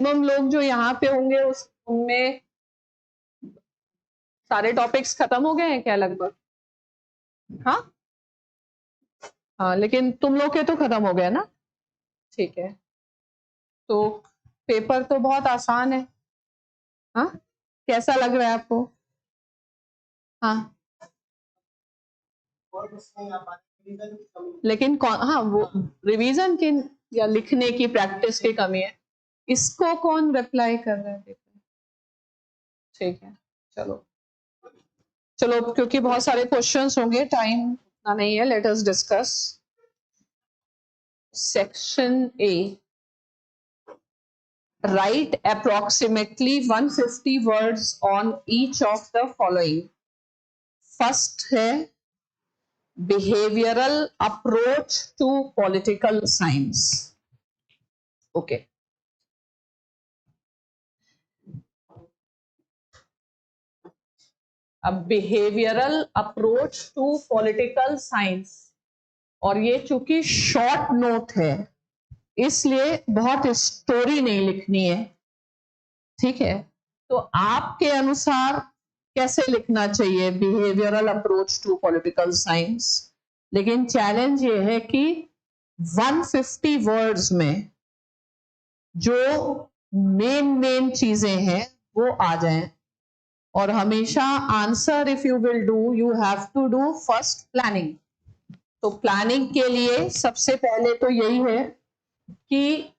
लोग जो यहाँ पे होंगे उनमें सारे टॉपिक्स खत्म हो गए हैं क्या लगभग? हाँ हाँ, लेकिन तुम लोग के तो खत्म हो गए ना? ठीक है, तो पेपर तो बहुत आसान है। हाँ, कैसा लग रहा है आपको? हाँ, लेकिन हाँ, वो रिवीजन की या लिखने की प्रैक्टिस की कमी है। इसको कौन रिप्लाई कर रहा है? ठीक है, चलो चलो, क्योंकि बहुत सारे क्वेश्चंस होंगे, टाइम उतना नहीं है, let us discuss section A. Write approximately 150 words on each of the following. First है behavioral approach to political science. Okay. अब behavioral approach to political science, और ये चूंकि शॉर्ट नोट है इसलिए बहुत स्टोरी नहीं लिखनी है, ठीक है? तो आपके अनुसार कैसे लिखना चाहिए behavioural approach to political science? लेकिन चैलेंज ये है कि 150 वर्ड्स में जो मेन चीजें हैं वो आ जाएं, और हमेशा answer if you will do you have to do first planning. तो प्लानिंग के लिए सबसे पहले तो यही है कि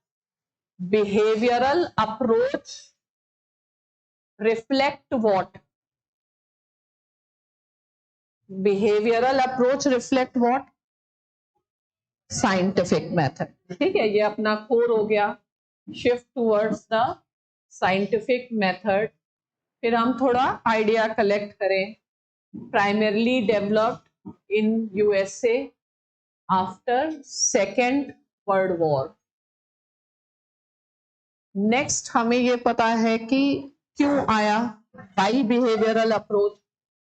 behavioural approach reflect what? Behavioural approach reflect what? Scientific method. ठीक है, ये अपना कोर हो गया, shift towards the scientific method. फिर हम थोड़ा आइडिया कलेक्ट करें, primarily developed in USA after second world war. Next हमें ये पता है कि क्यों आया बाई बिहेवियरल अप्रोच,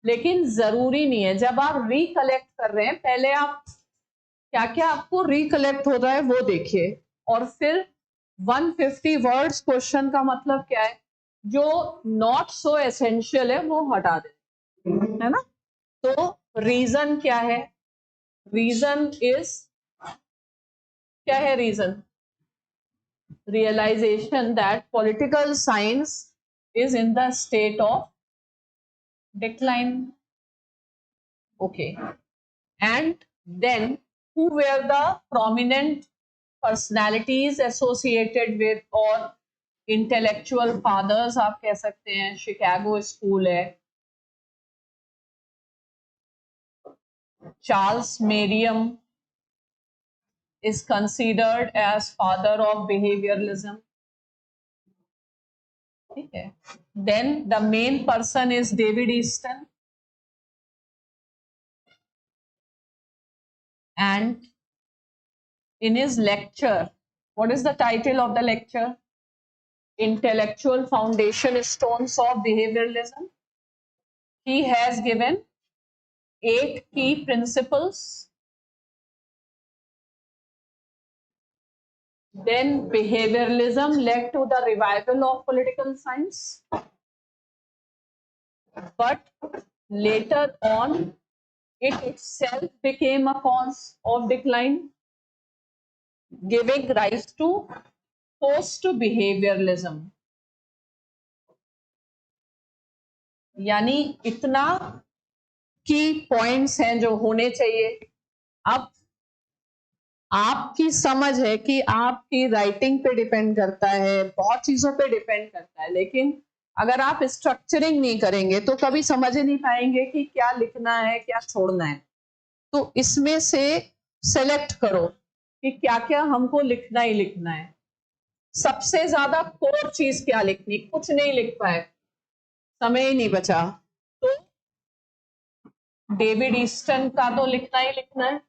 लेकिन जरूरी नहीं है। जब आप रिकलेक्ट कर रहे हैं, पहले आप क्या क्या आपको रिकलेक्ट हो रहा है वो देखिए, और फिर 150 वर्ड्स क्वेश्चन का मतलब क्या है, जो नॉट सो एसेंशियल है वो हटा दे, है ना? तो रीजन क्या है? रीजन इज, क्या है reason? realization that political science is in the state of decline. Okay, and then who were the prominent personalities associated with, or intellectual fathers आप कह सकते हैं? शिकागो स्कूल है, Charles मेरियम is considered as father of behavioralism. Okay. Then the main person is David Easton, and in his lecture, what is the title of the lecture? Intellectual Foundation Stones of Behavioralism. He has given 8 key principles. Then behavioralism led to the revival of political science, but later on it itself became a cause of decline, giving rise to post behavioralism. यानी इतना की points हैं जो होने चाहिए। अब आपकी समझ है कि आपकी राइटिंग पे डिपेंड करता है, बहुत चीजों पे डिपेंड करता है, लेकिन अगर आप स्ट्रक्चरिंग नहीं करेंगे तो कभी समझ नहीं पाएंगे कि क्या लिखना है क्या छोड़ना है। तो इसमें से सेलेक्ट करो कि क्या क्या हमको लिखना ही लिखना है। सबसे ज्यादा कोर चीज क्या लिखनी? कुछ नहीं लिख पाए, समय ही नहीं बचा, तो डेविड ईस्टन का तो लिखना ही लिखना है,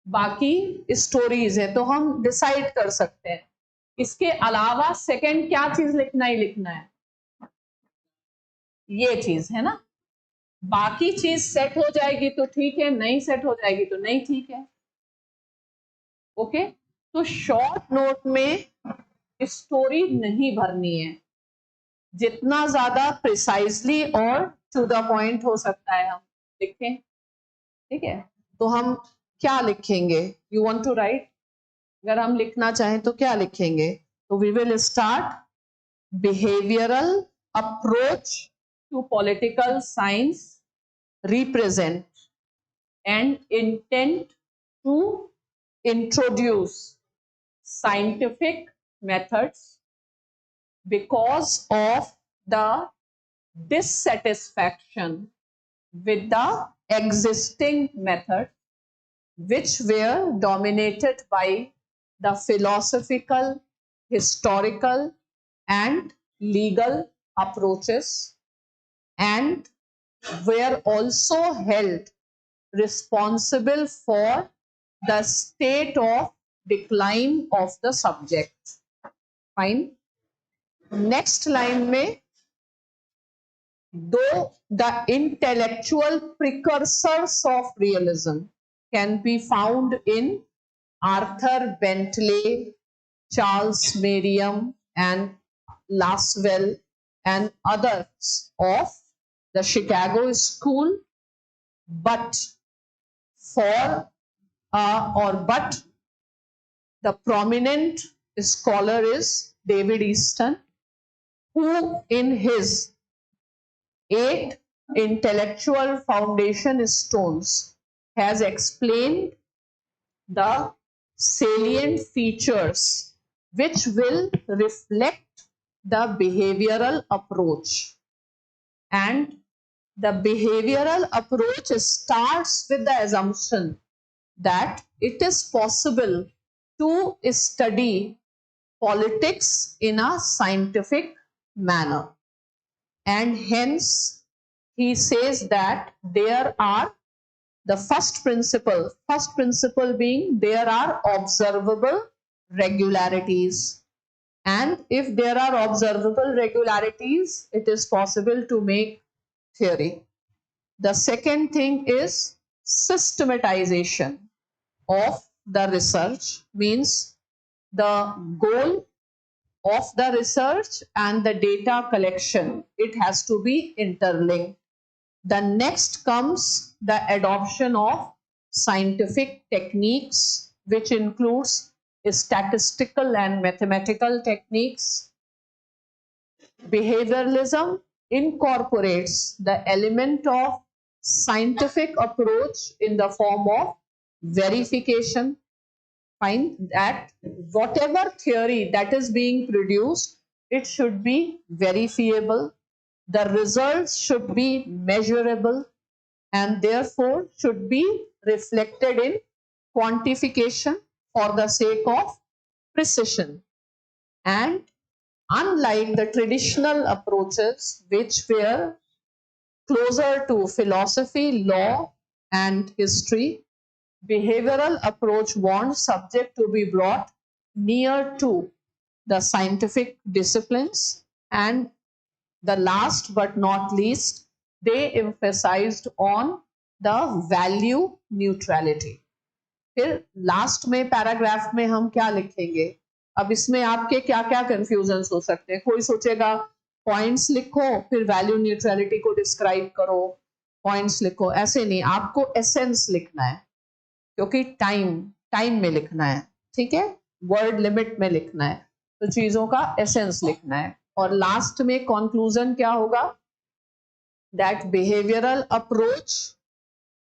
बाकी स्टोरीज है तो हम डिसाइड कर सकते हैं। इसके अलावा सेकंड क्या चीज लिखना ही लिखना है? ये चीज है ना। बाकी चीज सेट हो जाएगी तो ठीक है, नहीं सेट हो जाएगी तो नहीं ठीक है। ओके, तो शॉर्ट नोट में स्टोरी नहीं भरनी है, जितना ज्यादा प्रिसाइजली और टू द पॉइंट हो सकता है हम लिखें, ठीक है। तो हम क्या लिखेंगे, यू वांट टू राइट, अगर हम लिखना चाहें तो क्या लिखेंगे, तो we will start behavioral approach to political science represent and intent to introduce scientific methods because of the dissatisfaction with the existing methods which were dominated by the philosophical, historical and legal approaches and were also held responsible for the state of decline of the subject. Fine. Next line में, though the intellectual precursors of realism can be found in Arthur Bentley, Charles Merriam and Laswell and others of the Chicago School, but the prominent scholar is David Easton, who in his 8 intellectual foundation stones has explained the salient features which will reflect the behavioral approach. And the behavioral approach starts with the assumption that it is possible to study politics in a scientific manner. And hence, he says that there are the first principle being there are observable regularities. And if there are observable regularities, it is possible to make theory. The second thing is systematization of the research, means the goal of the research and the data collection, it has to be interlinked. The next comes the adoption of scientific techniques, which includes statistical and mathematical techniques. Behavioralism incorporates the element of scientific approach in the form of verification. Find that whatever theory that is being produced, it should be verifiable, the results should be measurable, and therefore should be reflected in quantification for the sake of precision. And unlike the traditional approaches which were closer to philosophy, law and history, behavioral approach wants subject to be brought near to the scientific disciplines. And the last but not least, they emphasized on the value neutrality. फिर last में paragraph में हम क्या लिखेंगे, अब इसमें आपके क्या क्या कंफ्यूजन हो सकते हैं, कोई सोचेगा पॉइंट्स लिखो फिर वैल्यू न्यूट्रलिटी को डिस्क्राइब करो, पॉइंट्स लिखो, ऐसे नहीं, आपको एसेंस लिखना है, क्योंकि टाइम में लिखना है, ठीक है, वर्ड लिमिट में लिखना है, तो चीजों का एसेंस लिखना है। और लास्ट में कंक्लूजन क्या होगा, that behavioural approach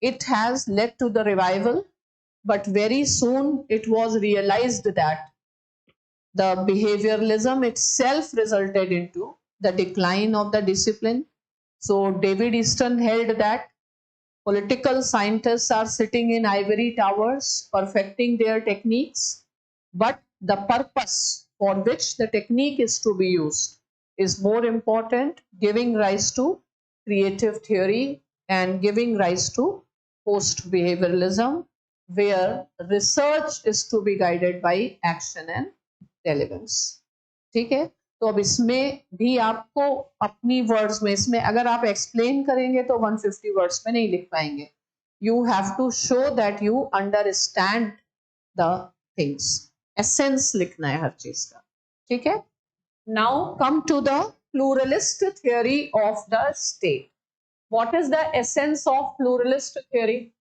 it has led to the revival, but very soon it was realized that the behavioralism itself resulted into the decline of the discipline. So David Easton held that political scientists are sitting in ivory towers perfecting their techniques, but the purpose for which the technique is to be used is more important, giving rise to creative theory and giving rise to post-behavioralism, where research is to be guided by action and relevance. ठीक है, तो अब इसमें भी आपको अपनी words में, इसमें अगर आप एक्सप्लेन करेंगे तो 150 वर्ड्स में नहीं लिख पाएंगे, you have to show that you understand the things, essence लिखना है हर चीज का, ठीक है. Now come to the pluralist theory of the state. What is the essence of pluralist theory?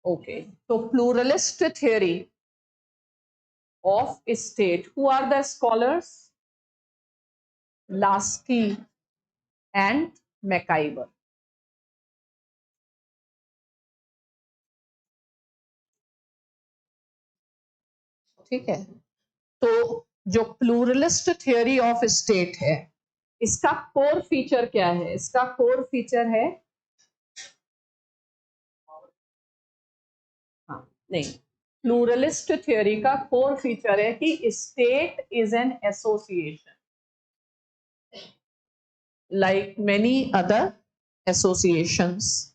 Okay, so pluralist theory of state. Who are the scholars? Lasky and McIver. ठीक है. तो जो प्लूरलिस्ट थ्योरी ऑफ स्टेट है, इसका core feature क्या है? इसका core feature है, हाँ नहीं, प्लूरलिस्ट थ्योरी का कोर फीचर है कि state is an association like many other associations,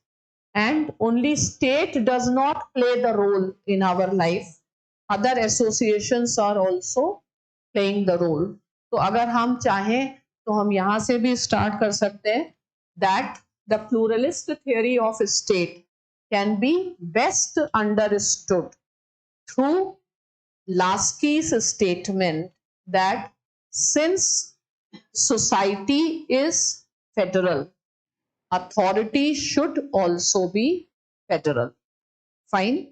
and only state does not play the role in our life, other associations are also playing the role. तो अगर हम चाहें तो हम यहाँ से भी स्टार्ट कर सकते हैं that the pluralist theory of state can be best understood through Lasky's statement that since society is federal, authority should also be federal. Fine.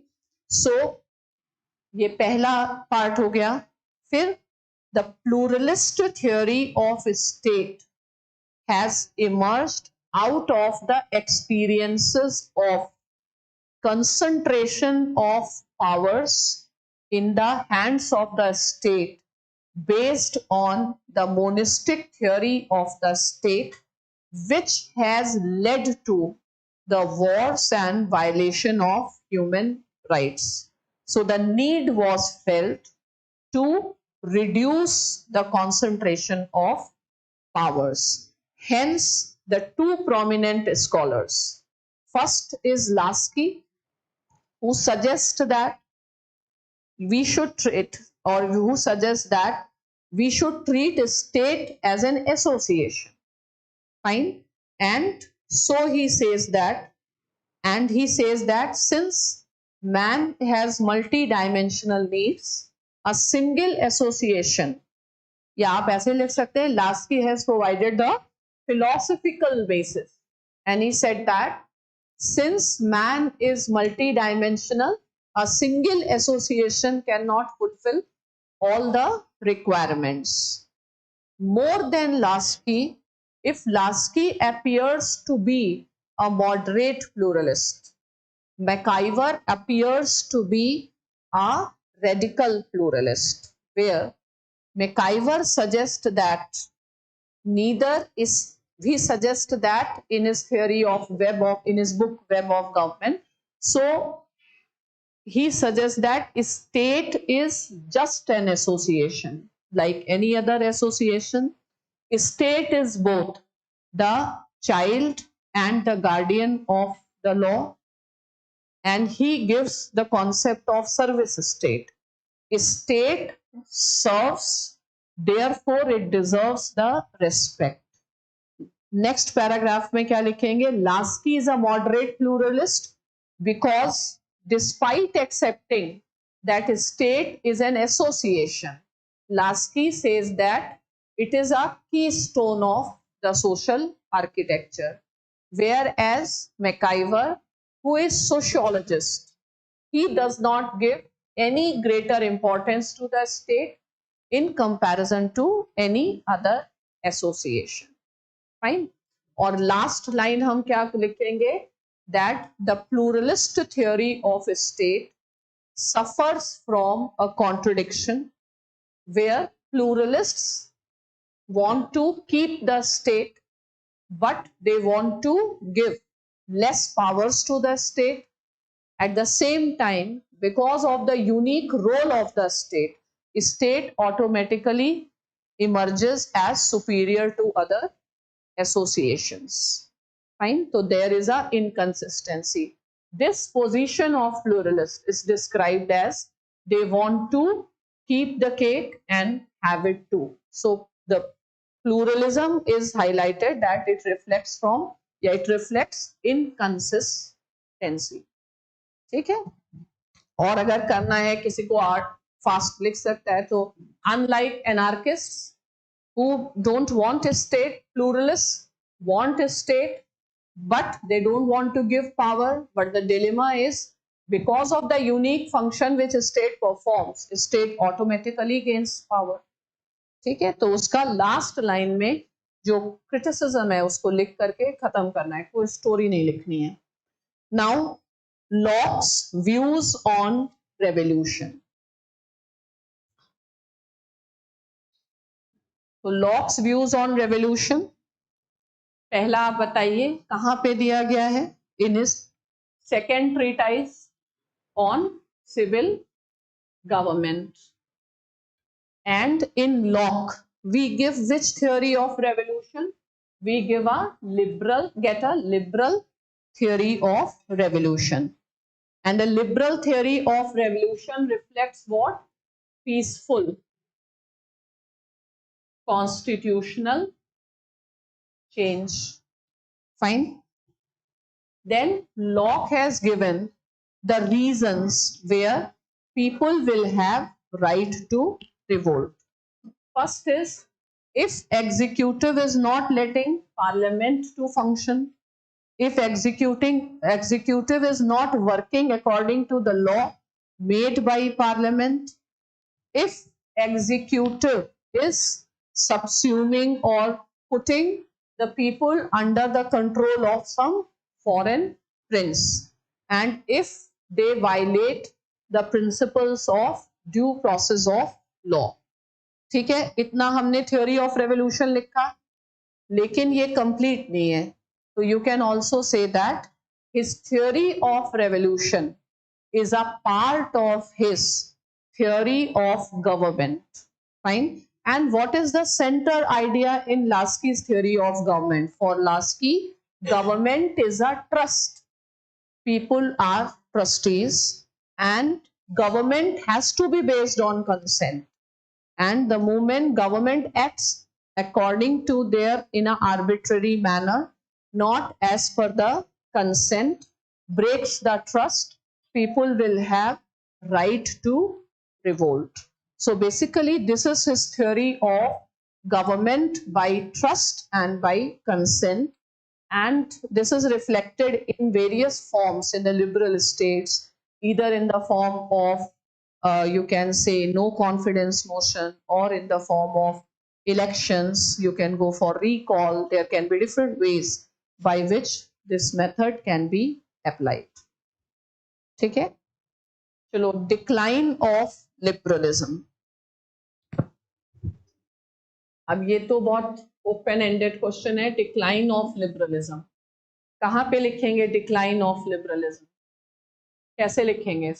So ये पहला पार्ट हो गया. फिर the pluralist theory of state has emerged out of the experiences of concentration of powers in the hands of the state based on the monistic theory of the state, which has led to the wars and violation of human rights. So the need was felt to reduce the concentration of powers. Hence, the two prominent scholars. First is Lasky, who suggests that we should treat, or who suggests that we should treat a state as an association. Fine. And so he says that, since man has multi-dimensional needs, a single association, या आप ऐसे लिख सकते हैं, Lasky has provided the philosophical basis, and he said that since man is multi-dimensional, a single association cannot fulfill all the requirements. More than Lasky, if Lasky appears to be a moderate pluralist, McIver appears to be a radical pluralist, where McIver suggests that neither is, he suggests that in his theory of in his book Web of Government. So he suggests that state is just an association like any other association. State is both the child and the guardian of the law, and he gives the concept of service state. State serves, therefore it deserves the respect. Next paragraph में क्या लिखेंगे? Lasky is a moderate pluralist because despite accepting that state is an association, Lasky says that it is a keystone of the social architecture, whereas McIver, who is sociologist, he does not give any greater importance to the state in comparison to any other association. Fine. और last line हम क्या लिखेंगे? That the pluralist theory of state suffers from a contradiction where pluralists want to keep the state, but they want to give less powers to the state. At the same time, because of the unique role of the state automatically emerges as superior to other associations. Fine. So there is a inconsistency. This position of pluralist is described as they want to keep the cake and have it too. So the pluralism is highlighted that it reflects inconsistency. ठीक है. और अगर करना है किसी को art fast लिख सकता है तो unlike एनार्किस्ट्स who don't want a state, pluralists want a state, but they don't want to give power. But the dilemma is because of the unique function which a state performs, a state automatically gains power. ठीक है, तो उसका last line में जो criticism है उसको लिख करके खत्म करना है, कोई स्टोरी नहीं लिखनी है. Now Locke's views on revolution. तो लॉक्स व्यूज ऑन रेवोल्यूशन, पहला आप बताइए कहां पे दिया गया है? In his second treatise on civil government. And in Locke we give which theory of revolution? We give a liberal theory of revolution. And the liberal theory of revolution reflects what? Peaceful constitutional change. Fine. Then Locke has given the reasons where people will have right to revolt. First is, if executive is not letting parliament to function, if executive is not working according to the law made by parliament, if executive is subsuming or putting the people under the control of some foreign prince, and if they violate the principles of due process of law. ठीक है, इतना हमने theory of revolution लिखा, लेकिन ये complete नहीं है. तो you can also say that his theory of revolution is a part of his theory of government. Fine. And what is the centre idea in Laski's theory of government? For Laski, government is a trust. People are trustees and government has to be based on consent. And the moment government acts according to their in an arbitrary manner, not as per the consent, breaks the trust, people will have right to revolt. So basically this is his theory of government by trust and by consent, and this is reflected in various forms in the liberal states, either in the form of you can say no confidence motion, or in the form of elections. You can go for recall. There can be different ways by which this method can be applied. ठीक है, चलो. Decline of liberalism. अब ये तो बहुत open ended question है. Decline of liberalism कहाँ पे लिखेंगे? डिक्लाइन ऑफ लिबरलिज्म कैसे लिखेंगे?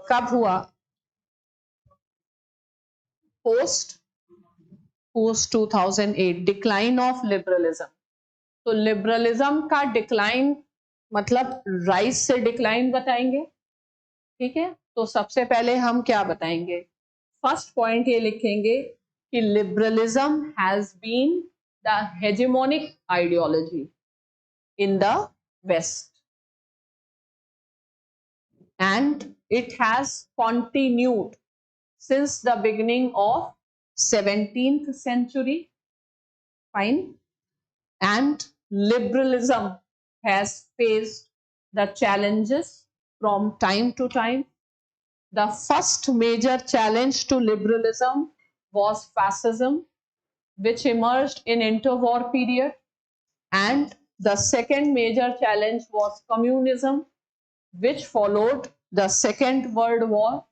कब हुआ? पोस्ट 2008. Decline of liberalism. तो लिबरलिज्म का डिक्लाइन मतलब राइज से डिक्लाइन बताएंगे. ठीक है, तो सबसे पहले हम क्या बताएंगे? फर्स्ट पॉइंट ये लिखेंगे कि liberalism has been the hegemonic ideology in the West, and it has continued since the beginning of 17th century. Fine. And liberalism has faced the challenges from time to time. The first major challenge to liberalism was fascism, which emerged in interwar period, and the second major challenge was communism, which followed the Second World War.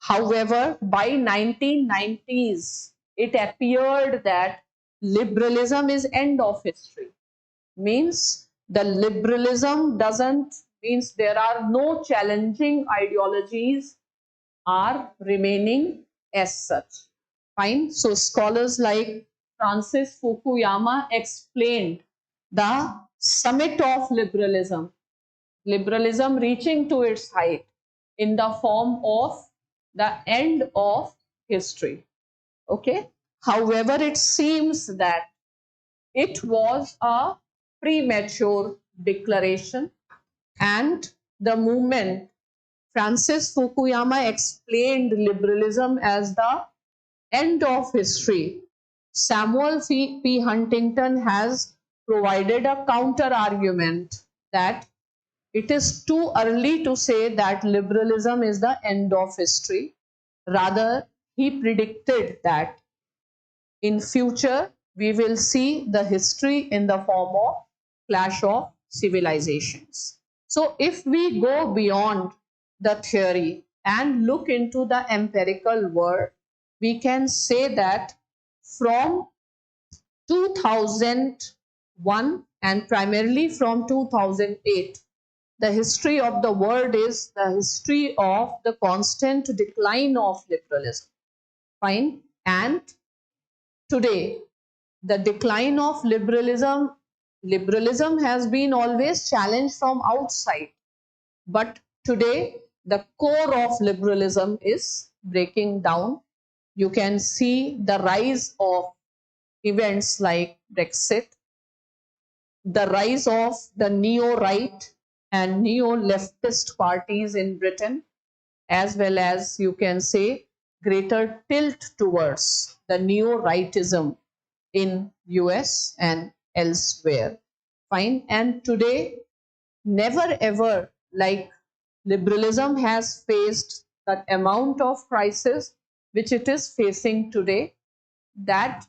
However, by 1990s, it appeared that liberalism is end of history. Means the liberalism means there are no challenging ideologies are remaining as such. Fine. So scholars like Francis Fukuyama explained the summit of liberalism reaching to its height in the form of the end of history. Okay. However, it seems that it was a premature declaration, and the moment Francis Fukuyama explained liberalism as the end of history, Samuel P. Huntington has provided a counter argument that it is too early to say that liberalism is the end of history. Rather, he predicted that in future we will see the history in the form of clash of civilizations. So if we go beyond the theory and look into the empirical world, we can say that from 2001 and primarily from 2008, the history of the world is the history of the constant decline of liberalism. Fine. And today, the decline of liberalism has been always challenged from outside. But today, the core of liberalism is breaking down. You can see the rise of events like Brexit, the rise of the neo-right and neo-leftist parties in Britain, as well as you can say greater tilt towards the neo-rightism in US and elsewhere. Fine. And today, never ever like liberalism has faced that amount of crisis which it is facing today, that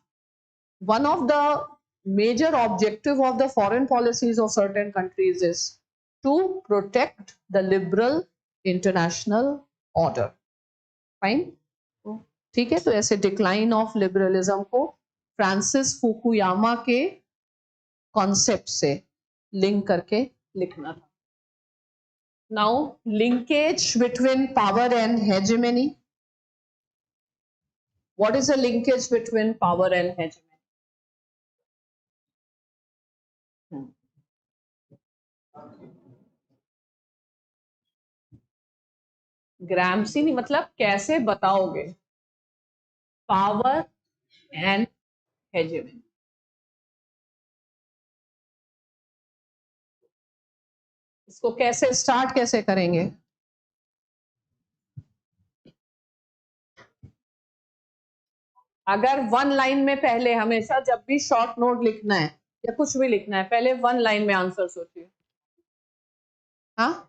one of the major objective of the foreign policies of certain countries is to protect the liberal international order. Fine. ठीक है. तो ऐसे decline of liberalism को Francis Fukuyama के concept से link करके लिखना था. Now linkage between power and hegemony. What is the linkage between power and hegemony? Gramsci नहीं, मतलब कैसे बताओगे पावर एंड हेजेमनी? इसको कैसे स्टार्ट कैसे करेंगे? अगर वन लाइन में पहले, हमेशा जब भी शॉर्ट नोट लिखना है या कुछ भी लिखना है, पहले वन लाइन में आंसर सोचिए. हाँ,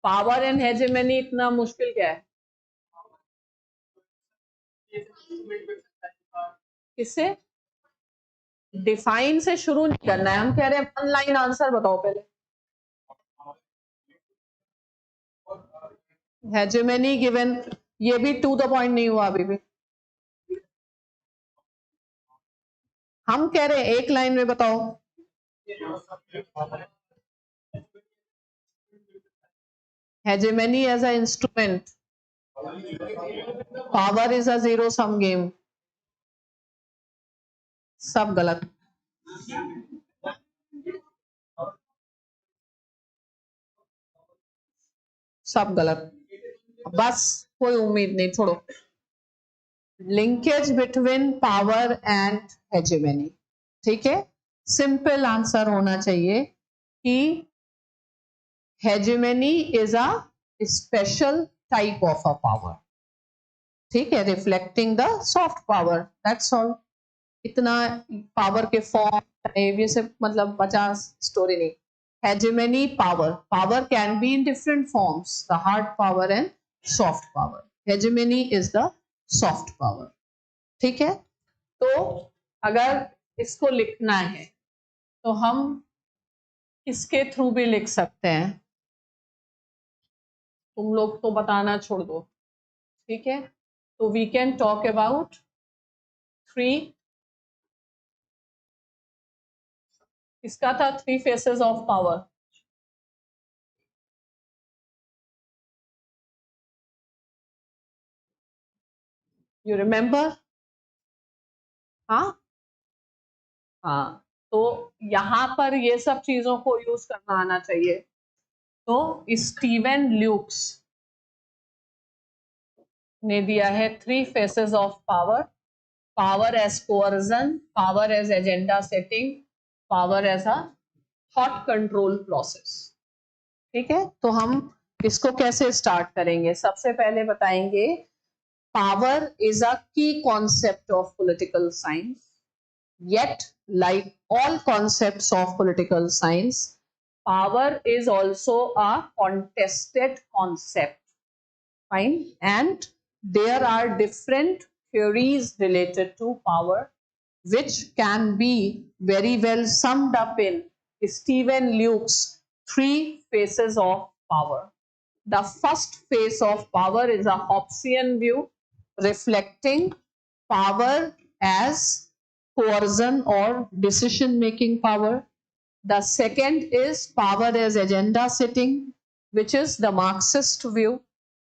पावर एंड हेजेमनी इतना मुश्किल क्या है? किससे? डिफाइन से शुरू नहीं करना है, हम कह रहे हैं वन लाइन आंसर बताओ पहले. हेजेमनी गिवन, ये भी टू द पॉइंट नहीं हुआ अभी भी. हम कह रहे हैं एक लाइन में बताओ. Hegemony as a instrument, power is a zero sum game. सब गलत. सब गलत. बस कोई उम्मीद नहीं, छोड़ो. Linkage between power and hegemony. ठीक है. सिंपल आंसर होना चाहिए कि hegemony is a special type of a power. ठीक है. Reflecting the soft power, that's all. इतना पावर के फॉर्म ये सब मतलब 50 स्टोरी नहीं. Hegemony power, power can be in different forms, the hard power and soft power. Hegemony is the soft power. ठीक है. तो अगर इसको लिखना है तो हम इसके थ्रू भी लिख सकते हैं. तुम लोग तो बताना छोड़ दो. ठीक है. तो we can talk about three, इसका था three faces of power. You remember? हाँ. हाँ. तो यहाँ पर ये सब चीजों को यूज करना आना चाहिए. तो स्टीवन ल्यूक्स, ने दिया है 3 faces of power, power as coercion, power as agenda setting, power as a thought control process. ठीक है, तो हम इसको कैसे स्टार्ट करेंगे? सबसे पहले बताएंगे पावर इज अ की concept of political science, yet like all concepts of political science, power is also a contested concept. Fine, and there are different theories related to power which can be very well summed up in Stephen Luke's 3 phases of power. The first phase of power is a Hobbesian view reflecting power as coercion or decision making power. The second is power as agenda setting, which is the Marxist view.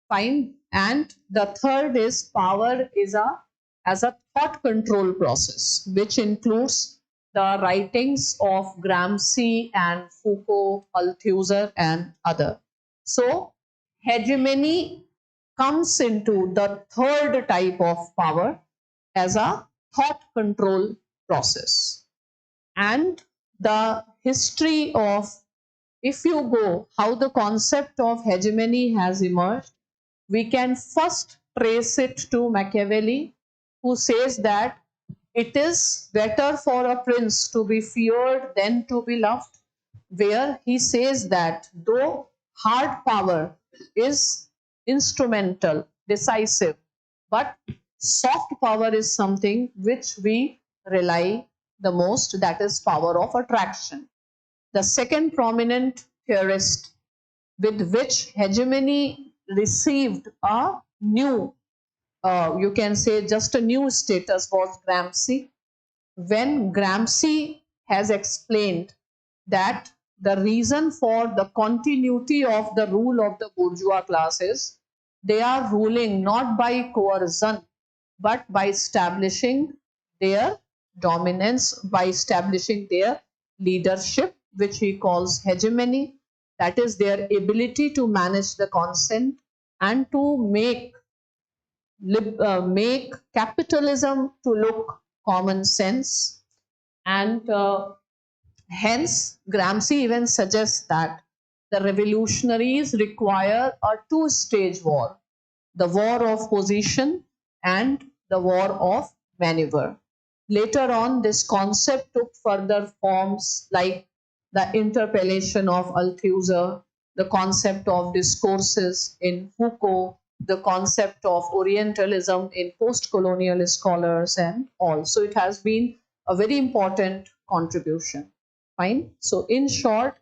Fine. And the third is power is as a thought control process, which includes the writings of Gramsci and Foucault, Althusser, and other. So hegemony comes into the third type of power as a thought control process. And the history of, if you go how the concept of hegemony has emerged, we can first trace it to Machiavelli, who says that it is better for a prince to be feared than to be loved, where he says that though hard power is instrumental, decisive, but soft power is something which we rely the most, that is power of attraction. The second prominent theorist with which hegemony received a new, you can say just a new status, was Gramsci. When Gramsci has explained that the reason for the continuity of the rule of the bourgeois class is they are ruling not by coercion but by establishing their dominance, by establishing their leadership, which he calls hegemony, that is their ability to manage the consent and to make capitalism to look common sense. And hence Gramsci even suggests that the revolutionaries require a two-stage war, the war of position and the war of maneuver. Later on, this concept took further forms like the interpellation of Althusser, the concept of discourses in Foucault, the concept of Orientalism in post-colonial scholars and all. So it has been a very important contribution. Fine. So in short,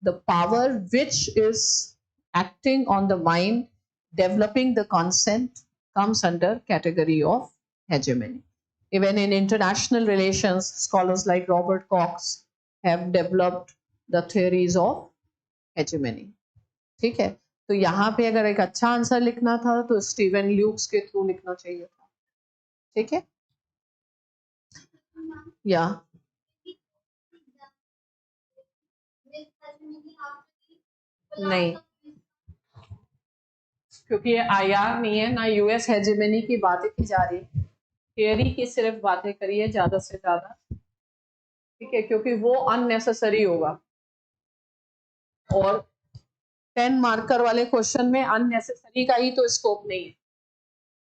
the power which is acting on the mind, developing the consent, comes under category of hegemony. Even in international relations, scholars like Robert Cox have developed the theories of hegemony. ठीक है, तो यहाँ पे अगर एक अच्छा answer लिखना था तो स्टीवन ल्यूक्स के थ्रू लिखना चाहिए था. ठीक है, या नहीं, क्योंकि ये आईआर नहीं है ना, यूएस हेजेमनी की बातें की जा रही, थियरी की सिर्फ बातें करिए ज्यादा से ज्यादा. ठीक है, क्योंकि वो अननेसेसरी होगा और 10 मार्कर वाले क्वेश्चन में अननेसेसरी का ही तो स्कोप नहीं है.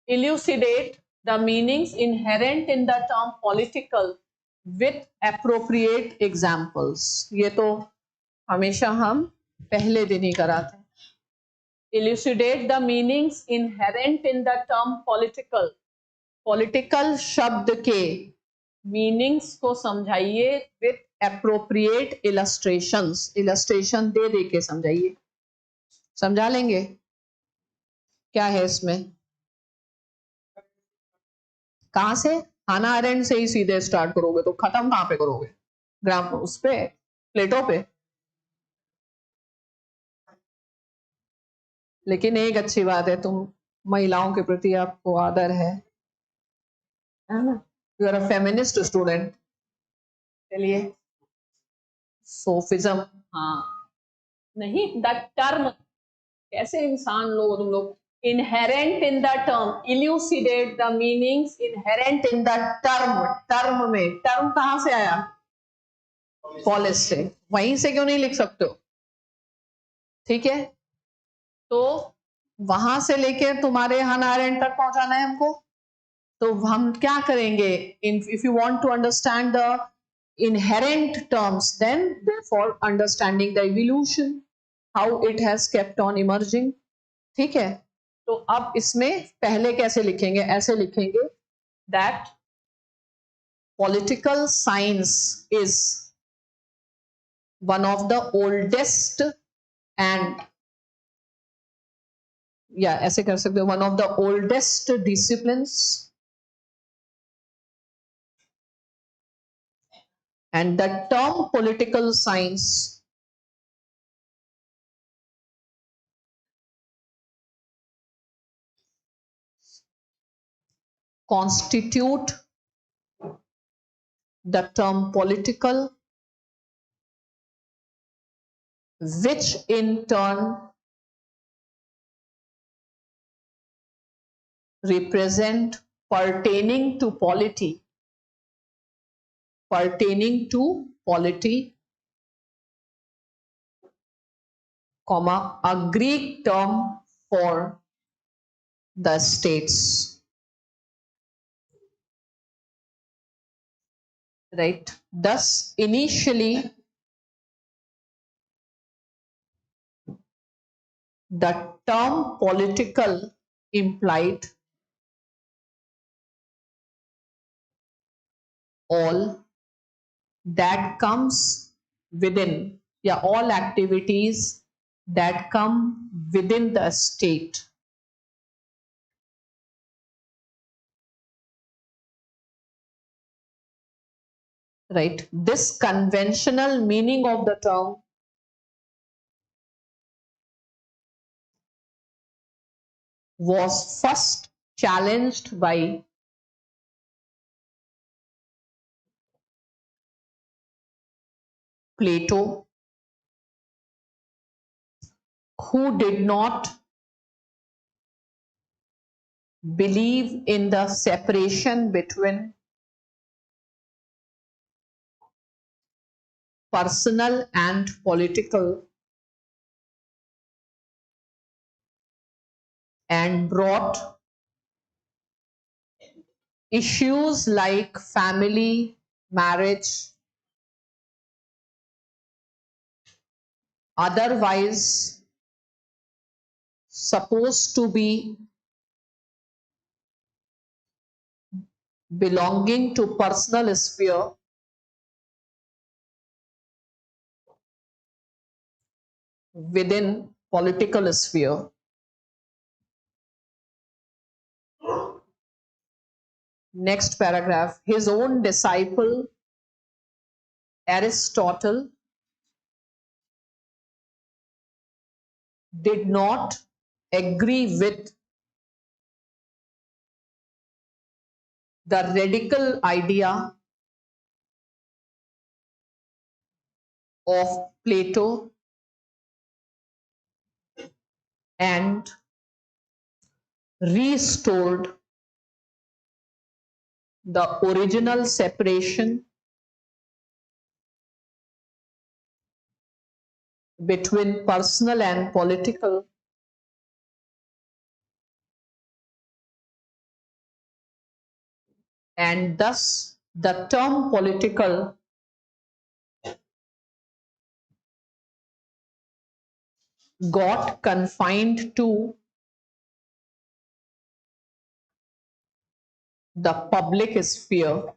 इल्यूसिडेट the meanings inherent in the term political with appropriate examples. ये तो हमेशा हम पहले दिन ही कराते हैं. इल्यूसिडेट the meanings inherent in the term political. Political शब्द के मीनिंग्स को समझाइए विथ एप्रोप्रिएट इलस्ट्रेशंस. इलस्ट्रेशन दे दे के समझाइए. समझा लेंगे क्या है इसमें? कहां से? हाना अरेंट से ही सीधे स्टार्ट करोगे तो खत्म कहां पे करोगे? ग्राम उस पे, प्लेटो पे. लेकिन एक अच्छी बात है, तुम महिलाओं के प्रति आपको आदर है ना? You are a feminist student. चलिए, सोफिज्म. हाँ, नहीं द टर्म, कैसे इंसान लोग तुम लोग inherent in the term, elucidate the meanings inherent in the term. term में term कहाँ से आया? पॉलिस से, वहीं से क्यों नहीं लिख सकते हो? ठीक है, तो वहां से लेके तुम्हारे हना एरेंट तक पहुंचाना है हमको, तो हम क्या करेंगे? If you want to understand the inherent terms, then therefore understanding the evolution, how it has kept on emerging. ठीक है, तो अब इसमें पहले कैसे लिखेंगे? ऐसे लिखेंगे that political science is one of the oldest and ऐसे कर सकते हो, one of the oldest disciplines and the term political science constitute the term political, which in turn represent pertaining to polity, comma, a Greek term for the states. Right? Thus, initially, the term political implied all that comes within, all activities that come within the state. Right? This conventional meaning of the term was first challenged by Plato, who did not believe in the separation between personal and political, and brought issues like family, marriage, otherwise supposed to be belonging to personal sphere within political sphere. Next paragraph. His own disciple Aristotle did not agree with the radical idea of Plato and restored the original separation between personal and political, and thus the term political got confined to the public sphere.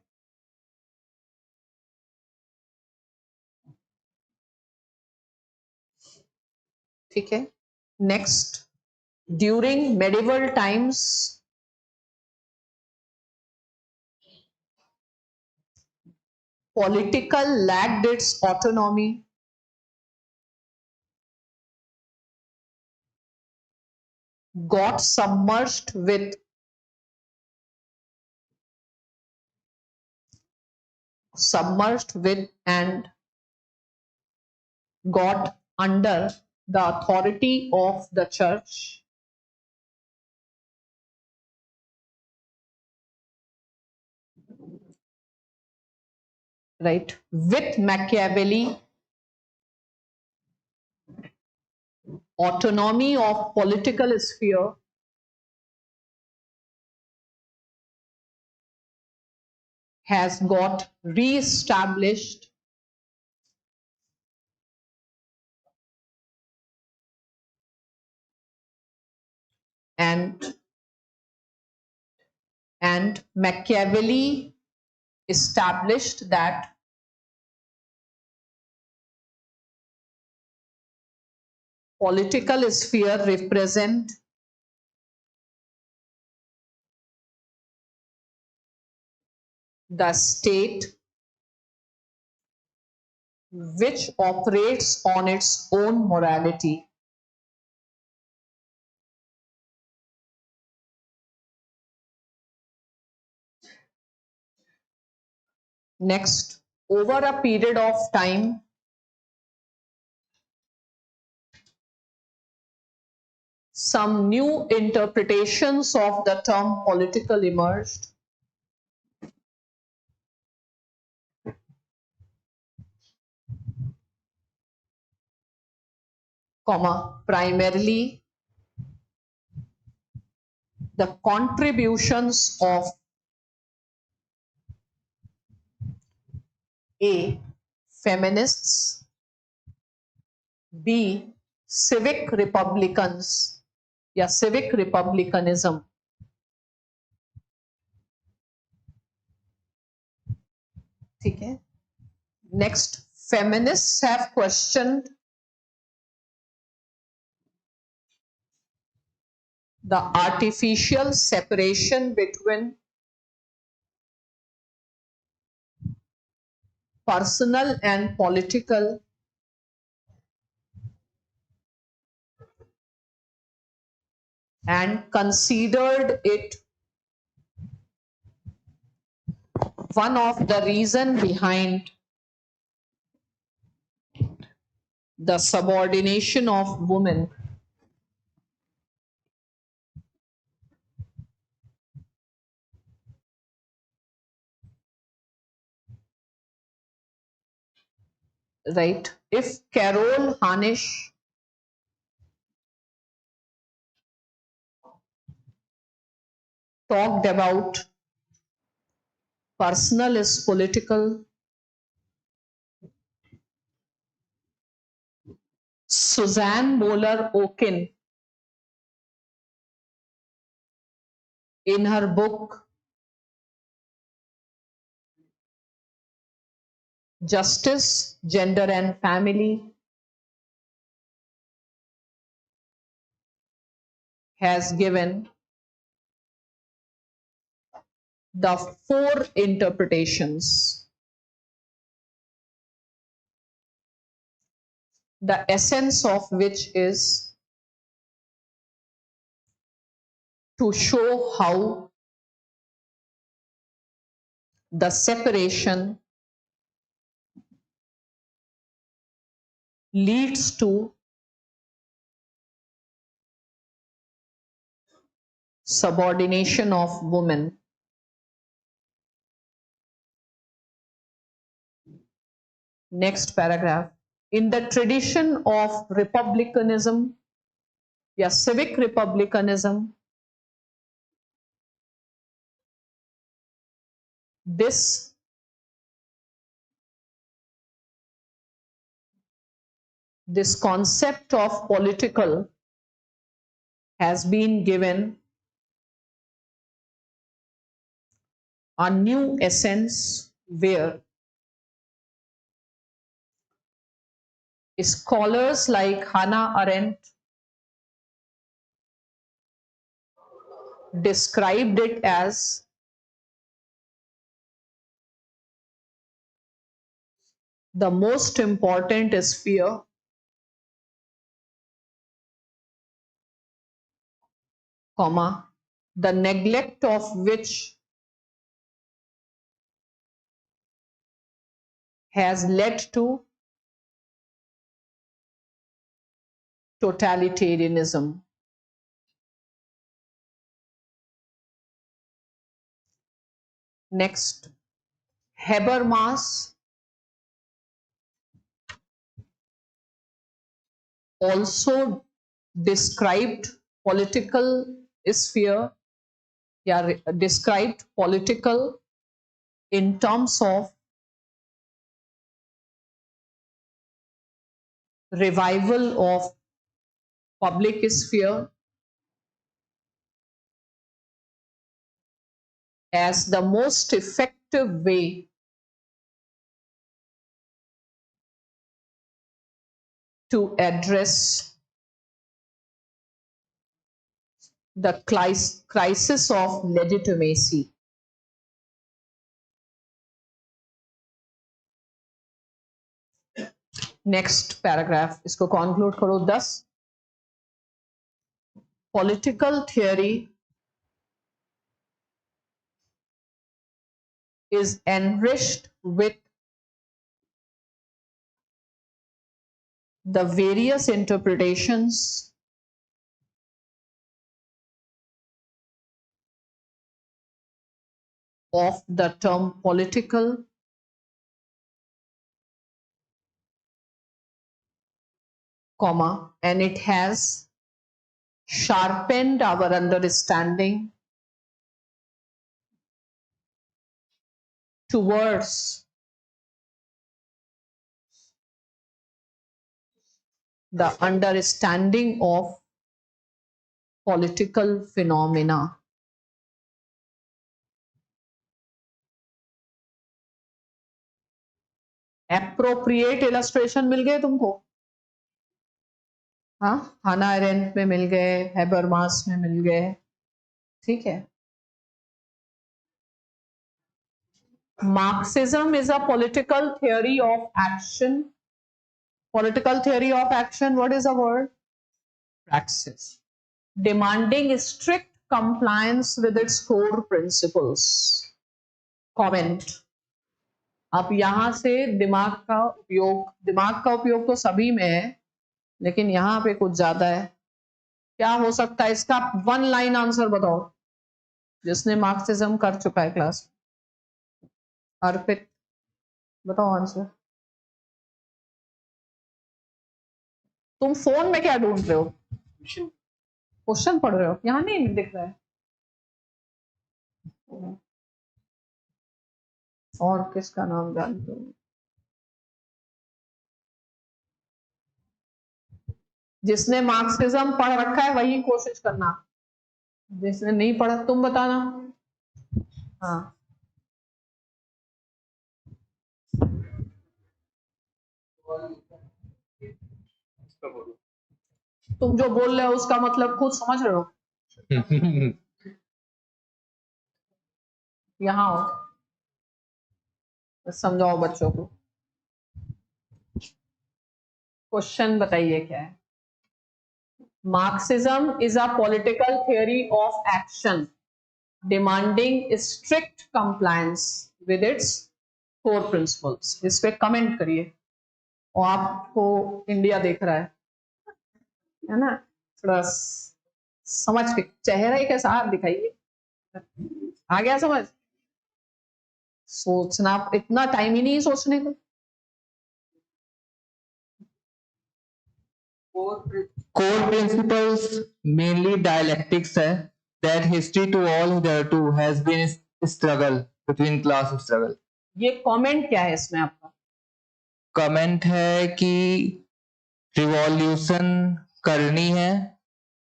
ठीक है, next, during medieval times political lacked its autonomy, got submerged with and got under the authority of the church, right? With Machiavelli, autonomy of political sphere has got re-established and Machiavelli established that political sphere represent the state which operates on its own morality. Next, over a period of time, some new interpretations of the term political emerged, primarily the contributions of A. Feminists, B. Civic Republicans या civic republicanism, ठीक है. Next, feminists have questioned the artificial separation between personal and political and considered it one of the reasons behind the subordination of women right. If Carol Harnish talked about personal is political, Suzanne Moeller Okin in her book Justice, Gender and Family has given the 4 interpretations, the essence of which is to show how the separation leads to subordination of women. Next paragraph. In the tradition of republicanism, civic republicanism, this concept of political has been given a new essence where scholars like Hannah Arendt described it as the most important sphere the neglect of which has led to totalitarianism. Next, Habermas also described political sphere, yeah, described political in terms of revival of public sphere as the most effective way to address the crisis of legitimacy. Next paragraph, इसको conclude करो। 10 political theory is enriched with the various interpretations of the term political, comma, and it has sharpened our understanding towards the understanding of political phenomena. Appropriate illustration मिल गए तुमको? हाँ, हाना aren't में मिल गए, Habermas में मिल गए, ठीक है। Marxism is a political theory of action. Political theory of action, what is the word? Praxis. Demanding strict compliance with its core principles. Comment. अब यहां से दिमाग का उपयोग तो सभी में है, लेकिन यहां पे कुछ ज्यादा है। क्या हो सकता है इसका? 1 लाइन आंसर बताओ, जिसने मार्क्सिज्म कर चुका है क्लास। अर्पित बताओ आंसर। तुम फोन में क्या ढूंढ रहे हो? क्वेश्चन पढ़ रहे हो? यहाँ नहीं दिख रहा है। और किसका नाम जानते हो? जिसने मार्क्सिज्म पढ़ रखा है वही कोशिश करना, जिसने नहीं पढ़ा तुम बताना। हाँ, तुम जो बोल रहे हो उसका मतलब खुद समझ रहे हो? यहाँ हो, समझाओ बच्चों को। क्वेश्चन बताइए क्या है? Marxism is a political theory of action demanding strict compliance with its core principles. इस पे कमेंट करिए। और आपको इंडिया देख रहा है ना? थोड़ा समझ के चेहरा ही कैसा हाथ दिखाइए। आ गया समझ? सोचना इतना टाइम ही नहीं सोचने को। Core principles mainly dialectics है, that history to all hitherto has been struggle between class struggle. ये कमेंट क्या है इसमें आपका? कमेंट है कि रिवॉल्यूशन करनी है,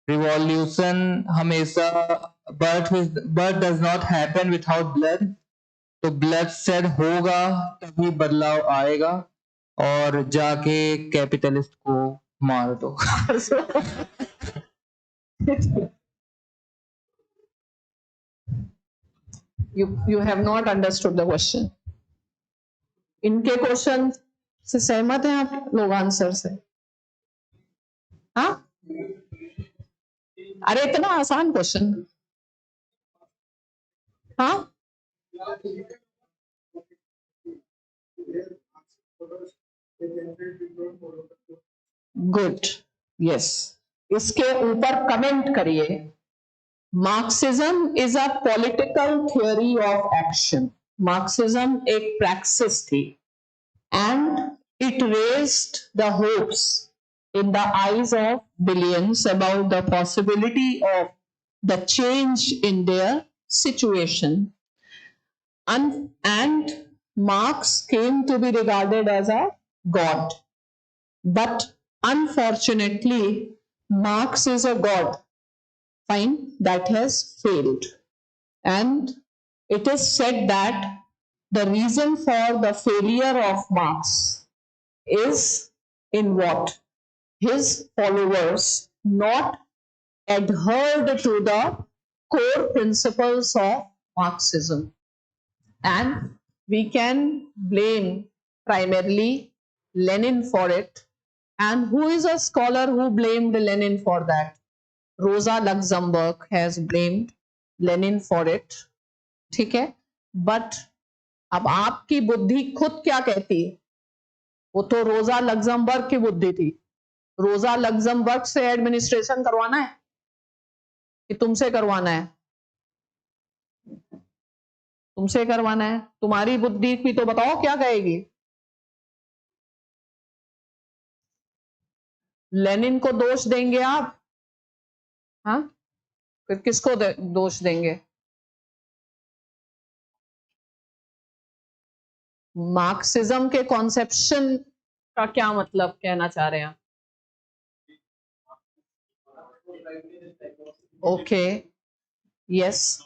रिवॉल्यूशन हमेशा birth does not happen without blood, तो ब्लड सेड होगा तभी बदलाव आएगा, और जाके कैपिटलिस्ट को मार दो। You have not understood the question. इनके क्वेश्चन से सहमत हैं आप लोग आंसर से? हाँ, अरे इतना आसान क्वेश्चन। हाँ, गुड, यस। इसके ऊपर कमेंट करिए, Marxism is a political theory of action. Marxism एक प्रैक्सिस थी, and it raised the hopes in the eyes of billions about the possibility of the change in their situation. And Marx came to be regarded as a god. But unfortunately, Marx is a god, fine, that has failed. And it is said that the reason for the failure of Marx is in what? His followers not adhered to the core principles of Marxism. And we can blame primarily Lenin for it. And who is a scholar who blamed Lenin for that? Rosa Luxemburg has blamed Lenin for it. ठीक है, but अब आपकी बुद्धि खुद क्या कहती है? वो तो रोजा लग्जमबर्ग की बुद्धि थी. रोजा लग्जमबर्ग से एडमिनिस्ट्रेशन करवाना है कि तुमसे करवाना है? तुमसे करवाना है. तुम्हारी बुद्धि भी तो बताओ क्या कहेगी. लेनिन को दोष देंगे आप? हाँ, फिर किसको दोष देंगे? मार्क्सिज्म के कॉन्सेप्शन का क्या मतलब कहना चाह रहे हैं? Okay, yes.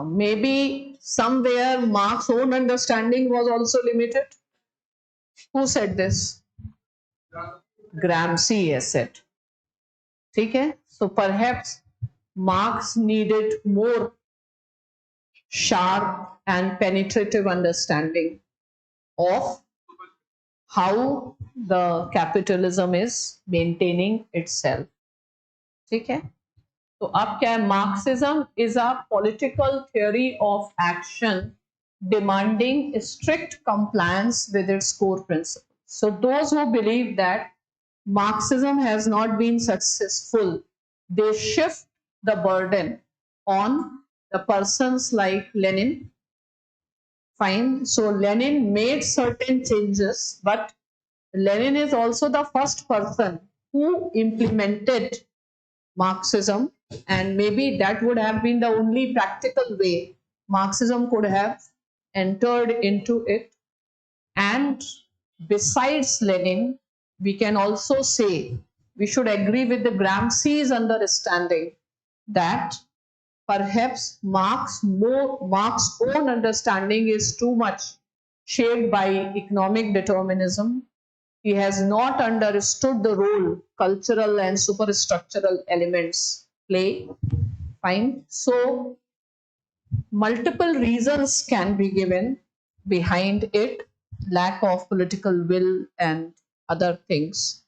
Maybe somewhere Marx's own understanding was also limited. Who said this? Gramsci has said. ठीक है, so perhaps Marx needed more sharp and penetrative understanding of how the capitalism is maintaining itself. ठीक है, तो अब क्या है? Marxism is a political theory of action demanding strict compliance with its core principles. So those who believe that Marxism has not been successful, they shift the burden on the persons like Lenin. Fine, so Lenin made certain changes, but Lenin is also the first person who implemented Marxism, and maybe that would have been the only practical way Marxism could have entered into it. And besides Lenin, we can also say we should agree with the Gramsci's understanding that perhaps Marx's own understanding is too much shaped by economic determinism. He has not understood the role cultural and superstructural elements play. Fine. So multiple reasons can be given behind it, lack of political will and other things.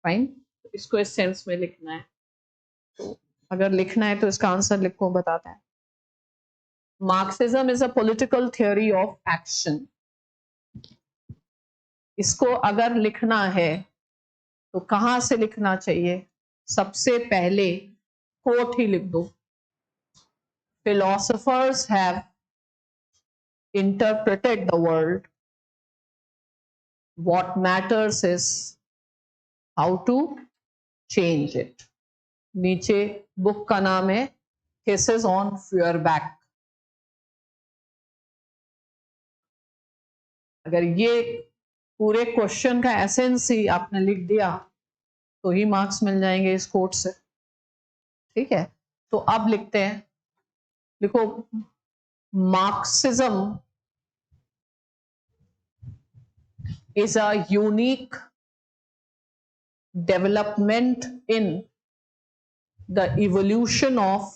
Fine. इसको इस sense में लिखना है. तो अगर लिखना है तो इसका आंसर लिखो, बताता है. Marxism is a political theory of action. इसको अगर लिखना है तो कहां से लिखना चाहिए? सबसे पहले कोट ही लिख दो. Philosophers have interpreted the world. What matters is how to change it. नीचे बुक का नाम है Thesis on Feuerbach. अगर ये पूरे क्वेश्चन का एसेंस ही आपने लिख दिया तो ही मार्क्स मिल जाएंगे इस कोट से. ठीक है, तो अब लिखते हैं. देखो, Marxism is a unique development in the evolution of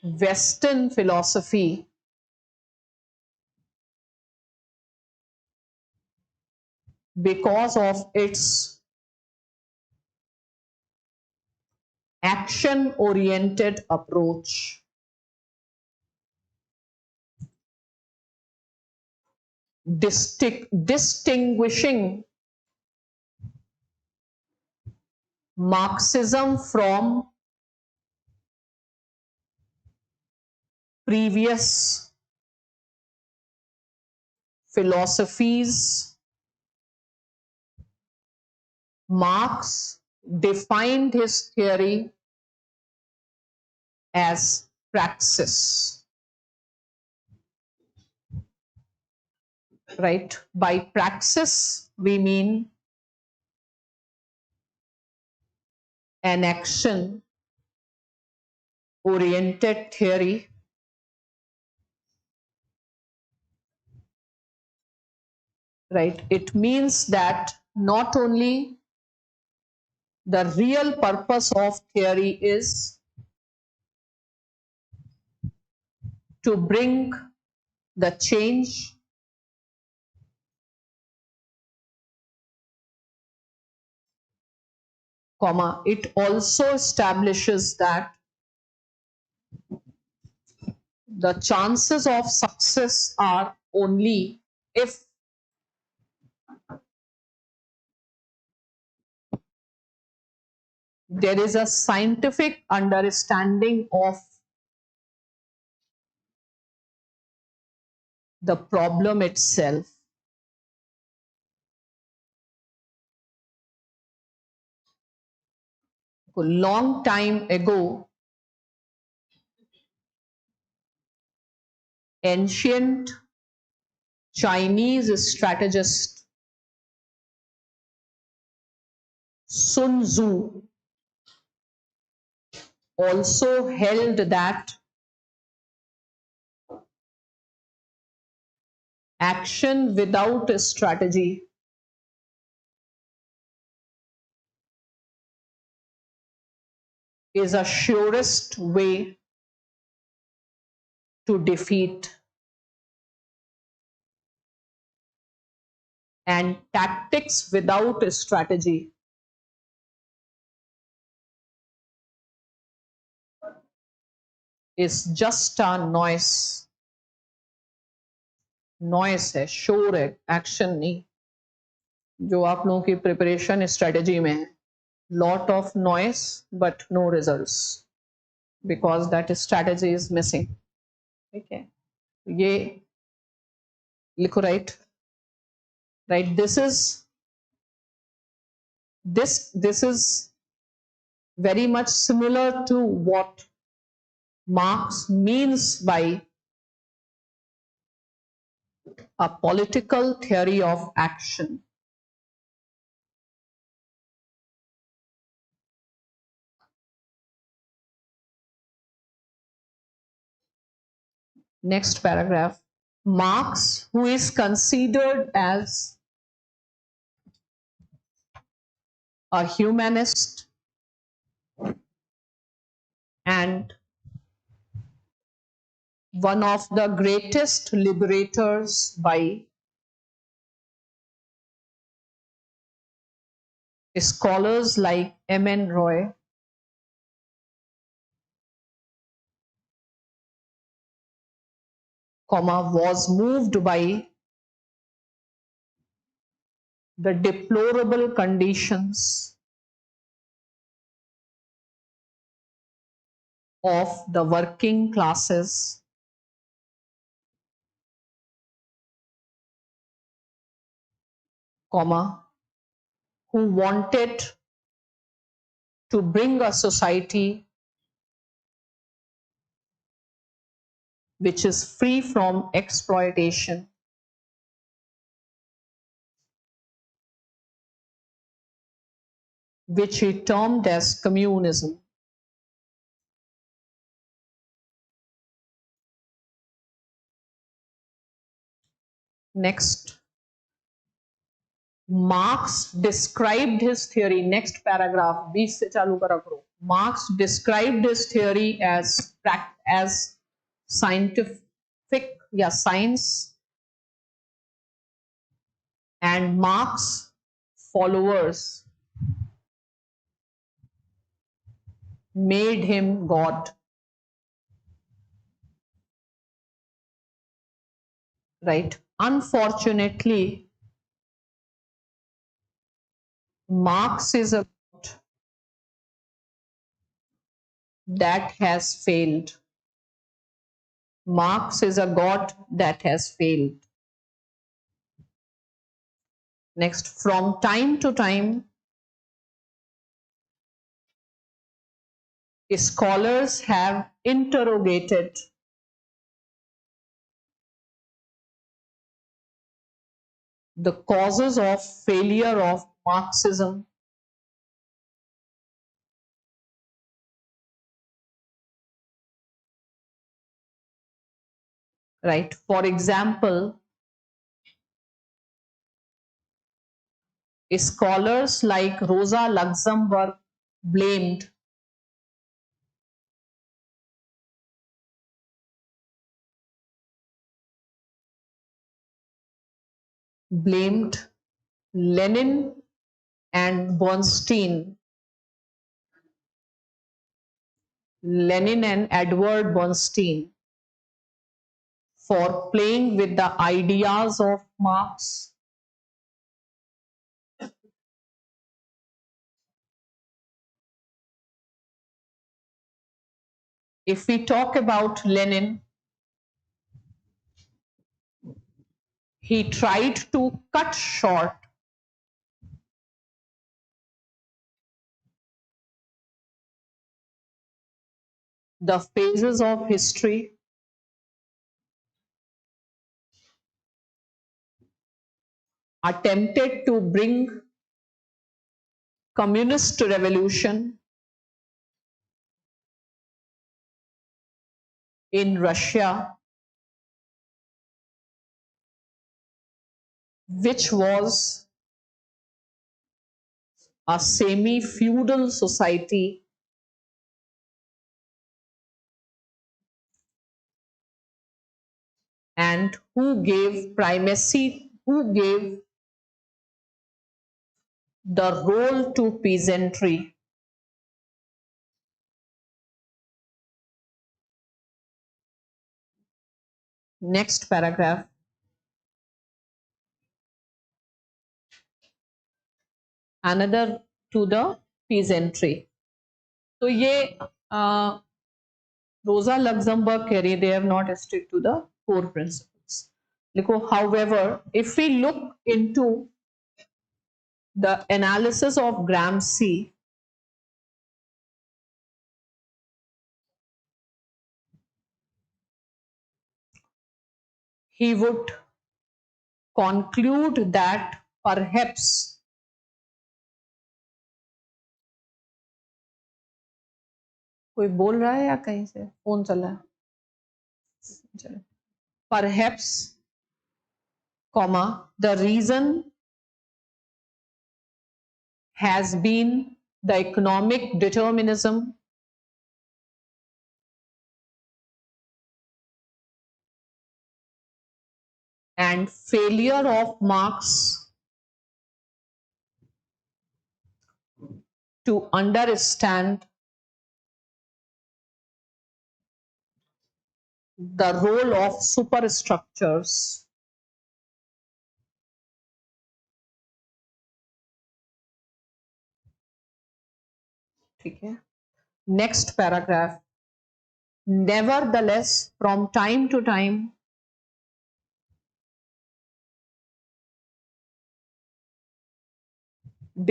Western philosophy because of its action-oriented approach. Distinguishing Marxism from previous philosophies, Marx defined his theory as praxis. Right? By praxis, we mean an action oriented theory right? It means that not only the real purpose of theory is to bring the change, comma, it also establishes that the chances of success are only if there is a scientific understanding of the problem itself. A long time ago, ancient Chinese strategist Sun Tzu also held that action without a strategy is a surest way to defeat, and tactics without a strategy is just a noise. Noise है, शोर है, action नहीं. जो आप लोगों की preparation strategy में है, lot of noise but no results because that strategy is missing. ठीक है, ये लिखो. Right, right, this is very much similar to what Marx means by a political theory of action. Next paragraph. Marx, who is considered as a humanist and one of the greatest liberators by scholars like M.N. Roy, was moved by the deplorable conditions of the working classes who wanted to bring a society which is free from exploitation, which he termed as communism. Next, Marx described his theory. Next paragraph, 20 से चालू करा करो. Marx described his theory as scientific, science, and Marx followers made him God. Right? Unfortunately, Marx is a God that has failed. Marx is a god that has failed. Next, from time to time, scholars have interrogated the causes of failure of Marxism right? For example, scholars like Rosa Luxemburg blamed Lenin and Bernstein, Lenin and Edward Bernstein for playing with the ideas of Marx. If we talk about Lenin, he tried to cut short the phases of history attempted to bring communist revolution in Russia, which was a semi-feudal society and who gave the role to peasantry. Next paragraph. Another to the peasantry. तो ये रोजा Luxembourg कह रही है they have not stuck to the core principles. देखो, however, if we look into the analysis of Gramsci, he would conclude that perhaps कोई बोल रहा है या कहीं से फोन चला है? Perhaps, comma, the reason has been the economic determinism and failure of Marx to understand the role of superstructures. ठीक है? Next paragraph. Nevertheless, from time to time,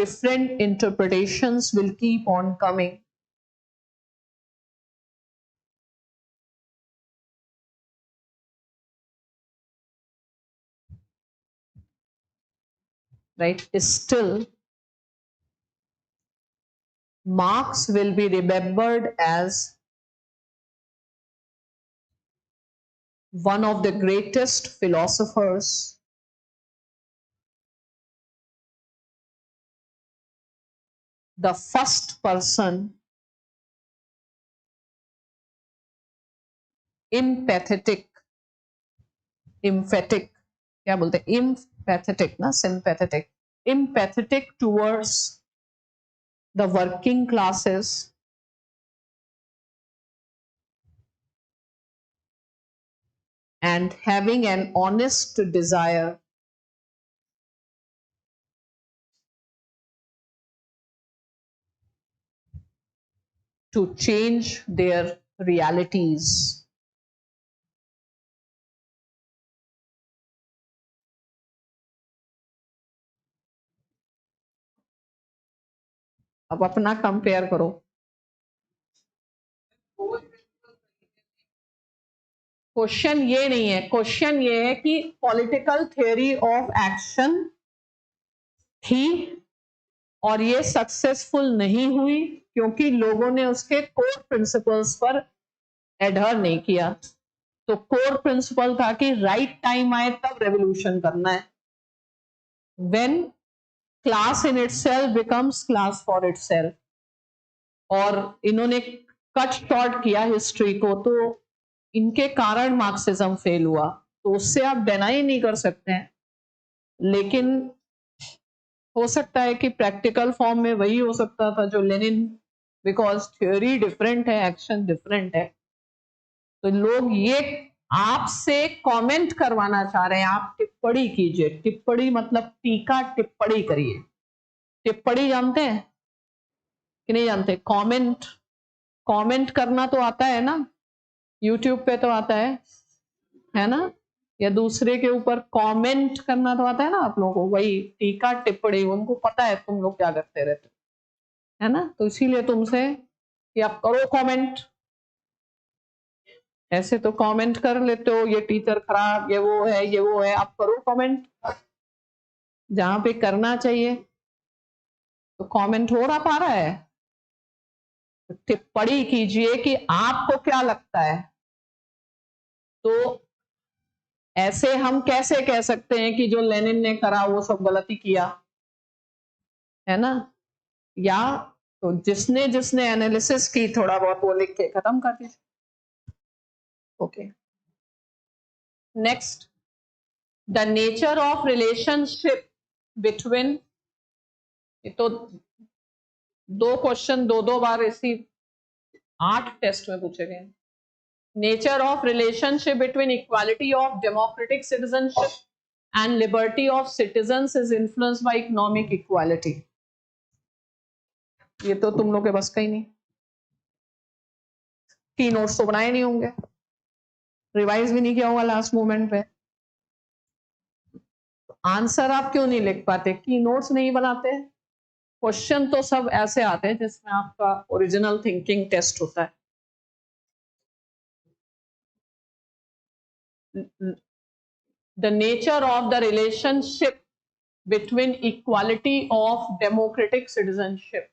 different interpretations will keep on coming. Right? Still, Marx will be remembered as one of the greatest philosophers the first person emphatic क्या बोलते हैं empathetic ना empathetic towards the working classes and having an honest desire to change their realities. अब अपना compare करो। Question ये नहीं है, क्वेश्चन ये है कि पॉलिटिकल थ्योरी ऑफ एक्शन थी और ये सक्सेसफुल नहीं हुई क्योंकि लोगों ने उसके कोर प्रिंसिपल्स पर एडहर नहीं किया। तो कोर प्रिंसिपल था कि राइट टाइम आए तब रेवोल्यूशन करना है, when class in itself becomes class for itself. और इन्होंने कट शॉर्ट किया हिस्ट्री को, तो इनके कारण मार्क्सिज्म फेल हुआ। तो उससे आप डिनाई नहीं कर सकते हैं, लेकिन हो सकता है कि प्रैक्टिकल फॉर्म में वही हो सकता था जो लेनिन, बिकॉज थ्योरी डिफरेंट है, एक्शन डिफरेंट है। तो लोग ये आपसे कमेंट करवाना चाह रहे हैं, आप टिप्पणी कीजिए। टिप्पणी मतलब टीका टिप्पणी करिए। टिप्पणी जानते हैं कि नहीं जानते? कमेंट, कमेंट करना तो आता है ना, यूट्यूब पे तो आता है ना, या दूसरे के ऊपर कमेंट करना तो आता है ना आप लोगों को। वही टीका टिप्पणी, उनको पता है तुम लोग क्या करते रहते हो, है ना। तो इसीलिए तुमसे कि आप करो कमेंट। ऐसे तो कमेंट कर लेते हो, ये टीचर खराब, ये वो है, ये वो है। आप करो कमेंट जहां पे करना चाहिए। तो कमेंट हो रहा पा रहा है, तो टिप्पणी कीजिए कि आपको क्या लगता है। तो ऐसे हम कैसे कह सकते हैं कि जो लेनिन ने करा वो सब गलती किया, है ना। या तो जिसने जिसने एनालिसिस की थोड़ा बहुत वो लिख के खत्म कर दीजिए। Okay, next, the nature of relationship between. तो दो क्वेश्चन दो दो बार इसी 8 टेस्ट में पूछे गए। Nature of relationship between equality of democratic citizenship and liberty of citizens is influenced by economic equality. ये तो तुम लोग के बस का ही नहीं। की नोट्स तो बनाए नहीं होंगे, रिवाइज भी नहीं किया होगा लास्ट मोमेंट पे। आंसर आप क्यों नहीं लिख पाते? की नोट्स नहीं बनाते? क्वेश्चन तो सब ऐसे आते हैं जिसमें आपका ओरिजिनल थिंकिंग टेस्ट होता है। The nature of the relationship between equality of democratic citizenship.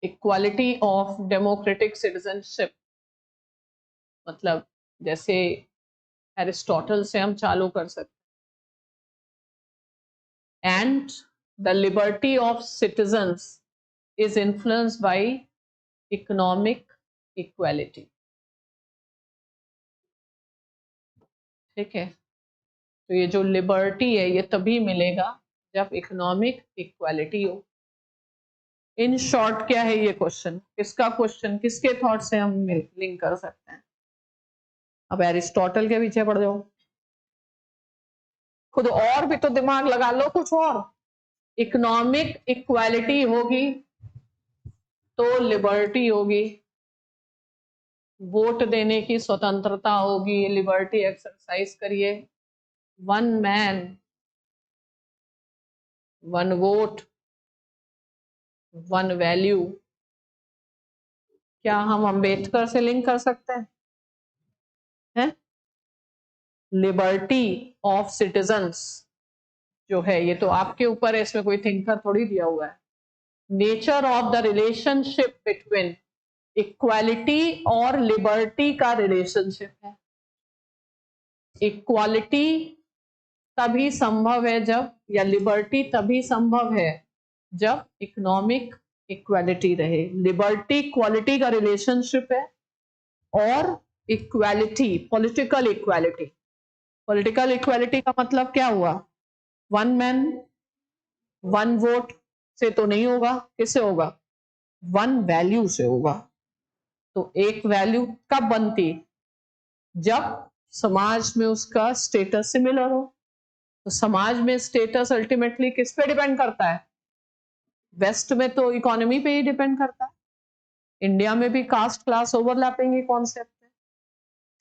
Equality of democratic citizenship मतलब जैसे एरिस्टोटल से हम चालू कर सकते हैं। And the liberty of citizens is influenced by economic equality. ठीक है, तो ये जो लिबर्टी है ये तभी मिलेगा जब इकोनॉमिक इक्वालिटी हो। इन शॉर्ट क्या है ये क्वेश्चन? किसका क्वेश्चन, किसके थॉट से हम लिंक कर सकते हैं? अब एरिस्टोटल के पीछे पड़ जाओ, खुद और भी तो दिमाग लगा लो कुछ और। इकोनॉमिक इक्वालिटी होगी तो लिबर्टी होगी, वोट देने की स्वतंत्रता होगी, लिबर्टी एक्सरसाइज करिए। One man one vote one value. क्या हम अंबेडकर से लिंक कर सकते हैं? लिबर्टी ऑफ सिटीजन्स जो है ये तो आपके ऊपर है, इसमें कोई थिंकर थोड़ी दिया हुआ है। Nature of the relationship between equality और लिबर्टी का रिलेशनशिप है। इक्वालिटी तभी संभव है जब, या लिबर्टी तभी संभव है जब इकोनॉमिक इक्वालिटी रहे। लिबर्टी क्वालिटी का रिलेशनशिप है और equality political equality. Political equality का मतलब क्या हुआ? वन मैन वन वोट से तो नहीं होगा, किससे होगा? वन वैल्यू से होगा। तो एक वैल्यू कब बनती? जब समाज में उसका स्टेटस सिमिलर हो। तो समाज में स्टेटस अल्टीमेटली किस पे डिपेंड करता है? वेस्ट में तो इकोनॉमी पे ही डिपेंड करता है, इंडिया में भी कास्ट क्लास ओवरलैपिंग ही कॉन्सेप्ट है।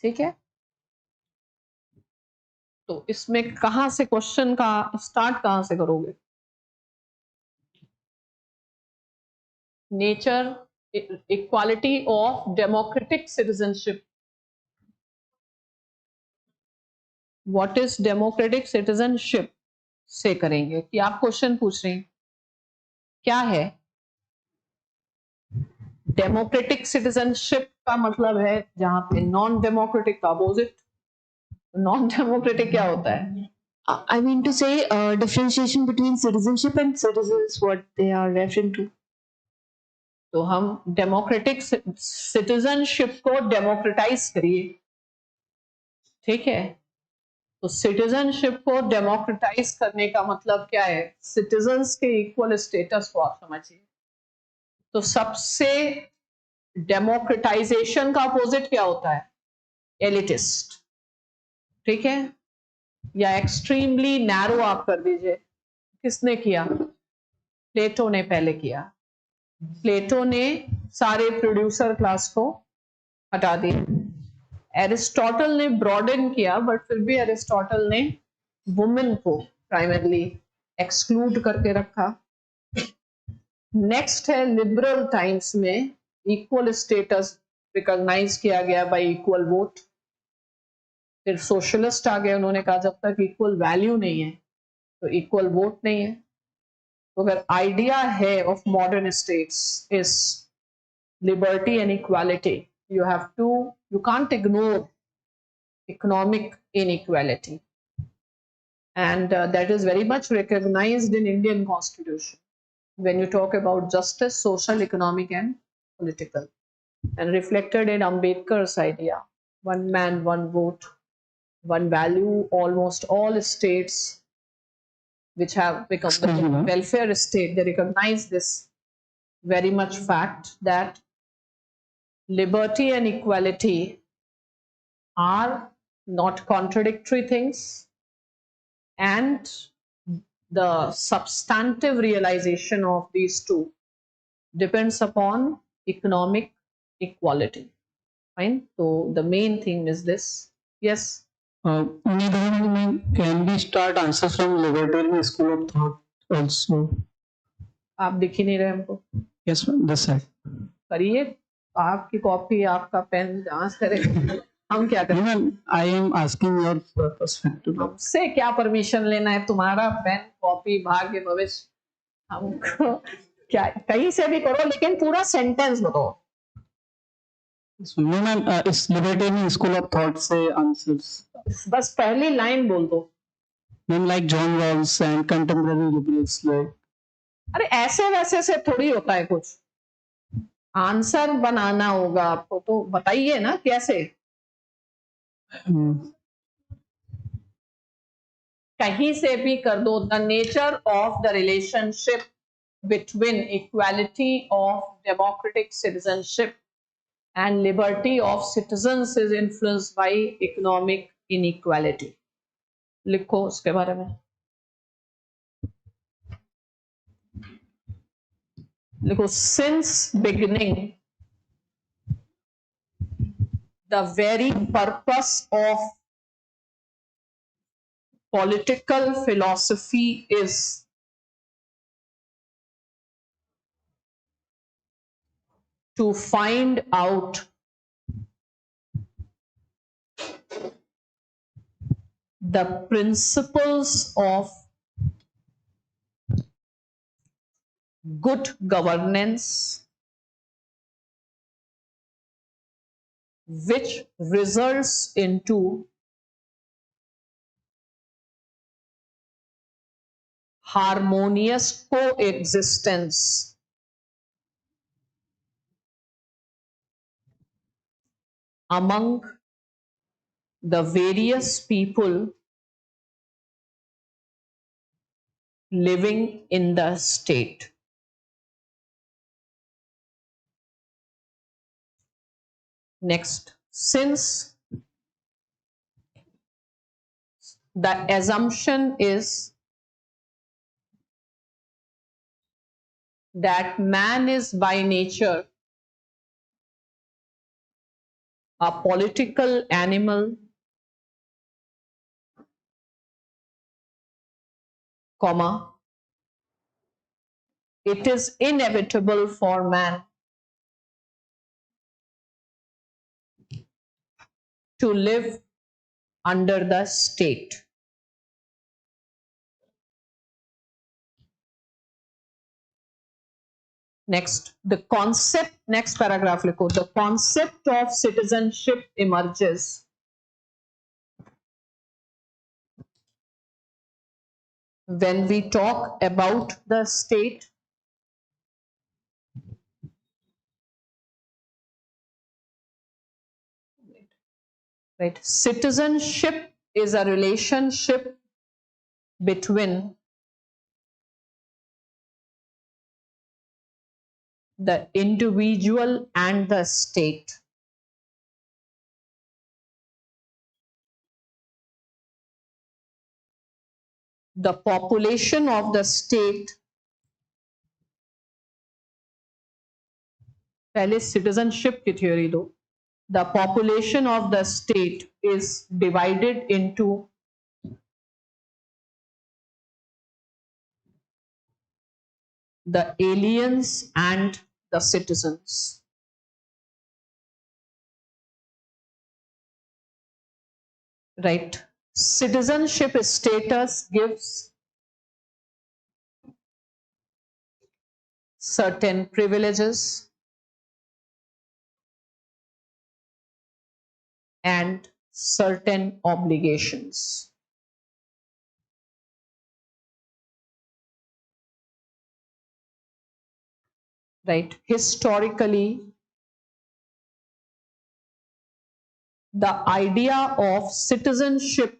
ठीक है, तो इसमें कहां से क्वेश्चन का स्टार्ट कहां से करोगे? nature, equality of democratic citizenship. What is democratic citizenship से करेंगे कि आप क्वेश्चन पूछ रहे हैं क्या है डेमोक्रेटिक सिटीजनशिप का मतलब है जहां पे नॉन डेमोक्रेटिक का अपोजिट नॉन डेमोक्रेटिक क्या होता है I mean to say differentiation between citizenship and citizens, what they are referring to. तो हम डेमोक्रेटिक सिटीजनशिप को डेमोक्रेटाइज करिए ठीक है तो सिटीजनशिप को डेमोक्रेटाइज करने का मतलब क्या है सिटीजन्स के इक्वल स्टेटस को आप समझिए तो सबसे डेमोक्रेटाइजेशन का अपोजिट क्या होता है एलिटिस्ट ठीक है या एक्सट्रीमली नैरो आप कर दीजिए किसने किया प्लेटो ने पहले किया प्लेटो ने सारे प्रोड्यूसर क्लास को हटा दिया एरिस्टोटल ने ब्रॉडन किया बट फिर भी एरिस्टोटल ने वुमेन को प्राइमरली एक्सक्लूड करके रखा नेक्स्ट है लिबरल टाइम्स में इक्वल स्टेटस रिकॉग्नाइज किया गया बाय इक्वल वोट फिर सोशलिस्ट आ गए उन्होंने कहा जब तक इक्वल वैल्यू नहीं है तो इक्वल वोट नहीं है तो अगर आइडिया है of modern states is liberty and equality you have to you can't ignore economic inequality and that is very much recognized in Indian constitution when you talk about justice social economic and political and reflected in Ambedkar's idea one man one vote one value almost all states which have become the welfare state they recognize this very much fact that liberty and equality are not contradictory things and the substantive realization of these two depends upon economic equality fine so the main thing is this yes can we start answer from libertarian school of thought also आप दिख ही नहीं रहे हमको yes this side करिए आपकी copy आपका pen जांच करें हम क्या करें I am asking your perspective हमसे क्या परमिशन लेना है तुम्हारा पेन कॉपी भाग्य भविष्य हमको क्या कहीं से भी करो लेकिन पूरा सेंटेंस बताओ no ma'am इस libertarian school of thought से answers बस पहली लाइन बोल दो ma'am like John Rawls and contemporary liberals like अरे ऐसे वैसे से थोड़ी होता है कुछ आंसर बनाना होगा आपको तो बताइए ना कैसे कहीं से भी कर दो the nature of the relationship between equality of democratic citizenship and liberty of citizens is influenced by economic inequality लिखो उसके बारे में लिखो since beginning the very purpose of political philosophy is to find out the principles of good governance which results into harmonious coexistence among the various people living in the state. Next, since the assumption is that man is by nature a political animal, comma, it is inevitable for man to live under the state. Next, the concept, next paragraph लिखो, the concept of citizenship emerges when we talk about the state right. Citizenship is a relationship between the individual and the state. The population of the state, पहले citizenship की theory दो. The population of the state is divided into the aliens and the citizens. Right. Citizenship status gives certain privileges and certain obligations. Right. Historically, the idea of citizenship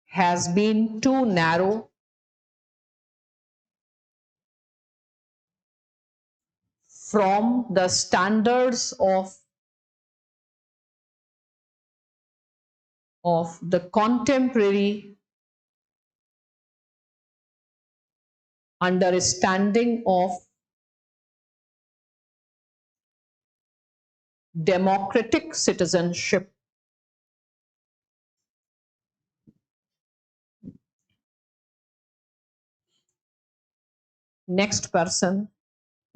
has been too narrow from the standards of the contemporary understanding of democratic citizenship. Next person,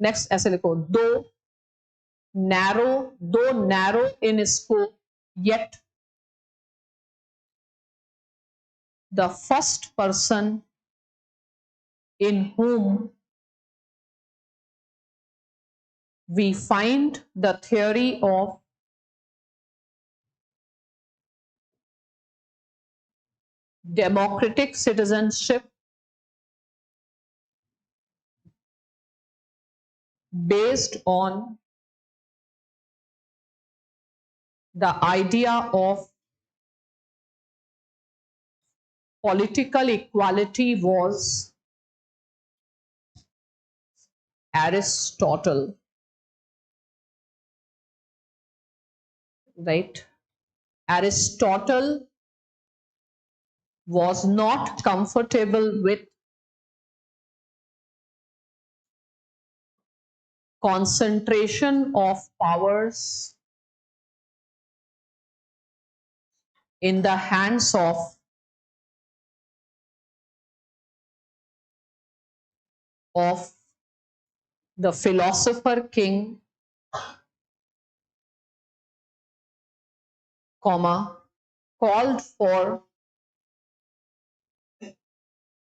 next ऐसे लिखो, though narrow in scope, yet the first person in whom we find the theory of democratic citizenship based on the idea of political equality was Aristotle. Right? Aristotle was not comfortable with concentration of powers in the hands of the philosopher king, comma, called for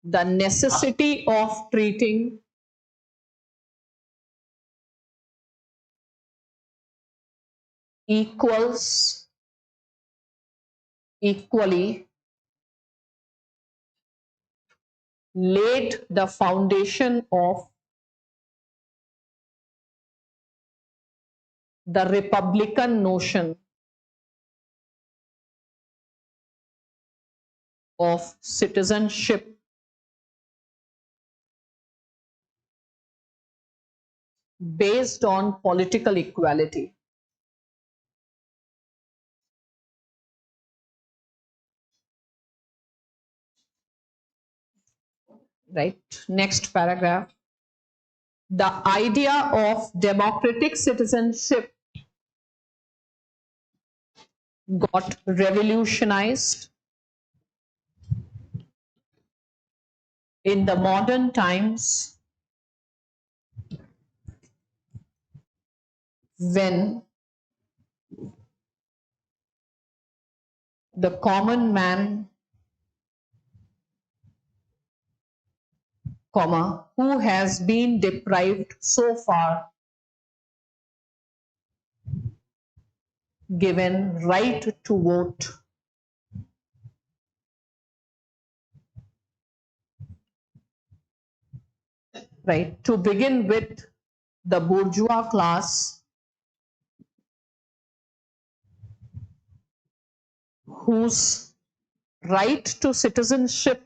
the necessity of treating equals equally, laid the foundation of the republican notion of citizenship based on political equality. Right? Next paragraph. The idea of democratic citizenship got revolutionized in the modern times, when the common man, who has been deprived so far, given right to vote, right? To begin with, the bourgeois class, whose right to citizenship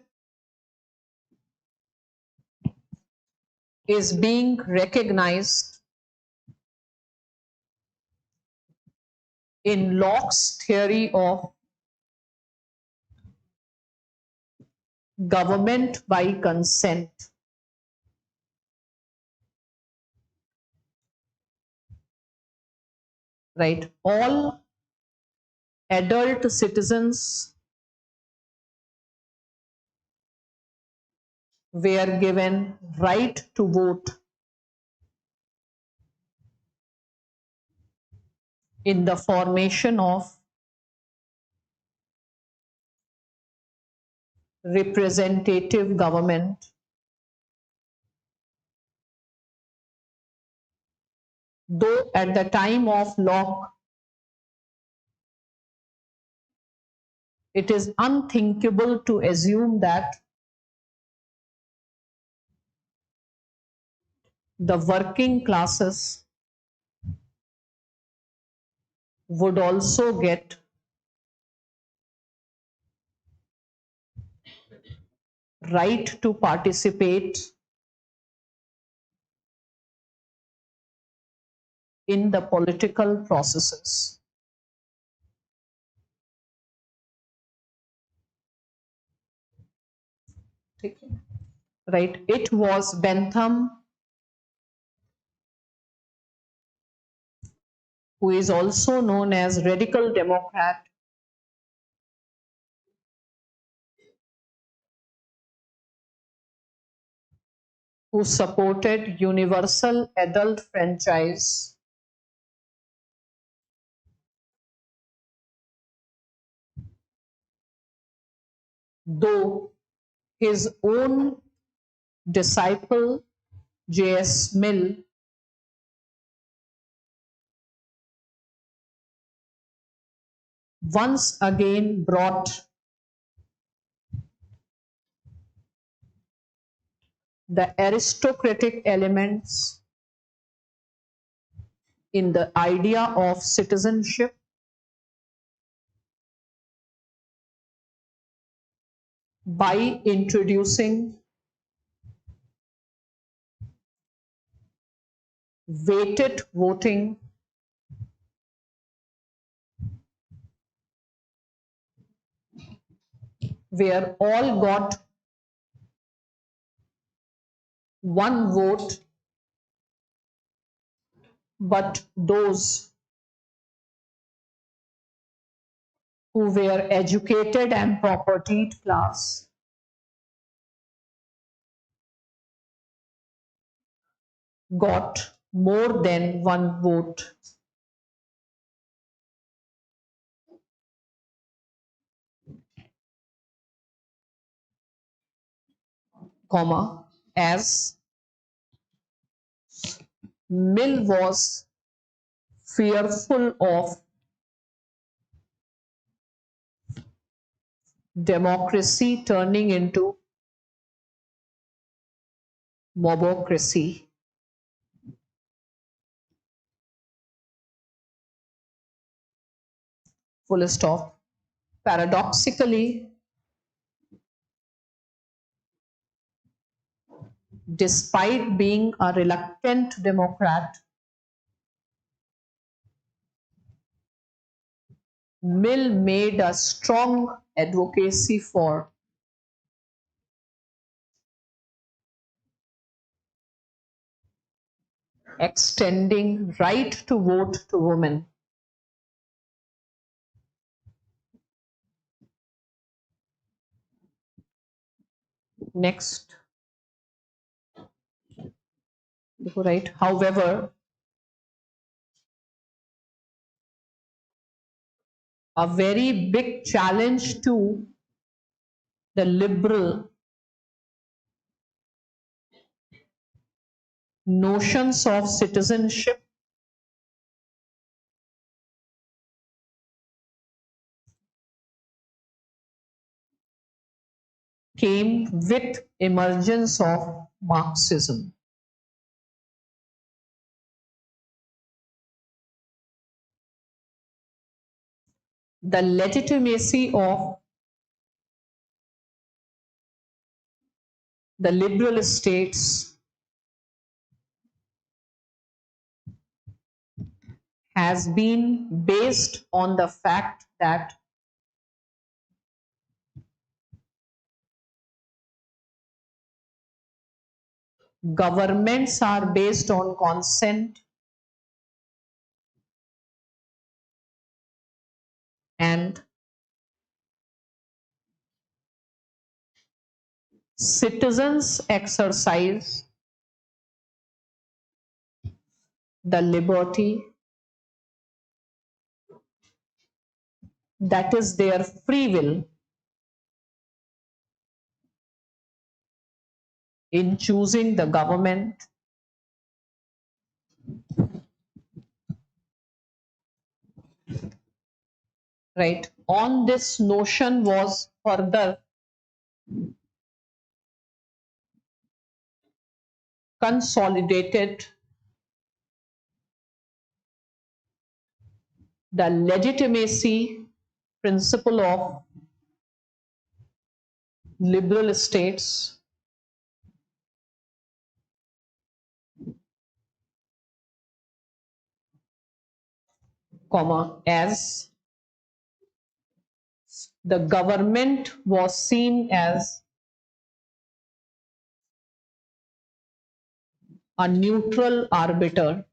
is being recognized in Locke's theory of government by consent. Right? All adult citizens were given right to vote in the formation of representative government, though at the time of Locke it is unthinkable to assume that the working classes would also get right to participate in the political processes. Right? It was Bentham, who is also known as radical democrat, who supported universal adult franchise, though his own disciple J.S. Mill once again brought the aristocratic elements in the idea of citizenship by introducing weighted voting, where all got one vote, but those who were educated and propertied class got more than one vote. As Mill was fearful of democracy turning into mobocracy. Full stop. Paradoxically, despite being a reluctant Democrat, Mill made a strong advocacy for extending right to vote to women. Next. right? However, a very big challenge to the liberal notions of citizenship came with emergence of Marxism. The legitimacy of the liberal states has been based on the fact that governments are based on consent and citizens exercise the liberty that is their free will in choosing the government right. On this notion was further consolidated the legitimacy principle of liberal states comma as the government was seen as a neutral arbiter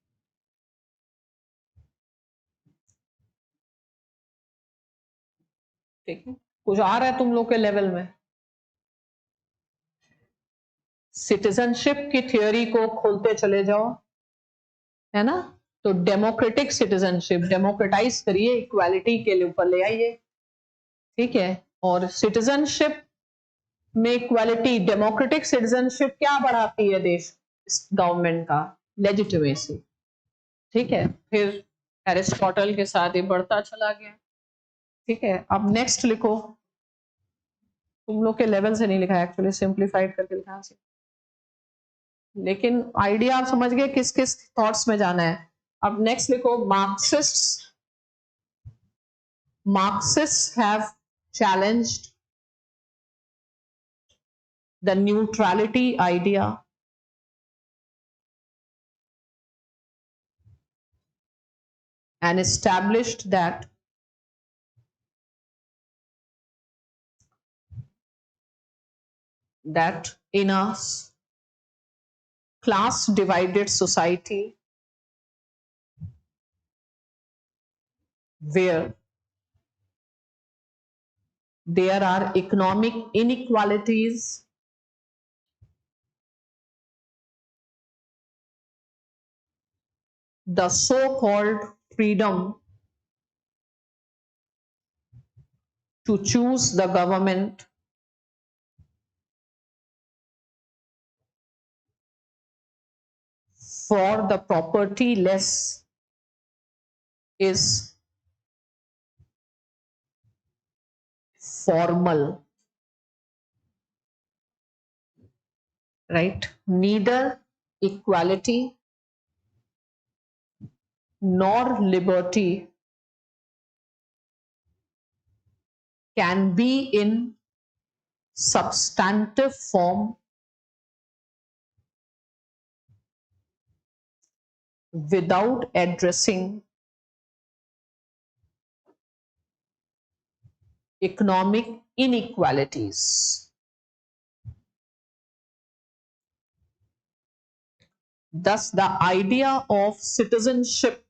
ठीक है कुछ आ रहा है तुम लोग के level में citizenship की थ्योरी को खोलते चले जाओ है ना तो डेमोक्रेटिक सिटीजनशिप डेमोक्रेटाइज करिए इक्वालिटी के ऊपर ले आइए ठीक है और सिटीजनशिप में इक्वालिटी डेमोक्रेटिक सिटीजनशिप क्या बढ़ाती है देश गवर्नमेंट का लेजिटिमेसी ठीक है फिर एरिस्टोटल के साथ ये बढ़ता चला गया ठीक है अब नेक्स्ट लिखो तुम लोग के लेवल से नहीं लिखा है एक्चुअली सिंप्लीफाइड करके लिखा है लेकिन आइडिया आप समझ गए किस किस थॉट्स में जाना है अब नेक्स्ट लिखो Marxist have challenged the neutrality idea and established that in a class divided society where there are economic inequalities the so-called freedom to choose the government for the property less is formal, right? Neither equality nor liberty can be in substantive form without addressing economic inequalities. Thus, the idea of citizenship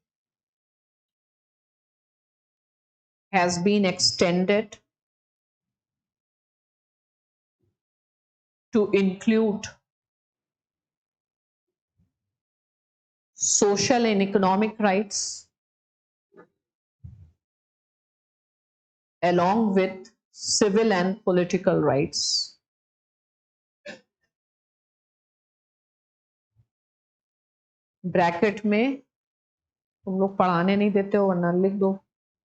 has been extended to include social and economic rights along with civil and political rights. Bracket में तुम लोग पढ़ाने नहीं देते हो वरना लिख दो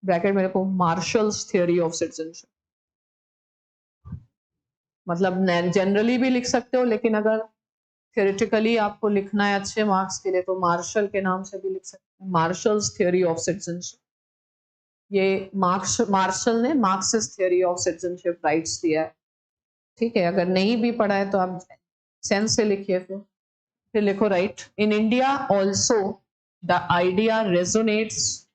ब्रैकेट में देखो मार्शल्स थियोरी ऑफ सिटीजनशिप, मतलब जनरली भी लिख सकते हो लेकिन अगर थियोरेटिकली आपको लिखना है अच्छे मार्क्स के लिए तो मार्शल के नाम से भी लिख सकते हैं, मार्शल्स थियोरी ऑफ सिटीजनशिप। ये मार्शल ने Marxist theory of citizenship rights दिया है, ठीक है। अगर नहीं भी पढ़ा है तो आप सेंस से लिखिए। फिर लिखो right, in India also the idea resonates,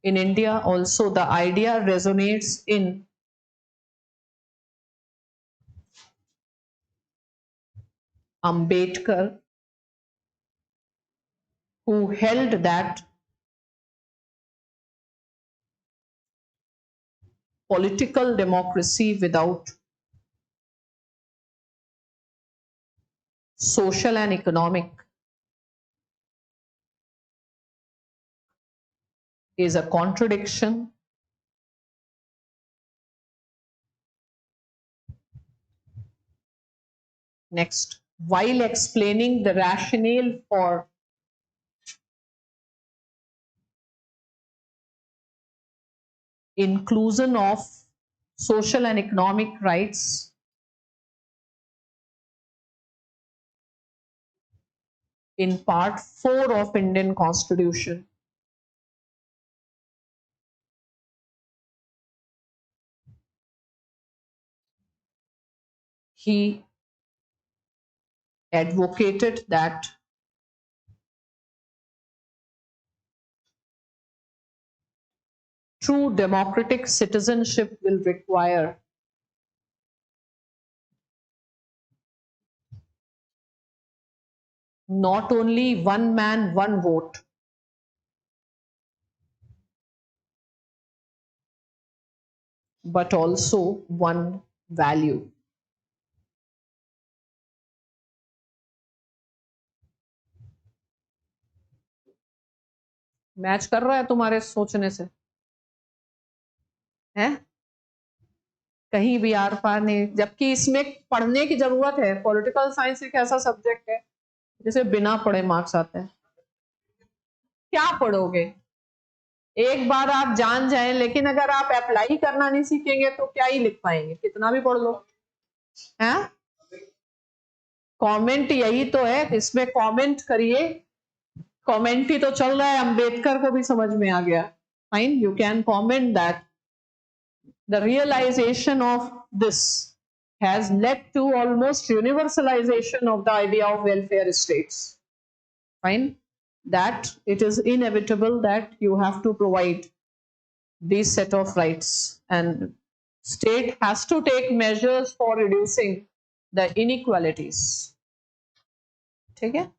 in India also the idea resonates in Ambedkar, who held that political democracy without social and economic is a contradiction. Next, while explaining the rationale for inclusion of social and economic rights in part 4 of Indian Constitution, he advocated that true democratic citizenship will require not only one man, one vote, but also one value. Match कर रहा है तुम्हारे सोचने से? है कहीं भी are पार नहीं, जबकि इसमें पढ़ने की जरूरत है। पॉलिटिकल साइंस एक ऐसा सब्जेक्ट है जिसे बिना पढ़े मार्क्स आते हैं। क्या पढ़ोगे? एक बार आप जान जाए, लेकिन अगर आप अप्लाई करना नहीं सीखेंगे तो क्या ही लिख पाएंगे, कितना भी पढ़ लो। है कमेंट यही तो है, इसमें कमेंट करिए। कमेंट ही तो चल रहा है, अंबेडकर को भी समझ में आ गया। Fine, you can comment that the realization of this has led to almost universalization of the idea of welfare states. Fine, that it is inevitable that you have to provide these set of rights and state has to take measures for reducing the inequalities. ठीक है।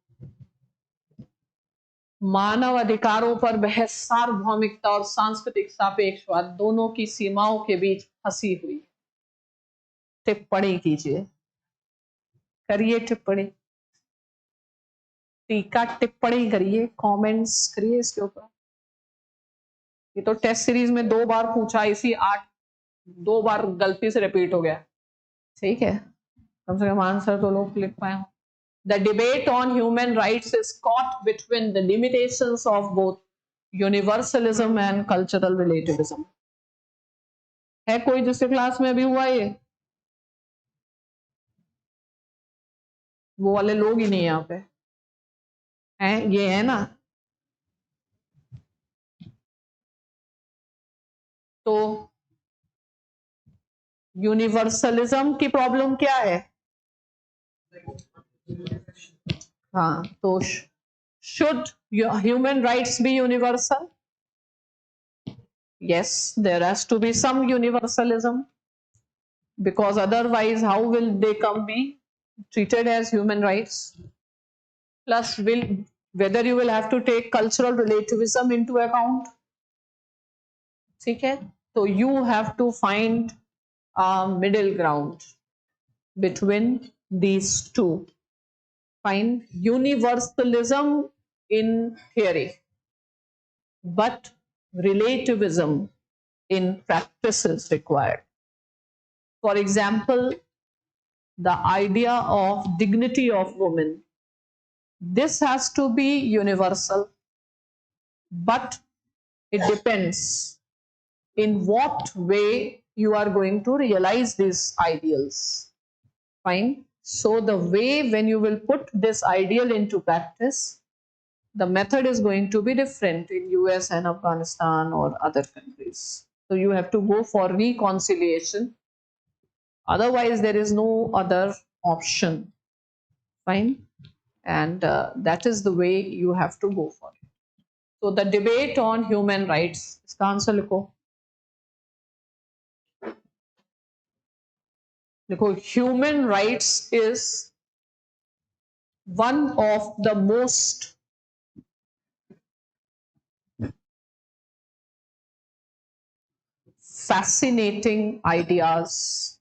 मानव अधिकारों पर बहस सार्वभौमिकता और सांस्कृतिक सापेक्षवाद दोनों की सीमाओं के बीच फंसी हुई। टिप्पणी कीजिए, करिए टिप्पणी, टीका टिप्पणी करिए, कमेंट्स करिए इसके ऊपर। ये तो टेस्ट सीरीज में 2 बार पूछा, इसी 2 बार गलती से रिपीट हो गया। ठीक है, कम से कम आंसर तो लोग लिख पाए। The debate on human rights is caught between the limitations of both universalism and cultural relativism. है कोई जिसके क्लास में अभी हुआ ये? वो वाले लोग ही नहीं यहाँ पे हैं, ये है ना। तो यूनिवर्सलिज्म की प्रॉब्लम क्या है? हाँ, तो should human rights be universal? Yes, there has to be some universalism, because otherwise how will they be treated as human rights? Plus, whether you will have to take cultural relativism into account. ठीक है, so you have to find a middle ground between these two. Fine. Universalism in theory, but relativism in practice is required. For example, the idea of dignity of women. This has to be universal, but it depends in what way you are going to realize these ideals. Fine. So the way when you will put this ideal into practice, the method is going to be different in US and Afghanistan or other countries. So you have to go for reconciliation. Otherwise, there is no other option. Fine. And that is the way you have to go for it. So the debate on human rights, इसका answer लिखो. देखो, human rights is one of the most fascinating ideas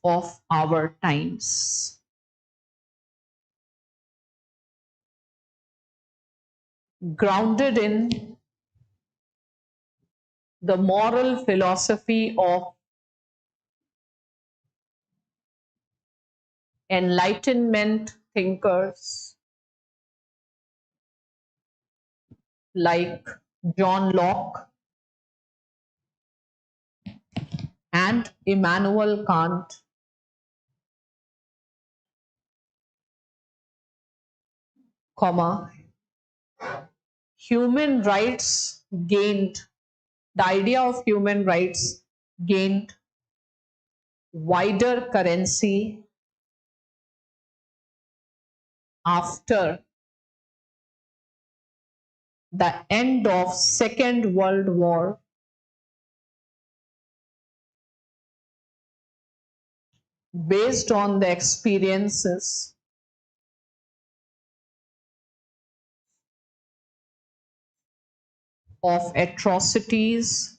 of our times. Grounded in the moral philosophy of Enlightenment thinkers like John Locke and Immanuel Kant, comma, human rights gained, the idea of human rights gained wider currency after the end of Second World War, based on the experiences of atrocities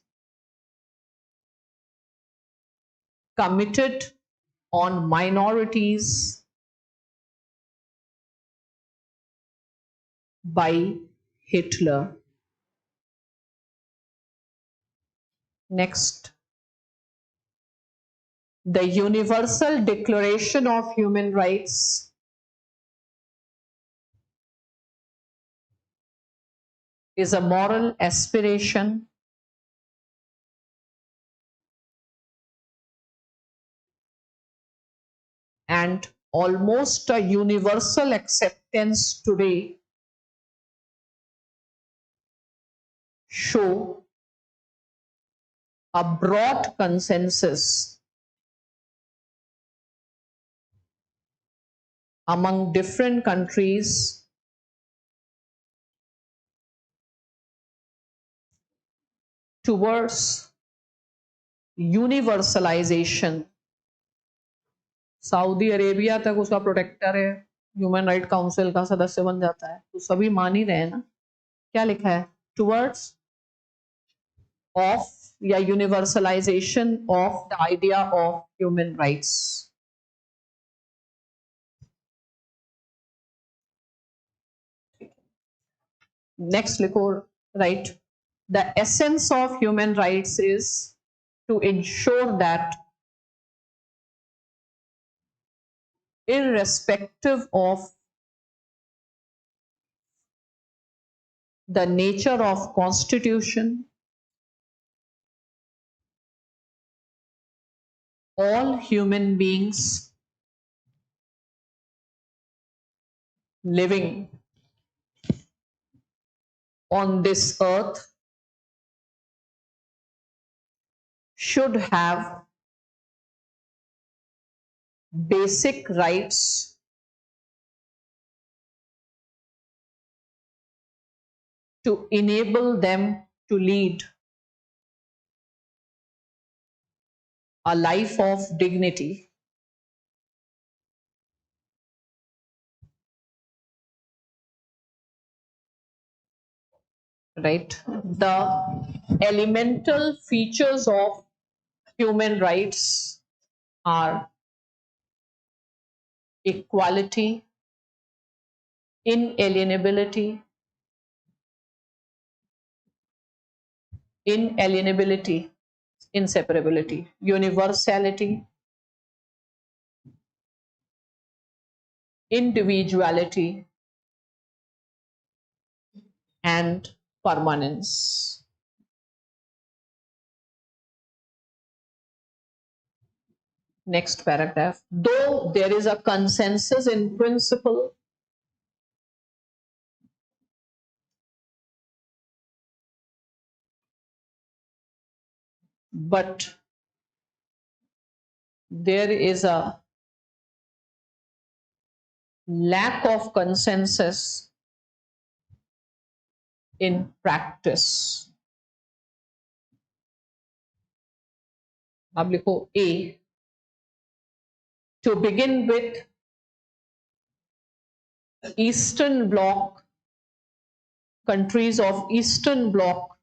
committed on minorities by Hitler. Next, the Universal Declaration of Human Rights is a moral aspiration and almost a universal acceptance today, show a broad consensus among different countries towards universalization. Saudi Arabia तक उसका protector है, human right council का सदस्य बन जाता है, तो सभी मान ही रहे हैं ना. क्या लिखा है? टुवर्ड्स ऑफ या universalisation of the idea of human rights. Next लिखो, right, the essence of human rights is to ensure that irrespective of the nature of constitution, all human beings living on this earth should have basic rights to enable them to lead a life of dignity. Right? The elemental features of human rights are equality, inalienability, inseparability, universality, individuality, and permanence. Next paragraph. Though there is a consensus in principle, but there is a lack of consensus in practice. अब लिखो A. To begin with, Eastern Bloc, countries of Eastern Bloc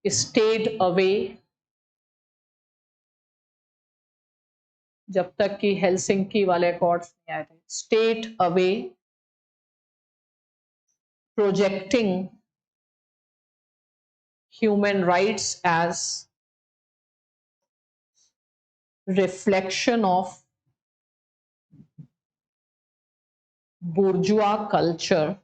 stayed away जब तक कि Helsinki वाले accords नहीं आए थे. Stayed away, projecting human rights as reflection of bourgeois culture.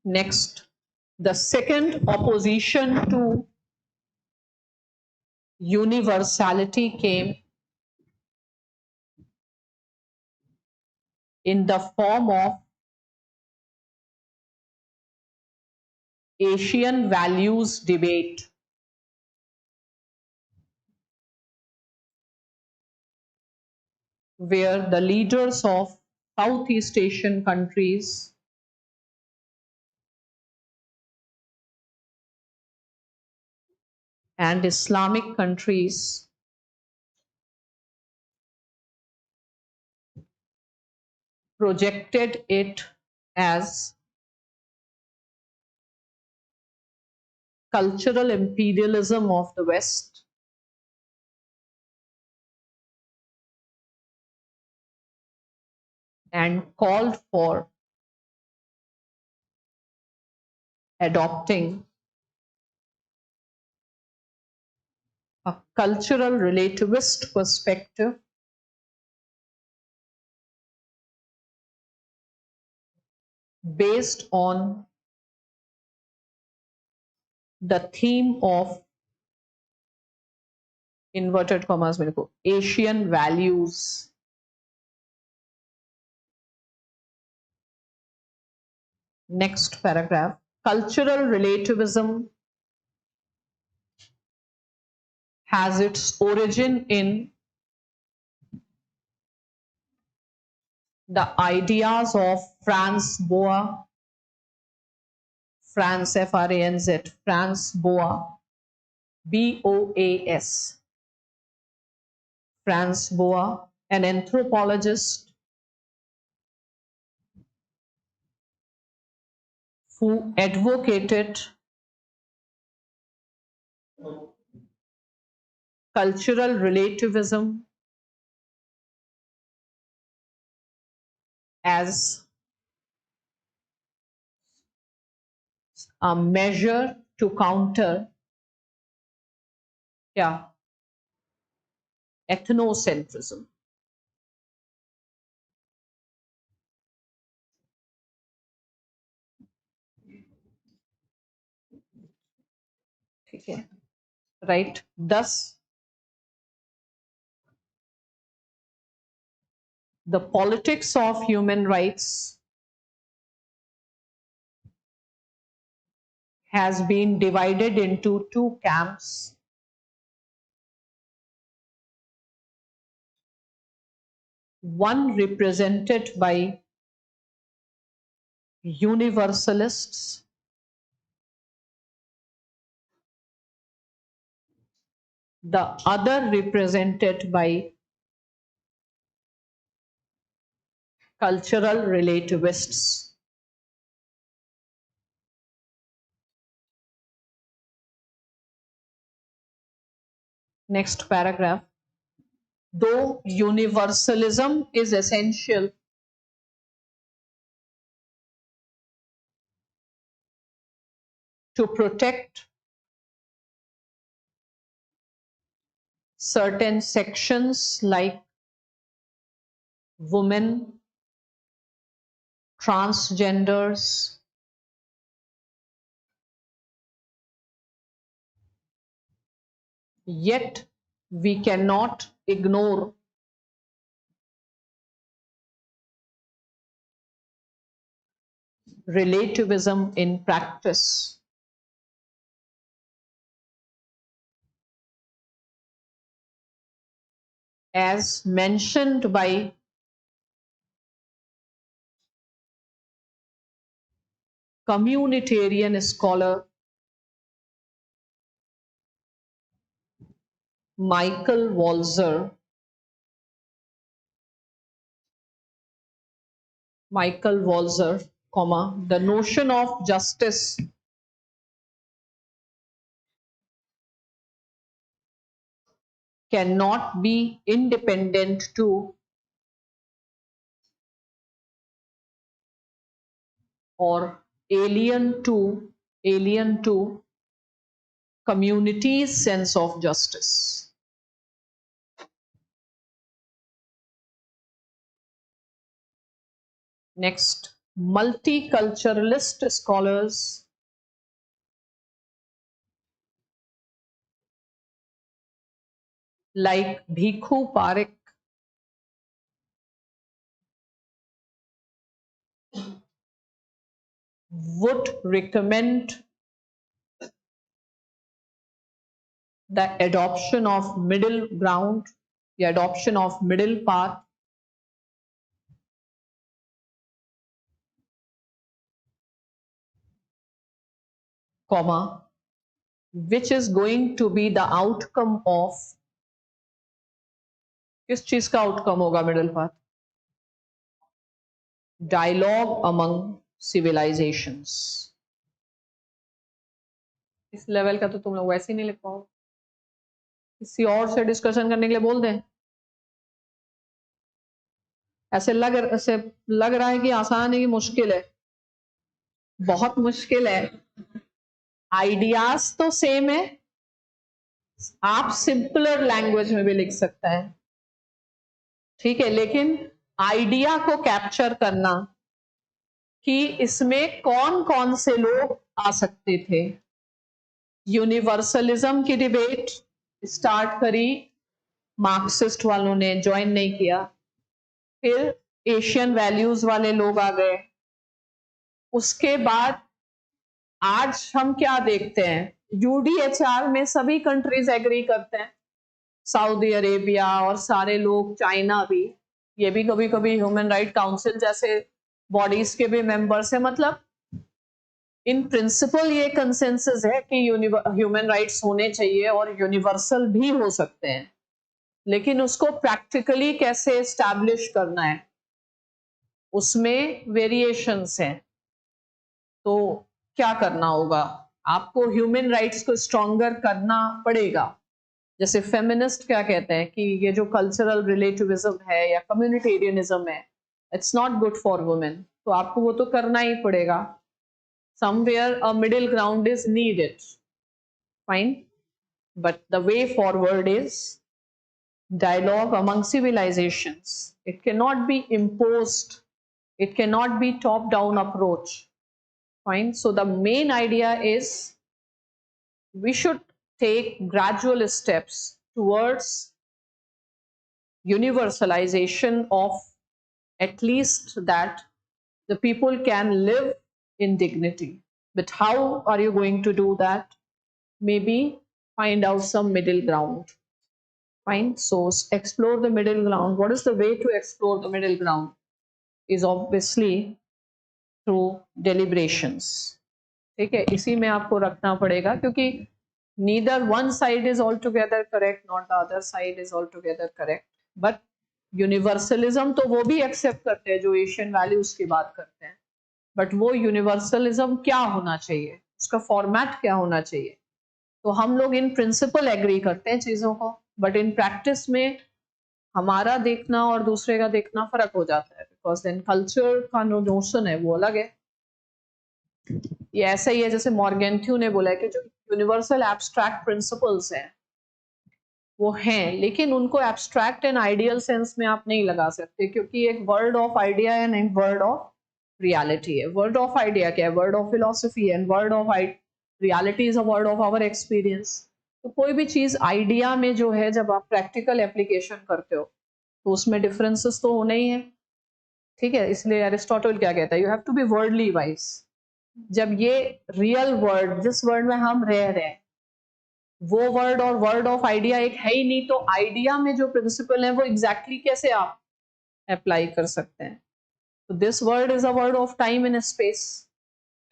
Next, the second opposition to universality came in the form of Asian values debate. Where the leaders of Southeast Asian countries and Islamic countries projected it as cultural imperialism of the West and called for adopting a cultural relativist perspective based on the theme of inverted commas में लिखो Asian values. Next paragraph. Cultural relativism has its origin in the ideas of Franz Boas, Franz F-R-A-N-Z, Franz Boas, B-O-A-S, Franz Boas, an anthropologist who advocated cultural relativism as a measure to counter ethnocentrism. Okay. Right. Thus, the politics of human rights has been divided into two camps. One represented by universalists, the other represented by cultural relativists. Next paragraph. Though universalism is essential to protect certain sections like women, transgenders, yet we cannot ignore relativism in practice. As mentioned by communitarian scholar Michael Walzer, the notion of justice cannot be independent to or alien to community's sense of justice. Next, multiculturalist scholars like Bhikhu Parekh would recommend the adoption of middle ground, the adoption of middle path, comma, which is going to be the outcome of, किस चीज का outcome होगा middle path? Dialogue among civilizations. इस level का तो तुम लोग वैसे ही नहीं लिख पाओ, किसी और से डिस्कशन करने के लिए बोल दें. ऐसे लग रहा है कि आसान है कि मुश्किल है. बहुत मुश्किल है. आइडियाज तो सेम है, आप सिंपलर लैंग्वेज में भी लिख सकते हैं, ठीक है, लेकिन आइडिया को कैप्चर करना कि इसमें कौन कौन से लोग आ सकते थे. यूनिवर्सलिज्म की डिबेट स्टार्ट करी, मार्क्सिस्ट वालों ने ज्वाइन नहीं किया. फिर एशियन वैल्यूज वाले लोग आ गए. उसके बाद आज हम क्या देखते हैं, यूडीएचआर में सभी कंट्रीज एग्री करते हैं, सऊदी अरेबिया और सारे लोग, चाइना भी, ये भी कभी कभी ह्यूमन राइट काउंसिल जैसे बॉडीज के भी मेंबर्स हैं. मतलब इन प्रिंसिपल ये कंसेंसस है कि ह्यूमन राइट्स होने चाहिए और यूनिवर्सल भी हो सकते हैं, लेकिन उसको प्रैक्टिकली कैसे एस्टैब्लिश करना है उसमें वेरिएशंस हैं. तो क्या करना होगा, आपको ह्यूमन राइट्स को स्ट्रॉन्गर करना पड़ेगा. जैसे फेमिनिस्ट क्या कहते हैं कि ये जो कल्चरल रिलेटिविज्म है या कम्युनिटेरियनिज्म है, it's not good for women, तो आपको वो तो करना ही पड़ेगा. somewhere a middle ground is needed, fine, but the way forward is dialogue among civilizations. It cannot be imposed, it cannot be top down approach, fine. So the main idea is we should take gradual steps towards universalization of at least that the people can live in dignity. But how are you going to do that? Maybe find out some middle ground, fine. So explore the middle ground. What is the way to explore the middle ground? Is obviously through deliberations, ठीक है. इसी में आपको रखना पड़ेगा, क्योंकि neither one side is altogether correct, not the other side is altogether correct. But universalism तो वो भी एक्सेप्ट करते हैं जो एशियन वैल्यूज की बात करते हैं, बट वो यूनिवर्सलिज्म क्या होना चाहिए, उसका फॉर्मेट क्या होना चाहिए, तो हम लोग इन प्रिंसिपल एग्री करते हैं चीजों को, बट इन प्रैक्टिस में हमारा देखना और दूसरे का देखना फर्क हो जाता है, बिकॉज देन कल्चर का नोशन है वो अलग है। ये ऐसा ही है जैसे मॉर्गेंट्यू ने बोला है कि जो यूनिवर्सल एब्स्ट्रैक्ट प्रिंसिपल्स हैं वो हैं, लेकिन उनको एब्स्ट्रैक्ट एंड आइडियल सेंस में आप नहीं लगा सकते, क्योंकि एक वर्ड ऑफ आइडिया एंड एक वर्ड ऑफ रियलिटी है। वर्ड ऑफ आइडिया क्या है? World of philosophy, and world of reality is a world of our experience. तो कोई भी चीज आइडिया में जो है, जब आप प्रैक्टिकल एप्लीकेशन करते हो तो उसमें डिफरेंसेस तो होने ही है, ठीक है। इसलिए एरिस्टोटल क्या कहता है? You have to be worldly wise. जब ये रियल वर्ड, जिस वर्ड में हम रह रहे हैं, वो वर्ड और वर्ड ऑफ आइडिया एक है ही नहीं, तो आइडिया में जो प्रिंसिपल है वो एग्जैक्टली कैसे आप अप्लाई कर सकते हैं? तो this word is a world of time and space.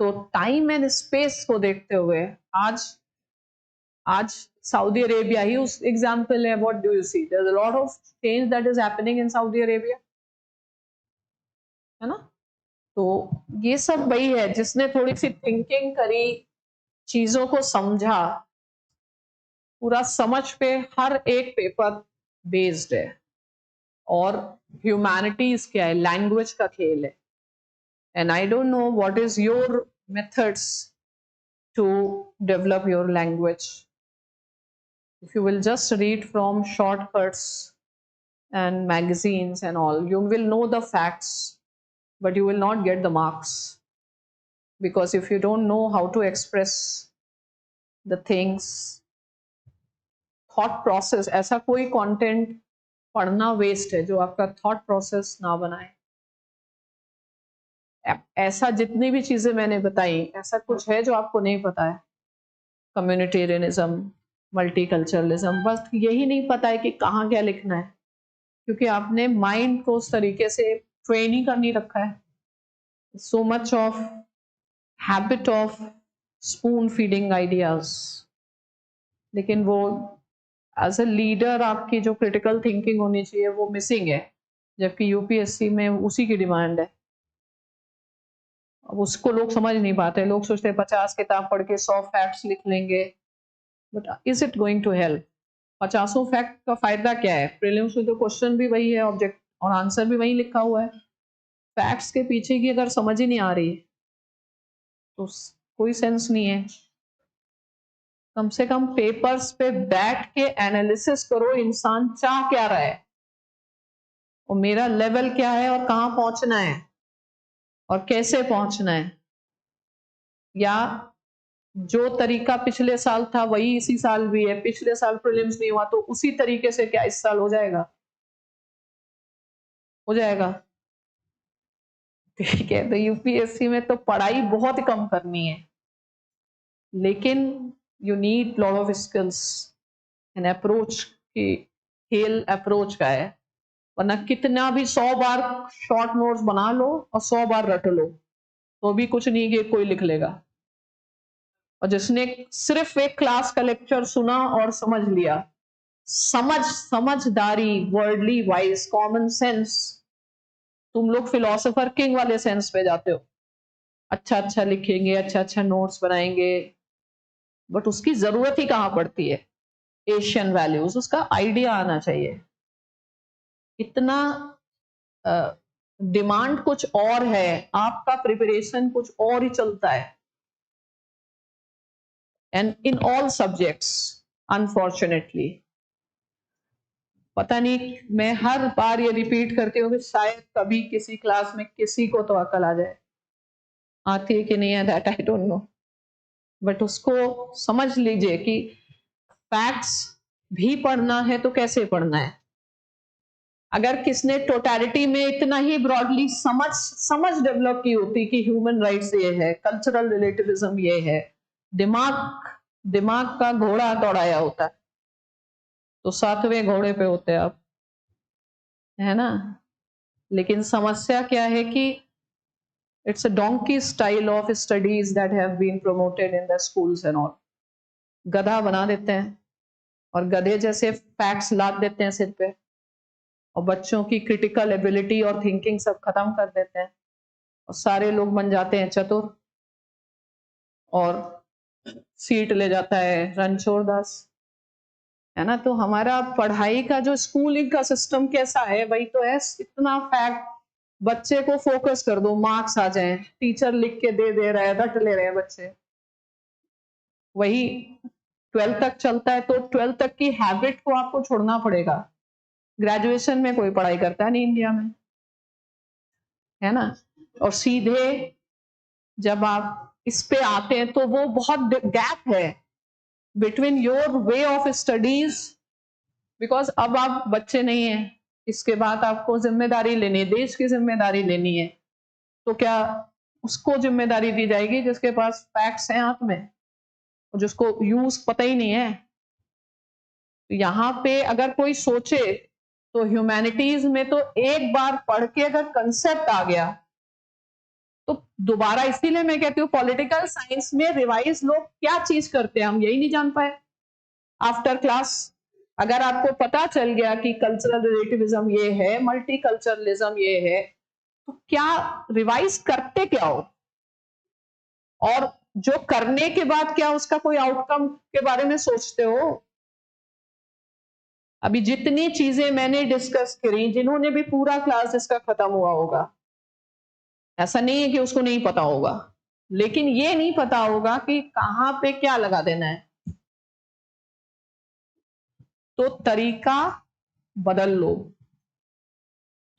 तो टाइम एंड स्पेस को देखते हुए आज सऊदी अरेबिया ही उस एग्जाम्पल है। What do you see? There is a lot of change that is happening in Saudi Arabia, है ना। तो ये सब वही है जिसने थोड़ी सी थिंकिंग करी, चीजों को समझा, पूरा समझ पे हर एक पेपर बेस्ड है। और ह्यूमैनिटीज क्या है? लैंग्वेज का खेल है। And I don't know what is your methods to develop your language. If you will just read from shortcuts and magazines and all, you will know the facts, but you will not get the marks, because if you don't know how to express the things, thought process, ऐसा कोई content पढ़ना waste है जो आपका thought process ना बनाए। ऐसा जितनी भी चीजें मैंने बताई, ऐसा कुछ है जो आपको नहीं पता है? कम्युनिटेरियनिज्म, मल्टीकल्चरलिज्म, बस यही नहीं पता है कि कहाँ क्या लिखना है, क्योंकि आपने माइंड को उस तरीके से ट्रेन ही कर नहीं रखा है। So much of habit of spoon feeding ideas. लेकिन वो एज अ लीडर आपकी जो क्रिटिकल थिंकिंग होनी चाहिए वो मिसिंग है, जबकि यूपीएससी में उसी की डिमांड है। अब उसको लोग समझ नहीं पाते। लोग सोचते हैं 50 किताब पढ़ के 100 फैक्ट्स लिख लेंगे, but is it going to help? 50 fact का फायदा क्या है? प्रीलिम्स में तो क्वेश्चन भी वही है, ऑब्जेक्ट और आंसर भी वही लिखा हुआ है। फैक्ट्स के पीछे की अगर समझ ही नहीं आ रही तो कोई सेंस नहीं है। कम से कम पेपर्स पे बैठ के एनालिसिस करो, इंसान चाह क्या रहा है और मेरा लेवल क्या है और कहाँ पहुंचना है और कैसे पहुंचना है। या जो तरीका पिछले साल था वही इसी साल भी है। पिछले साल प्रीलिम्स नहीं हुआ तो उसी तरीके से क्या इस साल हो जाएगा? हो जाएगा, ठीक है। तो यूपीएससी में तो पढ़ाई बहुत कम करनी है, लेकिन you need lot of skills and approach की खेल अप्रोच का है। वरना कितना भी 100 बार शॉर्ट नोट्स बना लो और 100 बार रट लो तो भी कुछ नहीं कि कोई लिख लेगा। और जिसने सिर्फ एक क्लास का लेक्चर सुना और समझ लिया, समझदारी, वर्ल्डली वाइज, कॉमन सेंस, तुम लोग फिलोसोफर किंग वाले सेंस पे जाते हो। अच्छा अच्छा लिखेंगे, अच्छा अच्छा नोट्स बनाएंगे, बट उसकी जरूरत ही कहाँ पड़ती है? एशियन वैल्यूज, उसका आइडिया आना चाहिए। इतना डिमांड कुछ और है, आपका प्रिपरेशन कुछ और ही चलता है। And in all subjects unfortunately, पता नहीं, मैं हर बार ये रिपीट करती हूँ कि शायद कभी किसी क्लास में किसी को तो अकल आ जाए। आती है कि नहीं है that I don't no, but उसको समझ लीजिए कि फैक्ट्स भी पढ़ना है तो कैसे पढ़ना है। अगर किसने टोटलिटी में इतना ही ब्रॉडली समझ डेवलप की होती कि ह्यूमन राइट्स ये है, कल्चरल रिलेटिविज्म ये है, दिमाग का घोड़ा दौड़ाया होता तो 7वें घोड़े पे होते आप, है ना। लेकिन समस्या क्या है कि it's a donkey style of studies that have been promoted in the schools and all. गधा बना देते हैं और गधे जैसे फैक्ट्स लाद देते हैं सिर पे, और बच्चों की क्रिटिकल एबिलिटी और थिंकिंग सब खत्म कर देते हैं, और सारे लोग बन जाते हैं चतुर। और सीट ले जाता है रणछोड़ दास, है ना। तो हमारा पढ़ाई का जो स्कूलिंग का सिस्टम कैसा है, वही तो है। इतना फैक्ट, बच्चे को फोकस कर दो, मार्क्स आ जाए, टीचर लिख के दे रहा है, रट ले रहे हैं बच्चे। वही 12th तक चलता है, तो 12th तक की हैबिट को आपको छोड़ना पड़ेगा। ग्रेजुएशन में कोई पढ़ाई करता नहीं इंडिया में, है ना। और सीधे जब आप इस पे आते हैं तो वो बहुत गैप है between your way of studies, because अब आप बच्चे नहीं हैं, इसके बाद आपको जिम्मेदारी लेनी है, देश की जिम्मेदारी लेनी है। तो क्या उसको जिम्मेदारी दी जाएगी जिसके पास फैक्ट्स हैं हाथ में, और जिसको यूज पता ही नहीं है। यहाँ पे अगर कोई सोचे तो ह्यूमैनिटीज में तो एक बार पढ़ के अगर कंसेप्ट आ गया तो दोबारा, इसीलिए मैं कहती हूँ पॉलिटिकल साइंस में रिवाइज लोग क्या चीज करते हैं हम यही नहीं जान पाए आफ्टर क्लास। अगर आपको पता चल गया कि कल्चरल रिलेटिविज्म ये है, मल्टीकल्चरलिज्म ये है, तो क्या रिवाइज करते क्या हो, और जो करने के बाद क्या उसका कोई आउटकम के बारे में सोचते हो। अभी जितनी चीजें मैंने डिस्कस करी, जिन्होंने भी पूरा क्लास इसका खत्म हुआ होगा, ऐसा नहीं है कि उसको नहीं पता होगा, लेकिन ये नहीं पता होगा कि कहां पे क्या लगा देना है। तो तरीका बदल लो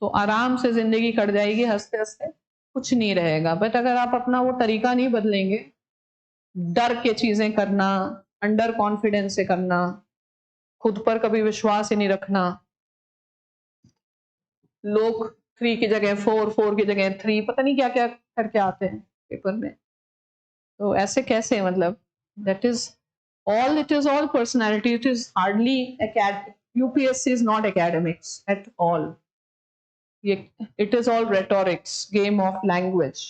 तो आराम से जिंदगी कट जाएगी, हंसते हंसते, कुछ नहीं रहेगा। बट अगर आप अपना वो तरीका नहीं बदलेंगे, डर के चीजें करना, अंडर कॉन्फिडेंस से करना, खुद पर कभी विश्वास ही नहीं रखना, लोग 3 की जगह 4, 4 की जगह 3, पता नहीं क्या क्या करके आते हैं पेपर में। तो ऐसे कैसे, मतलब that is all, it is all personality, it is hardly UPSC is not academics at all. It is all rhetorics, game of language,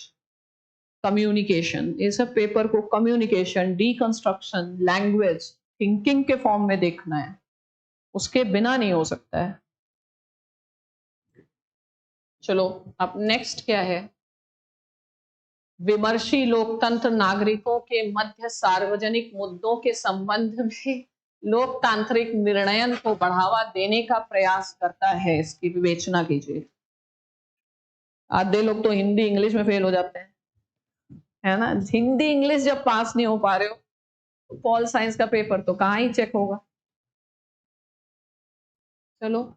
communication. ये सब पेपर को communication, deconstruction, language, thinking के फॉर्म में देखना है, उसके बिना नहीं हो सकता है। चलो अब नेक्स्ट क्या है, विमर्शी लोकतंत्र नागरिकों के मध्य सार्वजनिक मुद्दों के संबंध में लोकतांत्रिक निर्णयन को बढ़ावा देने का प्रयास करता है, इसकी विवेचना कीजिए। आधे लोग तो हिंदी इंग्लिश में फेल हो जाते हैं, है ना। हिंदी इंग्लिश जब पास नहीं हो पा रहे हो तो पॉल साइंस का पेपर तो कहाँ ही चेक होगा। चलो,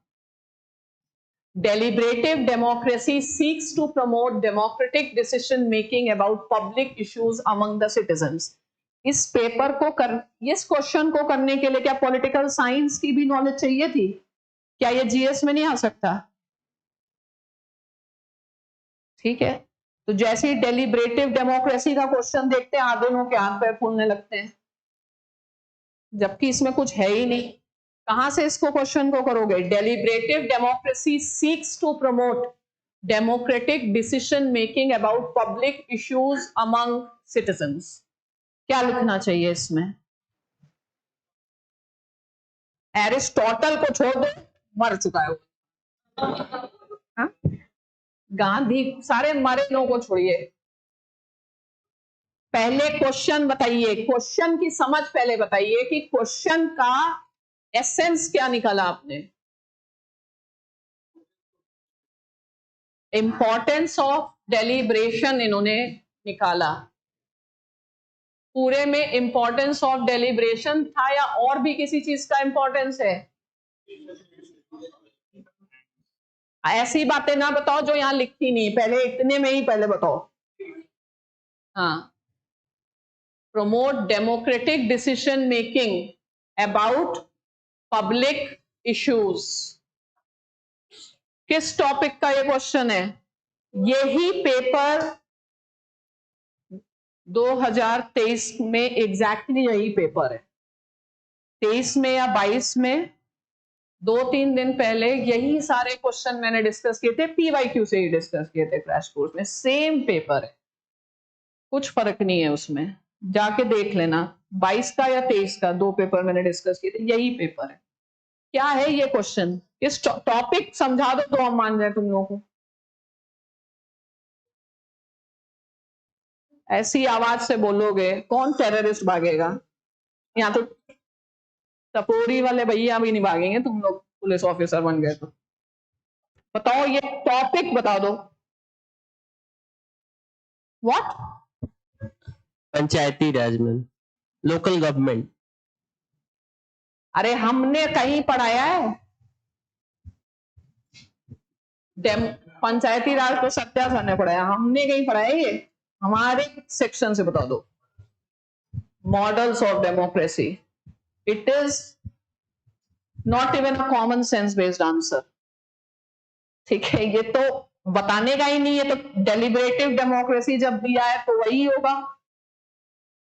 deliberative democracy seeks to promote democratic decision making about public issues among the citizens. इस पेपर को इस क्वेश्चन को करने के लिए क्या पॉलिटिकल साइंस की भी नॉलेज चाहिए थी? क्या ये जीएस में नहीं आ सकता? ठीक है, तो जैसे ही डेलिब्रेटिव डेमोक्रेसी का क्वेश्चन देखते हैं आधे लोगों के हाथ पैर फूलने लगते हैं, जबकि इसमें कुछ है ही नहीं। कहां से इसको क्वेश्चन को करोगे? Deliberative democracy seeks to promote democratic decision making about public issues among citizens. क्या लिखना चाहिए इसमें? एरिस्टोटल को छोड़ दो, मर चुका है वो। गांधी, सारे मरे लोगों को छोड़िए, पहले क्वेश्चन बताइए, क्वेश्चन की समझ पहले बताइए कि क्वेश्चन का एसेंस क्या निकाला आपने। इंपॉर्टेंस ऑफ डेलिब्रेशन इन्होंने निकाला। पूरे में इंपॉर्टेंस ऑफ डेलिब्रेशन था या और भी किसी चीज का इंपॉर्टेंस है? ऐसी बातें ना बताओ जो यहां लिखी नहीं, पहले इतने में ही पहले बताओ। हाँ, promote democratic decision making about public issues। किस टॉपिक का ये क्वेश्चन है? यही पेपर 2023 में एग्जैक्टली यही पेपर है। 23 में या 22 में 2-3 दिन पहले यही सारे क्वेश्चन मैंने डिस्कस किए थे, पीवाईक्यू से ही डिस्कस किए थे क्रैश कोर्स में। सेम पेपर है, कुछ फर्क नहीं है उसमें, जाके देख लेना। 22 का या 23 का 2 पेपर मैंने डिस्कस किए थे, यही पेपर है। क्या है ये क्वेश्चन? इस टॉपिक समझा दो तो हम मान जाए तुम लोगों को। ऐसी आवाज से बोलोगे कौन टेररिस्ट भागेगा? यहाँ तो टपोरी वाले भैया भी नहीं भागेंगे, तुम लोग पुलिस ऑफिसर बन गए तो। बताओ, ये टॉपिक बता दो। व्हाट? पंचायती राज में, लोकल गवर्नमेंट। अरे हमने कहीं पढ़ाया है? पंचायती राज तो सत्याग्रह ने पढ़ाया, हमने कहीं पढ़ाया ये? हमारे सेक्शन से बता दो। Models of democracy, it is not even a common sense based answer. ठीक है, ये तो बताने का ही नहीं है, तो डेलिबरेटिव डेमोक्रेसी जब दिया है तो वही होगा।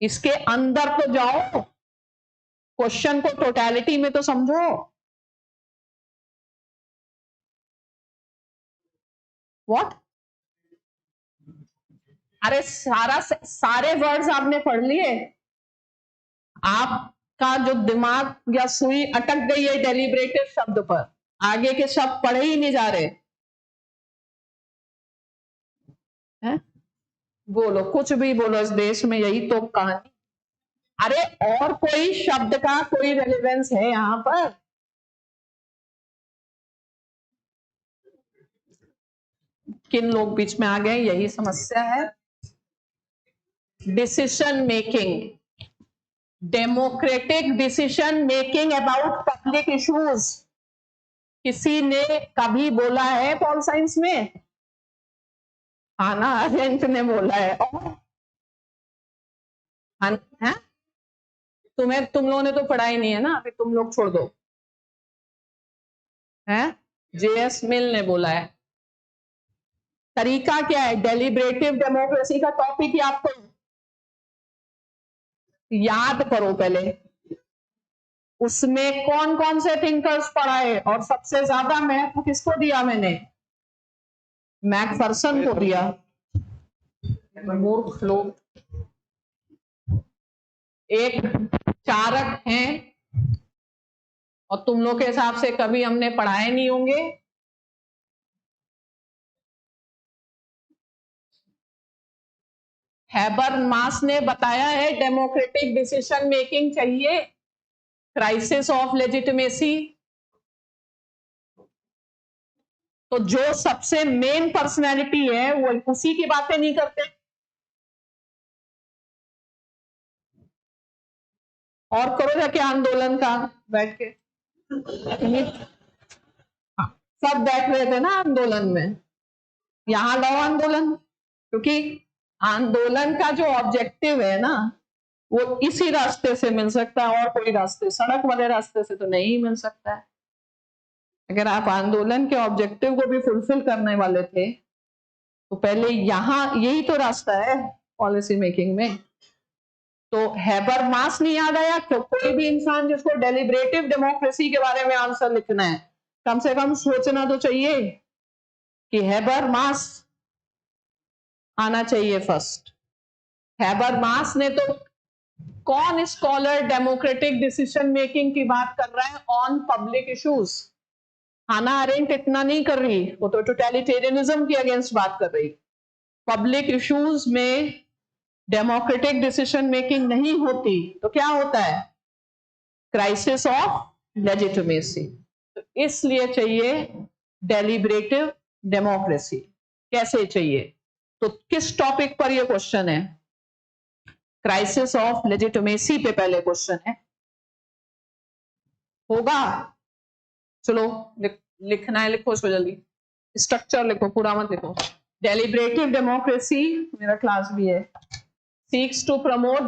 इसके अंदर तो जाओ, क्वेश्चन को टोटलिटी में तो समझो। व्हाट? अरे सारे वर्ड्स आपने पढ़ लिए, आपका जो दिमाग या सुई अटक गई है डेलिबरेटिव शब्द पर, आगे के शब्द पढ़े ही नहीं जा रहे हैं? बोलो, कुछ भी बोलो, इस देश में यही तो कहानी। अरे और कोई शब्द का कोई रेलेवेंस है यहां पर? किन लोग बीच में आ गए, यही समस्या है। Decision making, democratic decision making about public issues, किसी ने कभी बोला है पॉल साइंस में? हाना अरेंट ने बोला है। और है? तुम लोगों ने तो पढ़ा ही नहीं है ना, अभी तुम लोग छोड़ दो। है? जेएस मिल ने बोला है। तरीका क्या है? डेलिबरेटिव डेमोक्रेसी का टॉपिक ही आपको याद करो पहले, उसमें कौन कौन से थिंकर्स पढ़ाए, और सबसे ज्यादा महत्व किसको दिया मैंने? मैकफर्सन को दिया। मूर्ख लोग, एक चारक हैं और तुम लोग के हिसाब से कभी हमने पढ़ाए नहीं होंगे। हैबरमास ने बताया है डेमोक्रेटिक डिसीजन मेकिंग चाहिए, क्राइसिस ऑफ लेजिटिमेसी। तो जो सबसे मेन पर्सनैलिटी है वो उसी की बातें नहीं करते। और करो जाके आंदोलन का बैठ के, सब बैठ रहे थे ना आंदोलन में, यहां लाओ आंदोलन, क्योंकि आंदोलन का जो ऑब्जेक्टिव है ना वो इसी रास्ते से मिल सकता है, और कोई रास्ते, सड़क वाले रास्ते से तो नहीं मिल सकता है। अगर आप आंदोलन के ऑब्जेक्टिव को भी फुलफिल करने वाले थे तो पहले यहां, यही तो रास्ता है पॉलिसी मेकिंग में। तो हैबरमास नहीं याद आया? तो कोई भी इंसान जिसको डेलिबरेटिव डेमोक्रेसी के बारे में आंसर लिखना है, कम से कम सोचना तो चाहिए कि हैबरमास आना चाहिए फर्स्ट। हैबरमास ने तो, कौन स्कॉलर डेमोक्रेटिक डिसीजन मेकिंग की बात कर रहा है on public issues? Hannah Arendt इतना नहीं कर रही, वो तो टोटलिटेरियनिज्म के अगेंस्ट बात कर रही। पब्लिक इश्यूज में डेमोक्रेटिक डिसीजन मेकिंग नहीं होती तो क्या होता है? Crisis of legitimacy. तो इसलिए चाहिए डेलिबरेटिव डेमोक्रेसी। कैसे चाहिए? तो किस टॉपिक पर यह क्वेश्चन है? क्राइसिस ऑफ लेजिटिमेसी पे पहले क्वेश्चन है, होगा? चलो लिखना है, लिखो इसको जल्दी, स्ट्रक्चर लिखो, पूरा मत लिखो। डेलिबरेटिव डेमोक्रेसी, मेरा क्लास भी है, seeks to promote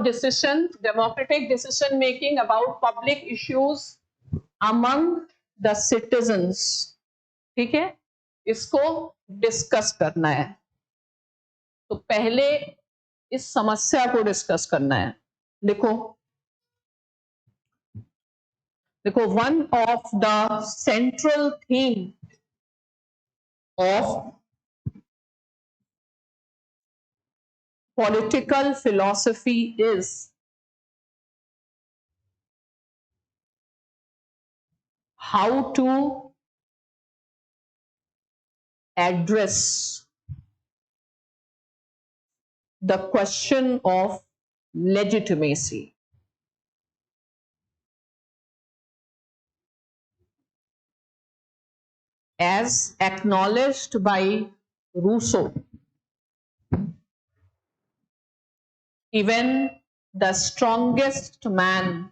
democratic decision making about public issues among the citizens। ठीक है, इसको डिस्कस करना है। तो पहले इस समस्या को डिस्कस करना है। लिखो, देखो, one of the central theme of political philosophy is how to address the question of legitimacy. As acknowledged by Rousseau, even the strongest man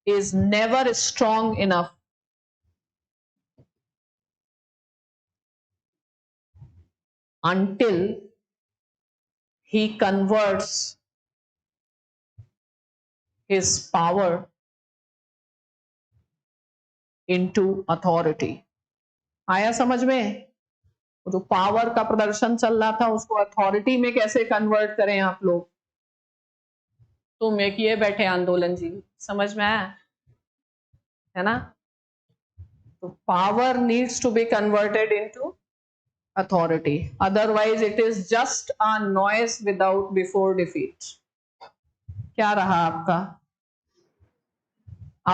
is never strong enough until he converts his power into authority. आया समझ में? जो power का प्रदर्शन चल रहा था उसको अथॉरिटी में कैसे कन्वर्ट करें आप लोग? तुम एक ये बैठे आंदोलन जी, समझ में आया है ना? तो power needs to be converted into authority, otherwise it is just a noise without before defeat. क्या रहा आपका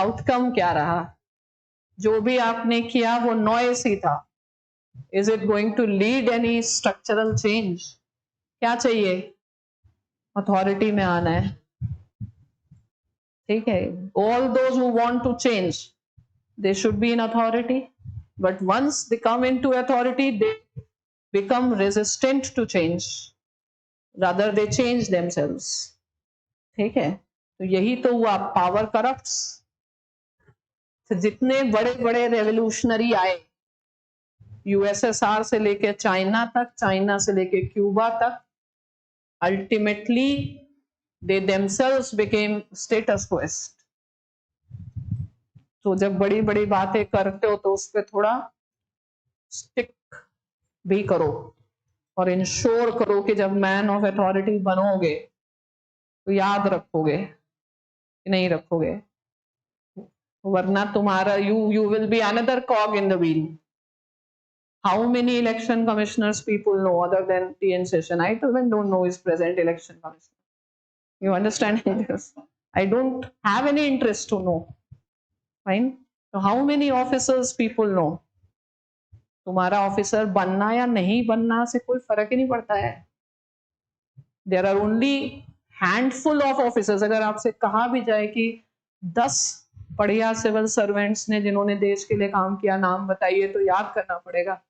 आउटकम? क्या रहा? जो भी आपने किया वो नॉइस ही था. Is it going to lead any structural change? क्या चाहिए? अथॉरिटी में आना है. ठीक है, all those who want to change, they should be in authority, but once they come into authority they become resistant to change, rather they change themselves. ठीक है, तो यही तो हुआ, पावर करप्ट्स. तो जितने बड़े बड़े रेवोल्यूशनरी आए, यूएसएसआर से लेके चाइना तक, चाइना से लेके क्यूबा तक, ultimately they themselves became status quest. तो जब बड़ी बड़ी बातें करते हो तो उस पर थोड़ा स्टिक भी करो और इंश्योर करो कि जब मैन ऑफ अथॉरिटी बनोगे तो याद रखोगे कि नहीं रखोगे, वरना तुम्हारा you will be another cog in the wheel. How many election commissioners people know other than TN Session? I even don't know his present election commissioner. You understand this? I don't have any interest to know. Fine. So how many officers people know? तुम्हारा officer बनना या नहीं बनना से कोई फर्क ही नहीं पड़ता है. There are only handful of officers. अगर आपसे कहा भी जाए कि 10 बढ़िया सिविल सर्वेंट्स ने जिन्होंने देश के लिए काम किया नाम बताइए, तो याद करना पड़ेगा.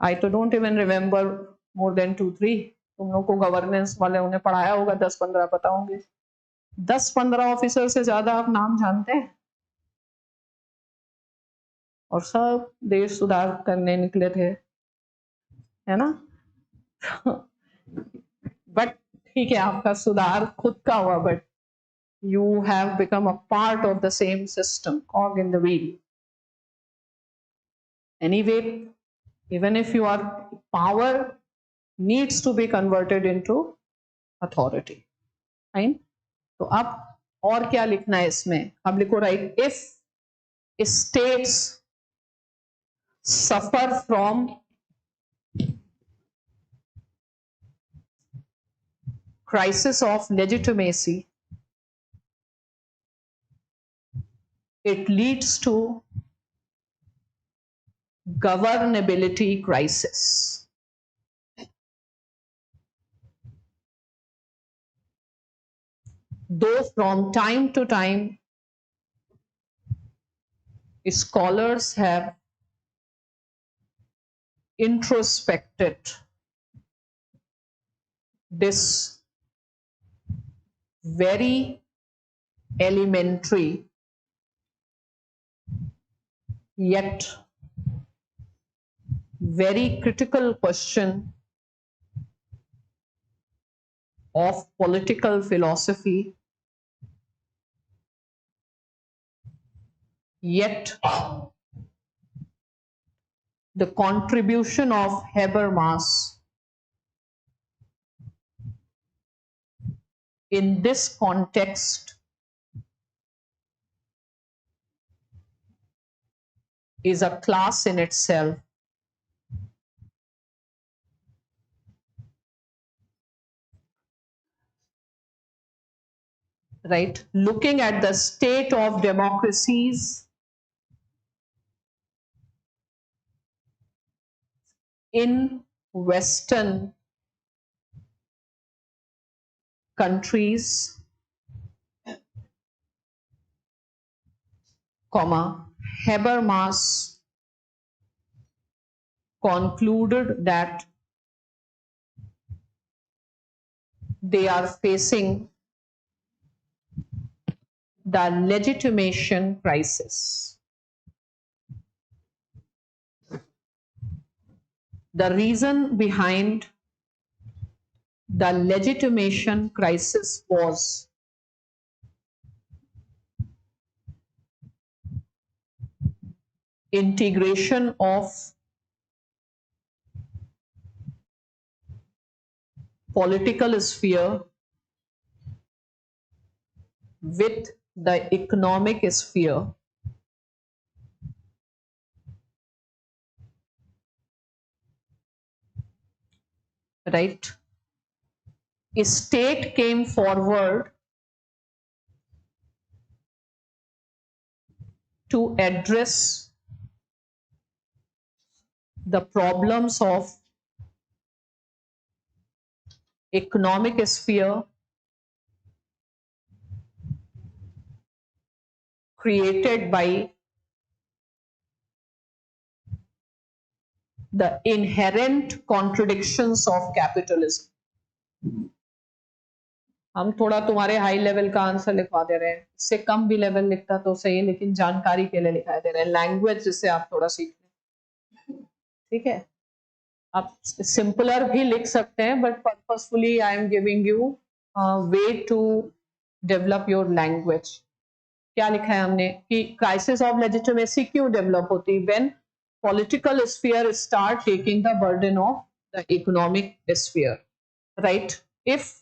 I तो don't even remember more than 2-3. तुम लोग को गवर्नेंस वाले उन्हें पढ़ाया होगा, 10-15 पता होंगे. 10-15 ऑफिसर से ज्यादा आप नाम जानते हैं, और सब देश सुधार करने निकले थे, है ना? बट ठीक है, आपका सुधार खुद का हुआ, but you have become a part of the same system, cog in the wheel. Anyway, even if you are, power needs to be converted into authority. Fine. तो अब और क्या लिखना है इसमें? अब लिखो, right, if states suffer from crisis of legitimacy, it leads to governability crisis. Though from time to time scholars have introspected this very elementary yet very critical question of political philosophy, yet the contribution of Habermas in this context is a class in itself. Right? Looking at the state of democracies in Western countries, Habermas concluded that they are facing the legitimation crisis. The reason behind the legitimation crisis was integration of political sphere with the economic sphere, right? A state came forward to address the problems of economic sphere created by the inherent contradictions of capitalism. हम थोड़ा तुम्हारे high level का answer लिखवा दे रहे हैं, इससे कम भी level लिखता तो सही है, लेकिन जानकारी के लिए लिखा दे रहे हैं, लैंग्वेज जिससे आप थोड़ा सीख लें, ठीक है? आप सिंपलर भी लिख सकते हैं, but purposefully I am giving you way to develop your language. क्या लिखा है हमने कि क्राइसिस ऑफ लेजिटिमेसी क्यों डेवलप होती है? When political sphere start taking the burden of the economic sphere, right? If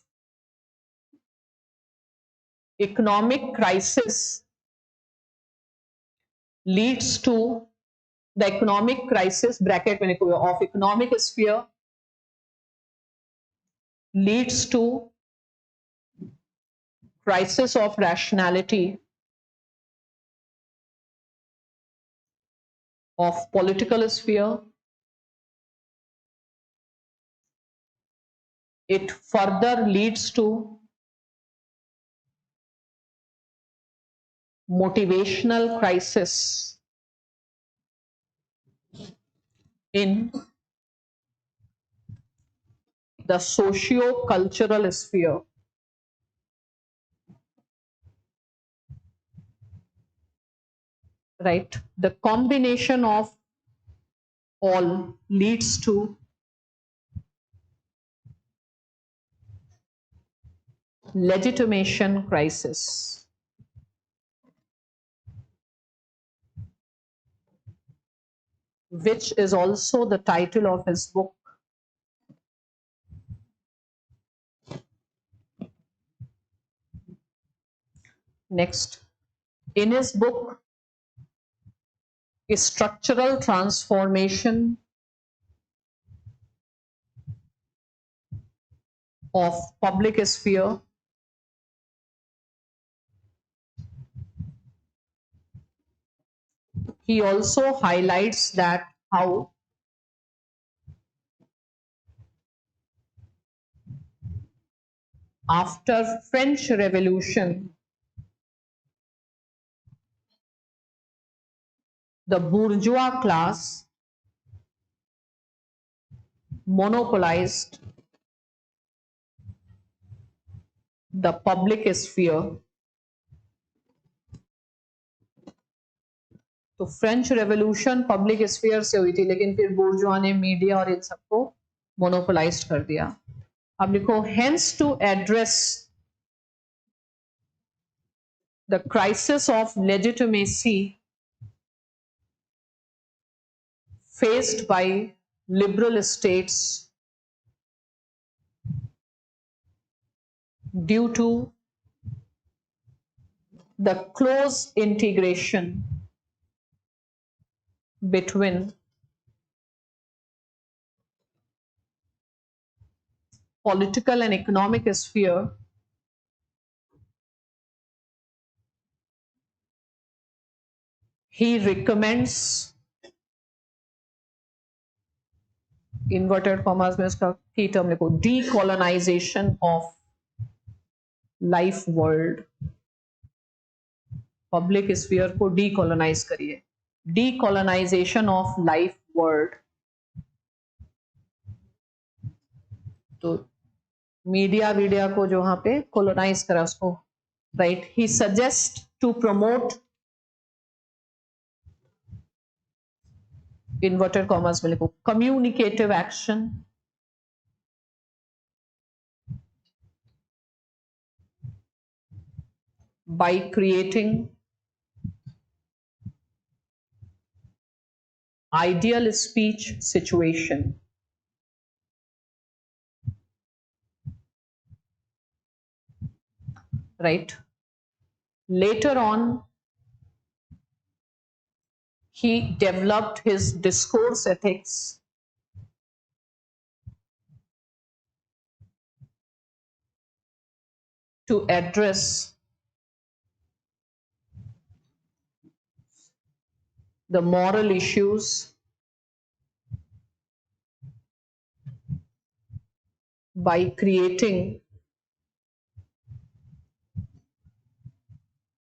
economic crisis leads to the economic crisis bracket में लिखो of economic sphere leads to crisis of rationality of political sphere. It further leads to motivational crisis in the socio-cultural sphere. Right? The combination of all leads to legitimation crisis. Which is also the title of his book. Next, in his book, Structural Transformation of Public Sphere, he also highlights that how after French Revolution, the bourgeois class monopolized the public sphere. तो French revolution public sphere से हुई थी, लेकिन फिर bourgeois ने media और इन सबको monopolise कर दिया. अब लिखो, hence to address the crisis of legitimacy faced by liberal states due to the close integration between political and economic sphere, he recommends inverted commas में उसका की टर्म लिखो, decolonisation of life world. Public sphere को decolonise करिए, decolonisation of life world. तो media को जो वहां पे कोलोनाइज करा उसको, right. He suggest to promote, inverted commas में लिखो, communicative action by creating ideal speech situation, right? Later on, he developed his discourse ethics to address the moral issues by creating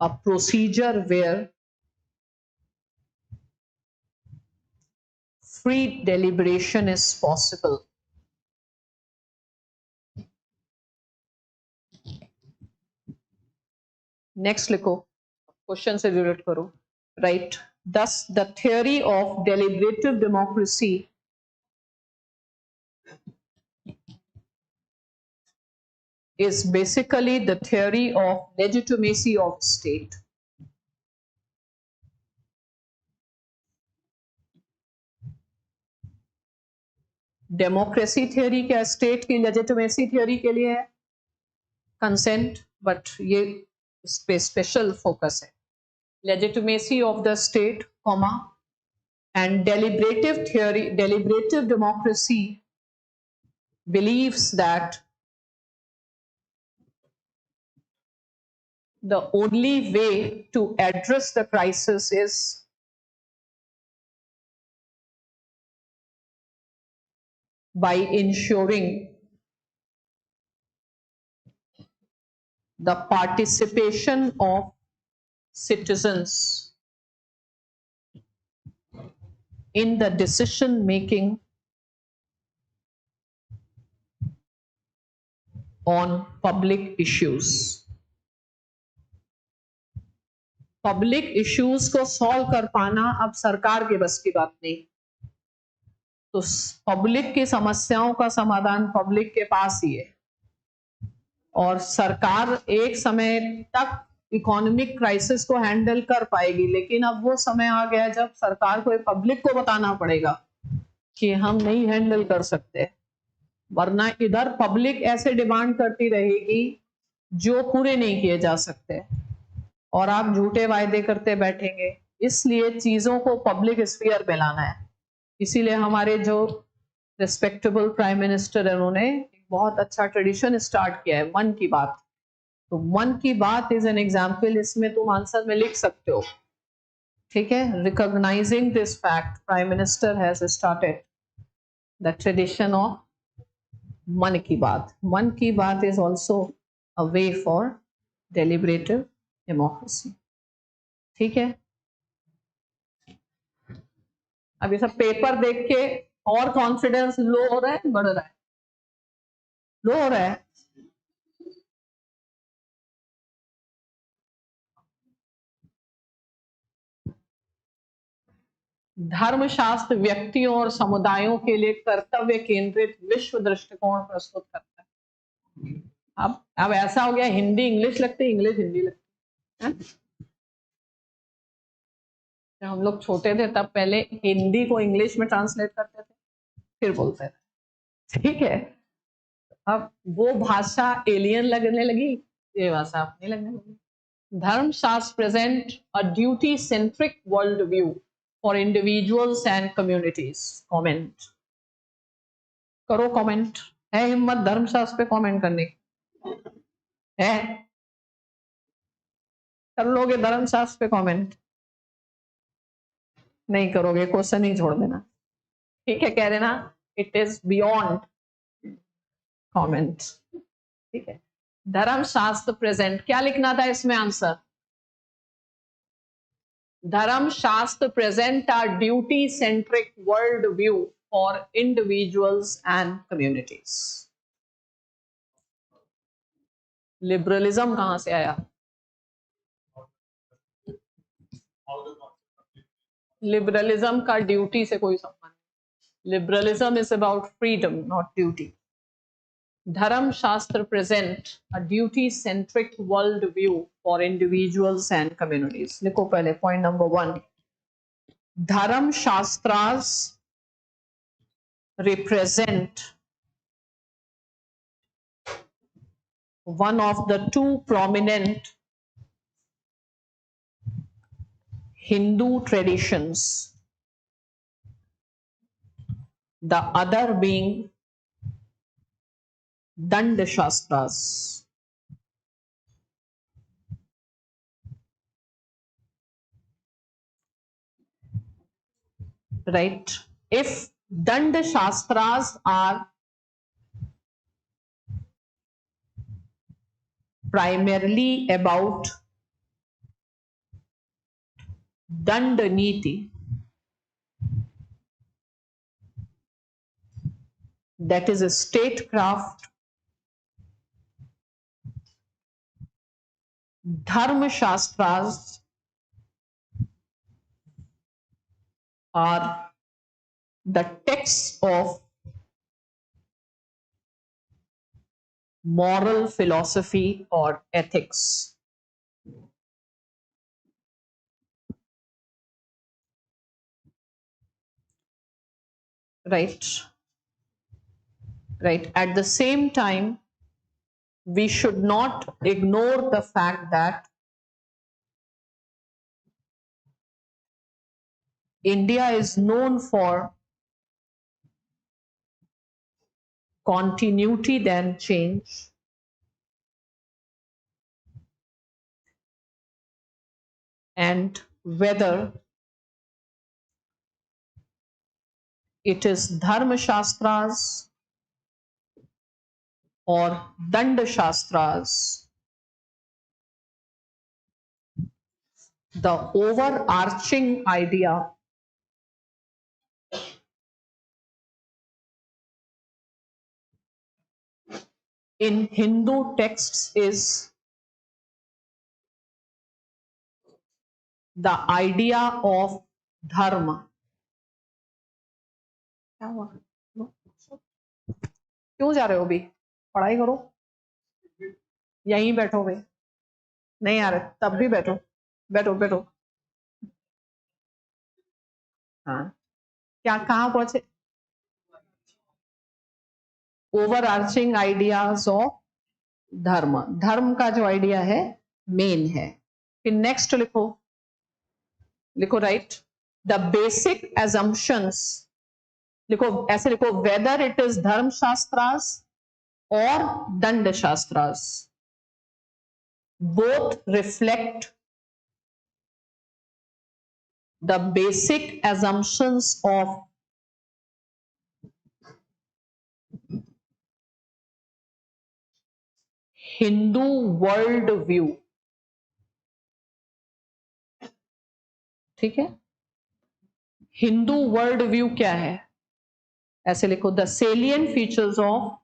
a procedure where free deliberation is possible. Next लिखो, question से relate करो, right? Thus, the theory of deliberative democracy is basically the theory of legitimacy of state. Democracy theory क्या, state की legitimacy theory के लिए है, consent, but ये इस पे स्पेशल फोकस है, legitimacy of the state, comma, and deliberative theory, deliberative democracy believes that the only way to address the crisis is by ensuring the participation of citizens in the decision making on public issues. Public issues को solve कर पाना अब सरकार के बस की बात नहीं, तो पब्लिक की समस्याओं का समाधान पब्लिक के पास ही है, और सरकार एक समय तक इकोनॉमिक क्राइसिस को हैंडल कर पाएगी, लेकिन अब वो समय आ गया जब सरकार को पब्लिक को बताना पड़ेगा कि हम नहीं हैंडल कर सकते, वरना इधर पब्लिक ऐसे डिमांड करती रहेगी जो पूरे नहीं किए जा सकते और आप झूठे वायदे करते बैठेंगे। इसलिए चीजों को पब्लिक स्फीयर में लाना है। इसीलिए हमारे जो रिस्पेक्टेबल प्राइम मिनिस्टर है, उन्होंने एक बहुत अच्छा ट्रेडिशन स्टार्ट किया है, मन की बात। तो मन की बात इज एन एग्जाम्पल, इसमें तुम आंसर में लिख सकते हो, ठीक है। Recognising this fact, prime minister has started the tradition of मन की बात। मन की बात is also a way for deliberative democracy, ठीक है। अब ये सब पेपर देख के और कॉन्फिडेंस लो हो रहा है, बढ़ रहा है, लो हो रहा है। धर्मशास्त्र व्यक्तियों और समुदायों के लिए कर्तव्य केंद्रित विश्व दृष्टिकोण प्रस्तुत करता है। अब ऐसा हो गया, हिंदी इंग्लिश लगती, इंग्लिश हिंदी लगती है। जब हम लोग छोटे थे तब पहले हिंदी को इंग्लिश में ट्रांसलेट करते थे, फिर बोलते थे, ठीक है। अब वो भाषा एलियन लगने लगी, ये भाषा अपनी लगने लगी। धर्मशास्त्र present a duty centric world view for individuals and communities. Comment करो, कमेंट है हिम्मत धर्मशास्त्र पे कमेंट करने की है? कर लोगे धर्मशास्त्र पे कमेंट? नहीं करोगे, क्वेश्चन ही छोड़ देना, ठीक है। कह देना इट इज बियॉन्ड कॉमेंट। ठीक है, धर्म शास्त्र प्रेजेंट, क्या लिखना था इसमें answer? Dharma Shastra present are duty centric world view for individuals and communities. Liberalism कहां से आया? लिबरलिज्म का ड्यूटी से कोई संबंध नहीं। Liberalism is about freedom not duty. धर्म Shastra present a duty centric world view for individuals and communities. लिखो पहले पॉइंट नंबर 1, धर्म shastras represent one of the two prominent Hindu traditions, the other being Danda Shastras. Right? If Danda Shastras are primarily about Danda Niti, that is a statecraft, Dharma Shastras are the texts of moral philosophy or ethics. Right? Right. At the same time, we should not ignore the fact that India is known for continuity than change, and whether it is Dharma Shastras or Danda Shastras, the overarching idea in Hindu texts is the idea of dharma. क्या हुआ? क्यों जा रहे हो अभी? पढ़ाई करो, यहीं बैठोगे? नहीं आ रहे तब भी बैठो, बैठो बैठो। हाँ, क्या कहाँ पहुंचे? ओवरआर्चिंग आइडियाज ऑफ धर्म, धर्म का जो आइडिया है मेन है। फिर नेक्स्ट लिखो, लिखो राइट, द बेसिक एजम्पशंस, लिखो ऐसे लिखो, वेदर इट इज धर्म शास्त्रास और दंड shastras, both reflect the basic assumptions of Hindu world view। ठीक है, हिंदू वर्ल्ड व्यू क्या है? ऐसे लिखो, the salient features of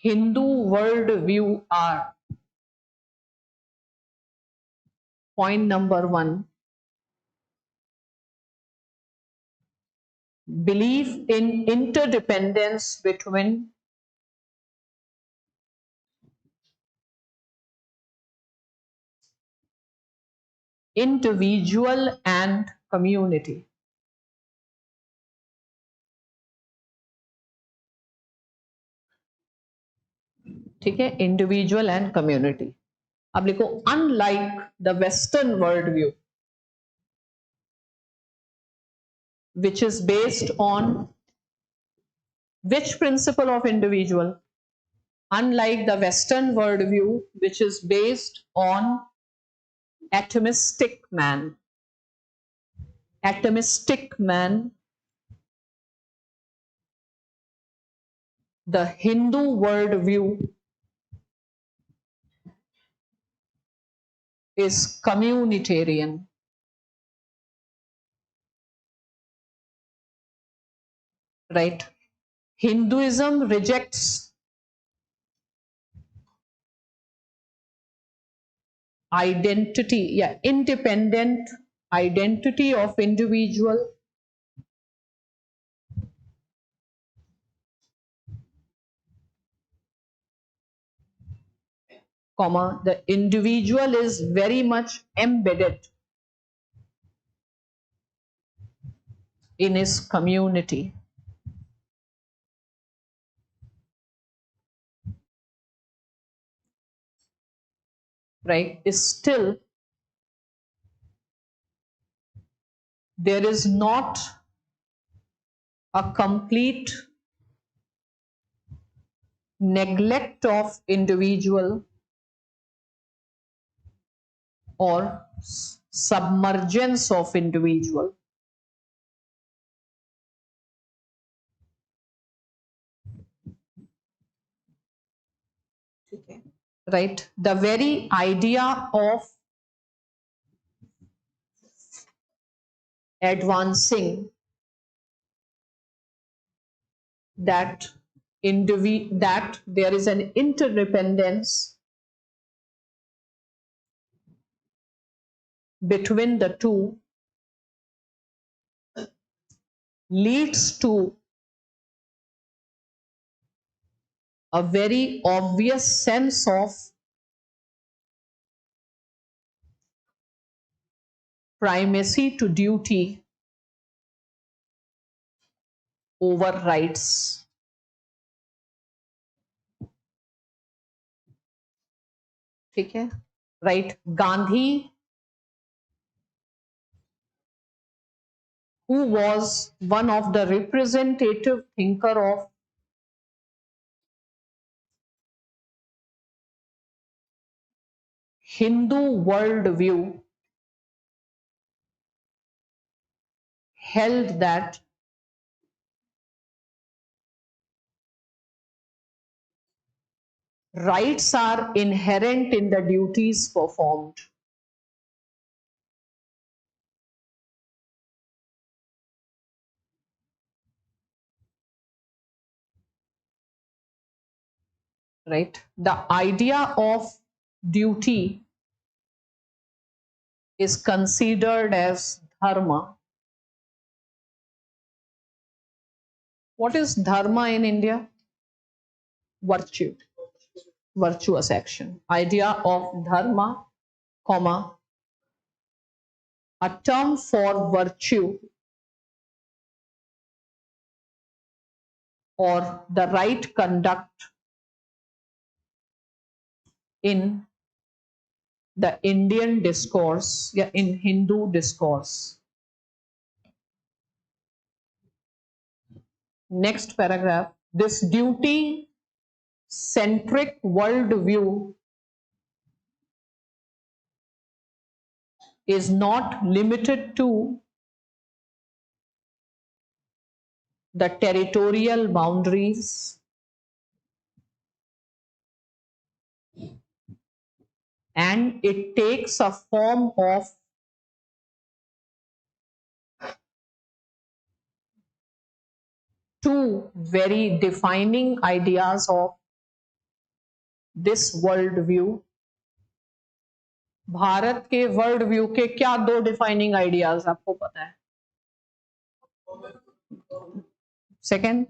Hindu world view are, point number 1, belief in interdependence between individual and community। ठीक है, इंडिविजुअल एंड कम्युनिटी। अब लिखो, unlike the western world view which is based on which principle of individual? Unlike the Western worldview, which is based on atomistic man. Atomistic man the Hindu worldview is communitarian. Right? Hinduism rejects identity, independent identity of individual, comma, the individual is very much embedded in his community. Right? Still, there is not a complete neglect of individual or submergence of individual. Right? The very idea of advancing that that there is an interdependence between the two leads to a very obvious sense of primacy to duty over rights. ठीक है? Right? Gandhi, who was one of the representative thinker of Hindu worldview, held that rights are inherent in the duties performed. Right? The idea of duty is considered as dharma. What is dharma in India? Virtue, virtuous action. Idea of dharma, comma, a term for virtue or the right conduct in the Indian discourse, in Hindu discourse. Next paragraph. This duty-centric worldview is not limited to the territorial boundaries and it takes a form of two very defining ideas of this worldview. Bharat के world view के क्या दो defining ideas आपको पता है? Second,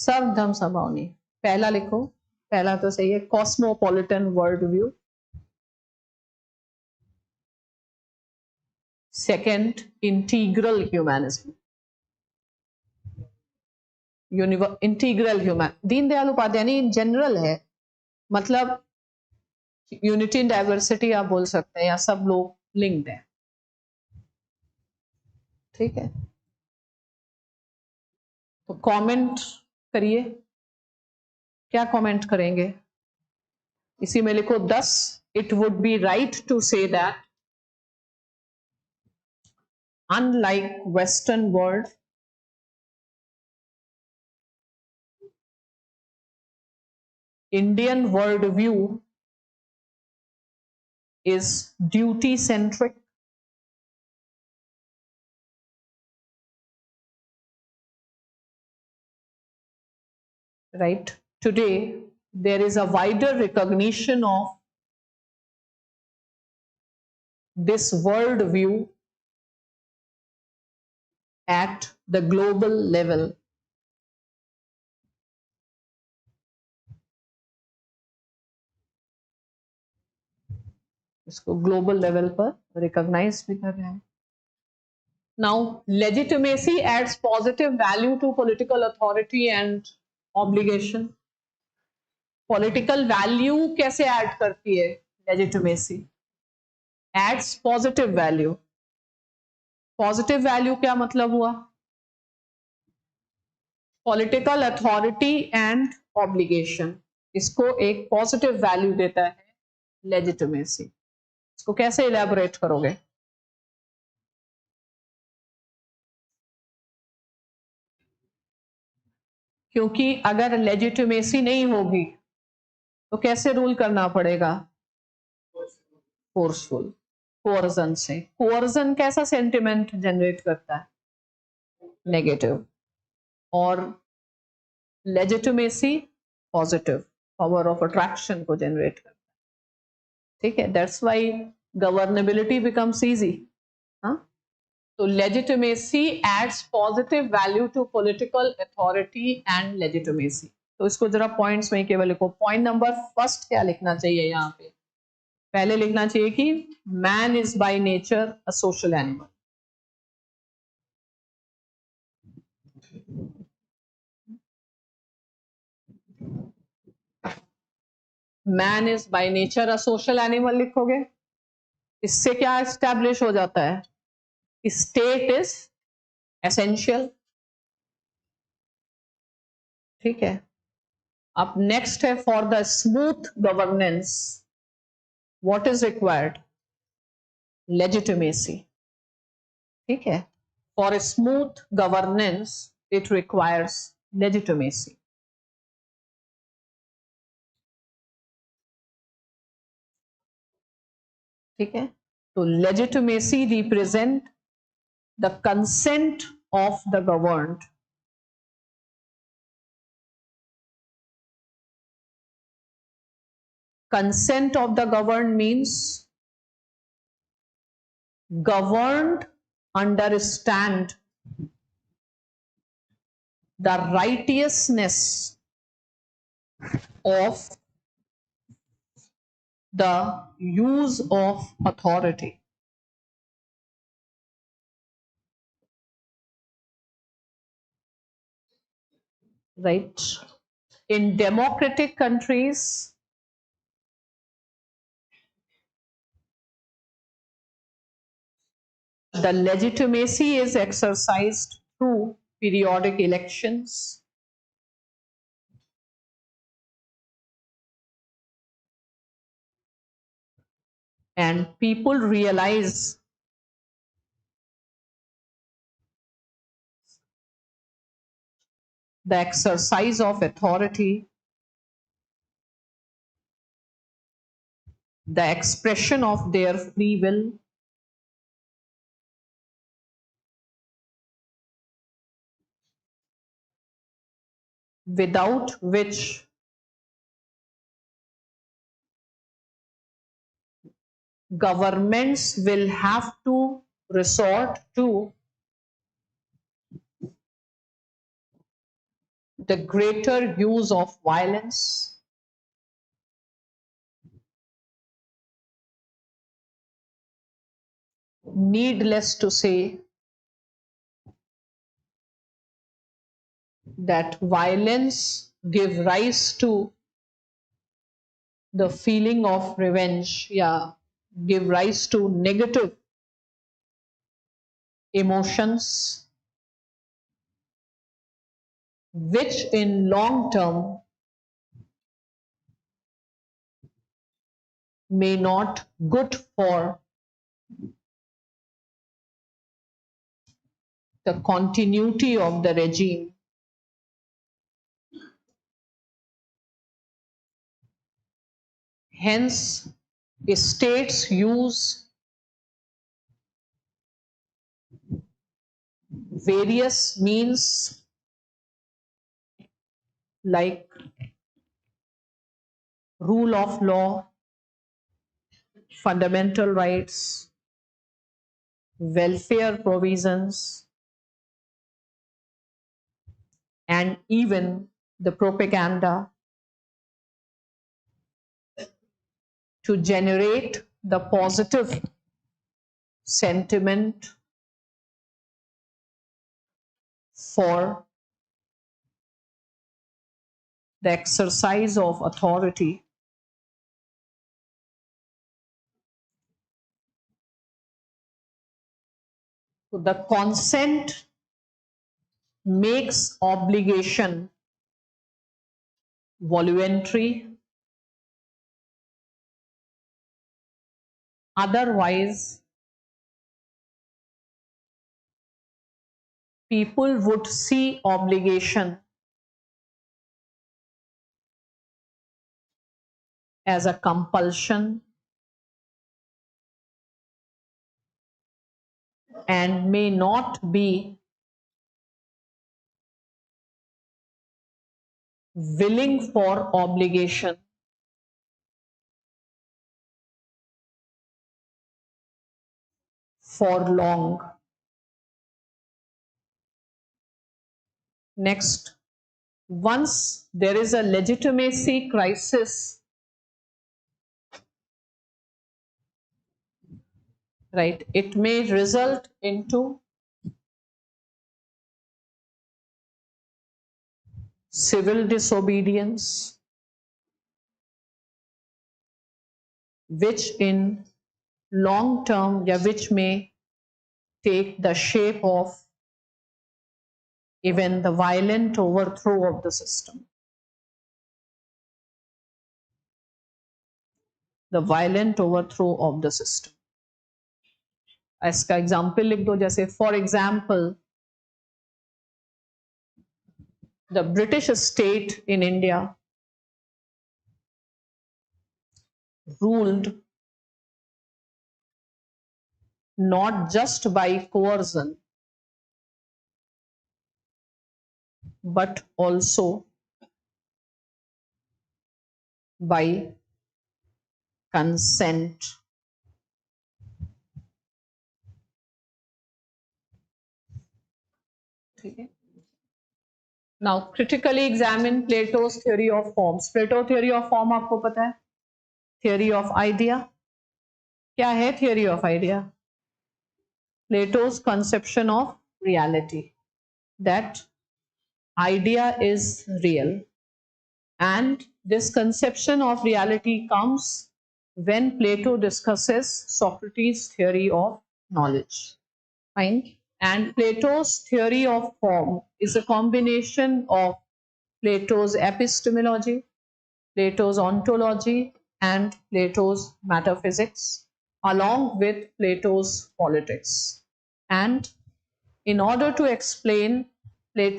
सर्व धर्म समभावनी. पहला लिखो, पहला तो सही है, cosmopolitan world view. Second, integral humanism. Integral human, Deendayal Upadhyaya नहीं, जनरल है, मतलब यूनिटी इन डाइवर्सिटी आप बोल सकते हैं, या सब लोग लिंक्ड है. ठीक है, तो कमेंट करिए, क्या कमेंट करेंगे? इसी में लिखो 10. It would be right to say that unlike Western world, Indian worldview is duty-centric. Right? Today, there is a wider recognition of this worldview at the global level. इसको global level पर recognize भी कर रहे हैं. Now, legitimacy adds positive value to political authority and obligation. Political value कैसे add करती है legitimacy? Adds positive value. Positive value क्या मतलब हुआ? Political authority and obligation. इसको एक positive value देता है legitimacy. इसको कैसे elaborate करोगे? क्योंकि अगर legitimacy नहीं होगी तो कैसे रूल करना पड़ेगा? फोर्सफुल, कोअर्जन से. कोअर्जन कैसा सेंटिमेंट जनरेट करता है? नेगेटिव. और legitimacy positive, power of attraction को जनरेट करता है. ठीक है, that's why governability becomes easy. हाँ, तो legitimacy adds positive value to political authority and legitimacy. तो इसको जरा पॉइंट्स में केवल लिखो. पॉइंट नंबर फर्स्ट क्या लिखना चाहिए यहाँ पे? पहले लिखना चाहिए कि man is by nature a social animal. Man is by nature a social animal लिखोगे. इससे क्या एस्टैब्लिश हो जाता है? State is essential. ठीक है. अब नेक्स्ट है for the smooth governance what is required? Legitimacy. ठीक है. For a smooth governance it requires legitimacy. ठीक है. तो legitimacy represent the consent of the governed. Consent of the governed means governed understand the righteousness of the use of authority. Right? In democratic countries, the legitimacy is exercised through periodic elections, and people realize the exercise of authority, the expression of their free will, without which governments will have to resort to the greater use of violence, needless to say that violence give rise to the feeling of revenge, yeah, give rise to negative emotions, which in long term may not good for the continuity of the regime. Hence, states use various means like rule of law, fundamental rights, welfare provisions, and even the propaganda to generate the positive sentiment for the exercise of authority. So the consent makes obligation voluntary, otherwise people would see obligation as a compulsion and may not be willing for obligation for long. Next, once there is a legitimacy crisis, right, it may result into civil disobedience, which in long term, which may take the shape of even the violent overthrow of the system. The violent overthrow of the system. इसका example लिख दो, जैसे for example the British state in India ruled not just by coercion but also by consent. Now critically examine Plato's theory of forms. Plato theory of form आपको पता है? Theory of idea. क्या है theory of idea? Plato's conception of reality, that idea is real, and this conception of reality comes when Plato discusses Socrates' theory of knowledge. Fine. And Plato's theory of form is a combination of Plato's epistemology, Plato's ontology, and Plato's metaphysics, along with Plato's politics. And in order to explain his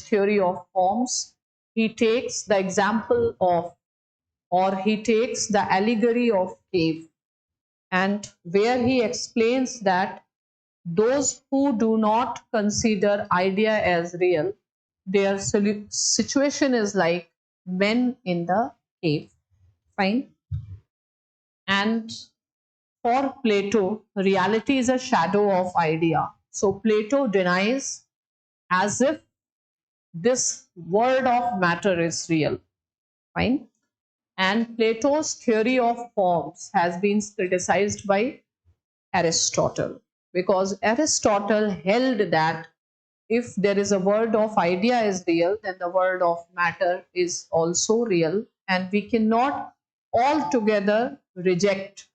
theory of forms, he takes the example of, or he takes the allegory of cave, and where he explains that those who do not consider idea as real, their situation is like men in the cave. Fine. And for Plato, reality is a shadow of idea. So Plato denies as if this world of matter is real. Fine. And Plato's theory of forms has been criticized by Aristotle, because Aristotle held that if there is a world of idea is real, then the world of matter is also real, and we cannot altogether reject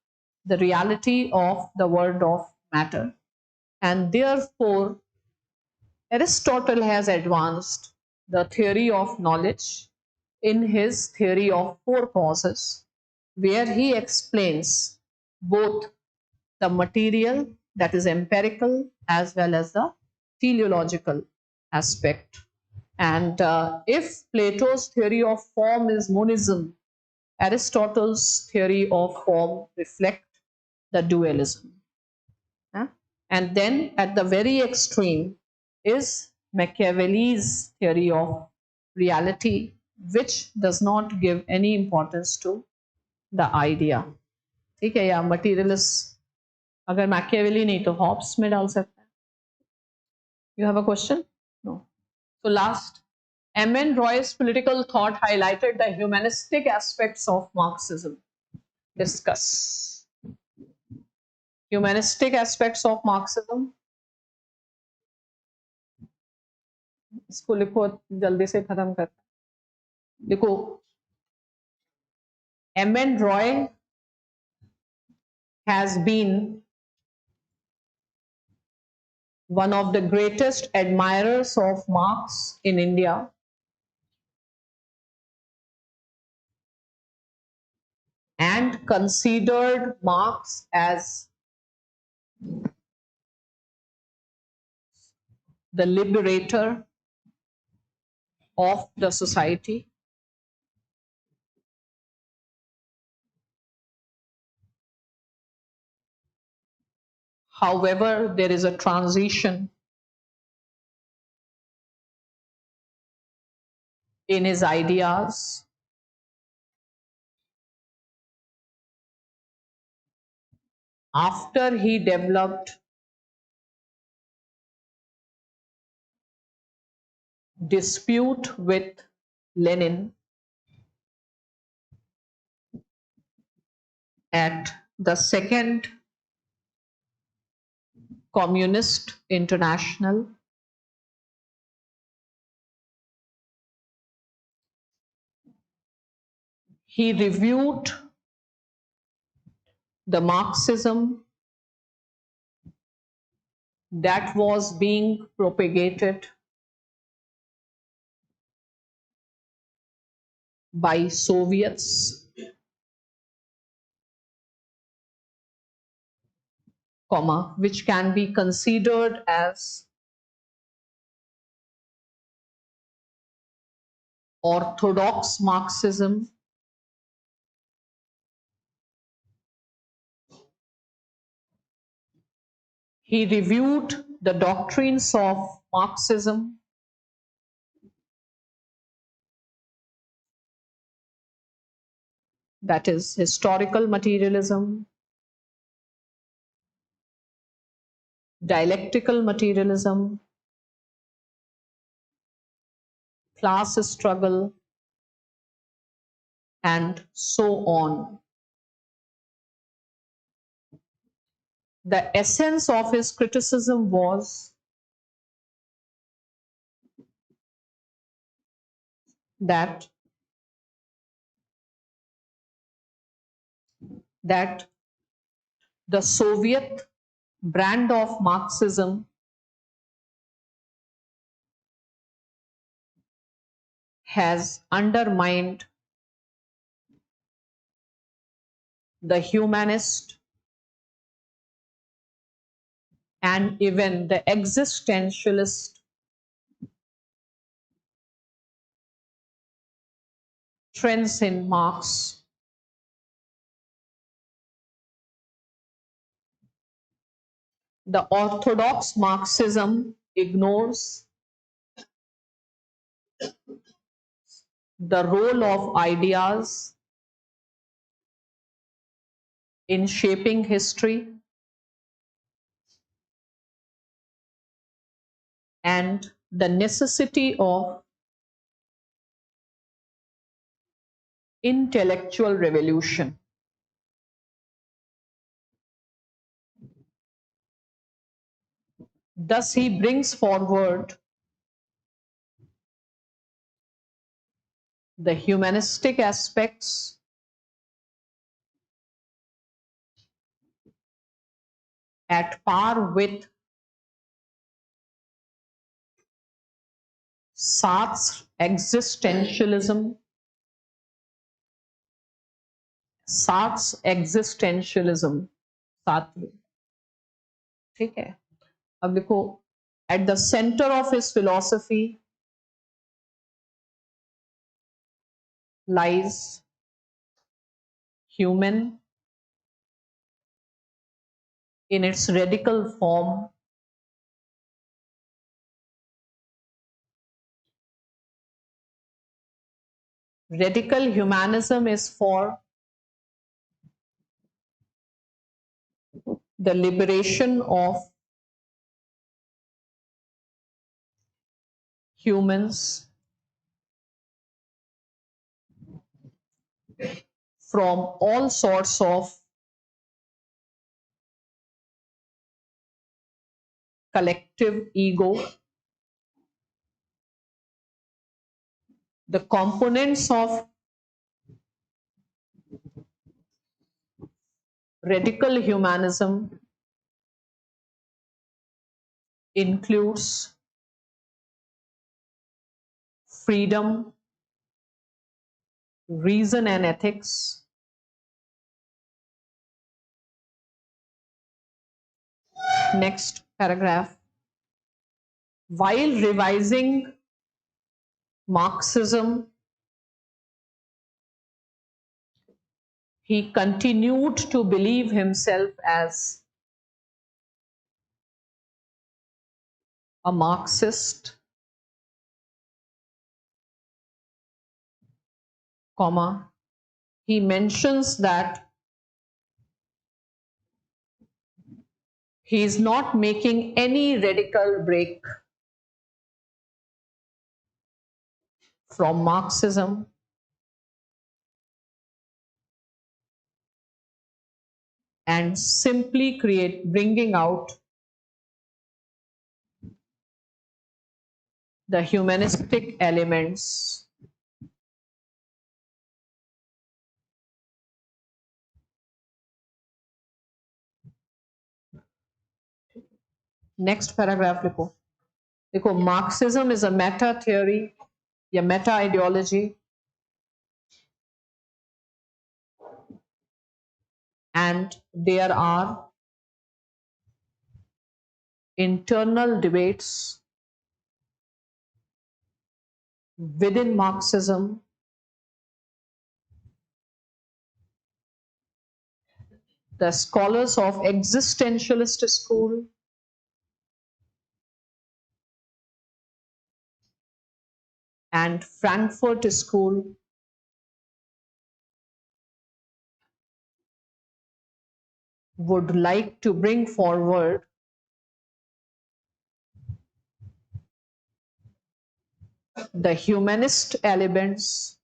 the reality of the world of matter. And therefore, Aristotle has advanced the theory of knowledge in his theory of four causes, where he explains both the material, that is empirical, as well as the teleological aspect. And if Plato's theory of form is monism, Aristotle's theory of form reflect the dualism. Huh? And then at the very extreme is Machiavelli's theory of reality, which does not give any importance to the idea. ठीक है, या materialist अगर Machiavelli नहीं तो Hobbes में डाल सकते हैं. You have a question? No. So last, M.N. Roy's political thought highlighted the humanistic aspects of Marxism. Discuss. Humanistic aspects of Marxism. इसको लिखो, जल्दी से खत्म कर. देखो, M.N. Roy has been one of the greatest admirers of Marx in India. And considered Marx as the liberator of the society. However, there is a transition in his ideas. After he developed dispute with Lenin at the Second Communist International, he reviewed the Marxism that was being propagated by Soviets, which can be considered as orthodox Marxism, he reviewed the doctrines of Marxism that is historical materialism, dialectical materialism, class struggle, and so on. The essence of his criticism was that the Soviet brand of Marxism has undermined the humanist and even the existentialist trends in Marx. The orthodox Marxism ignores the role of ideas in shaping history and the necessity of intellectual revolution. Thus, he brings forward the humanistic aspects at par with Sartre's existentialism. Sartre's existentialism, Sartre, ठीक है. अब देखो, at the center of his philosophy lies human in its radical form, radical humanism is for the liberation of humans from all sorts of collective ego. The components of radical humanism includes freedom, reason and ethics, next paragraph. While revising Marxism, he continued to believe himself as a Marxist, comma. He mentions that he is not making any radical break from Marxism, and simply bringing out the humanistic elements next paragraph लिखो देखो Marxism is a meta theory या meta ideology and there are internal debates within Marxism the scholars of existentialist school and Frankfurt school would like to bring forward the humanist elements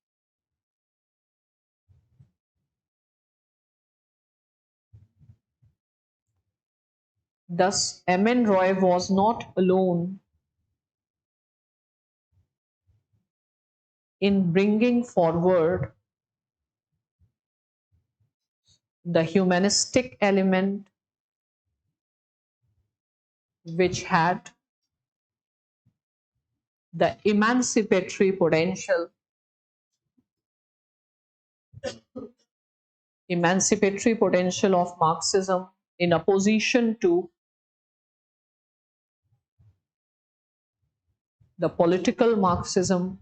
thus M.N. Roy was not alone in bringing forward the humanistic element which had the emancipatory potential of Marxism in opposition to the political Marxism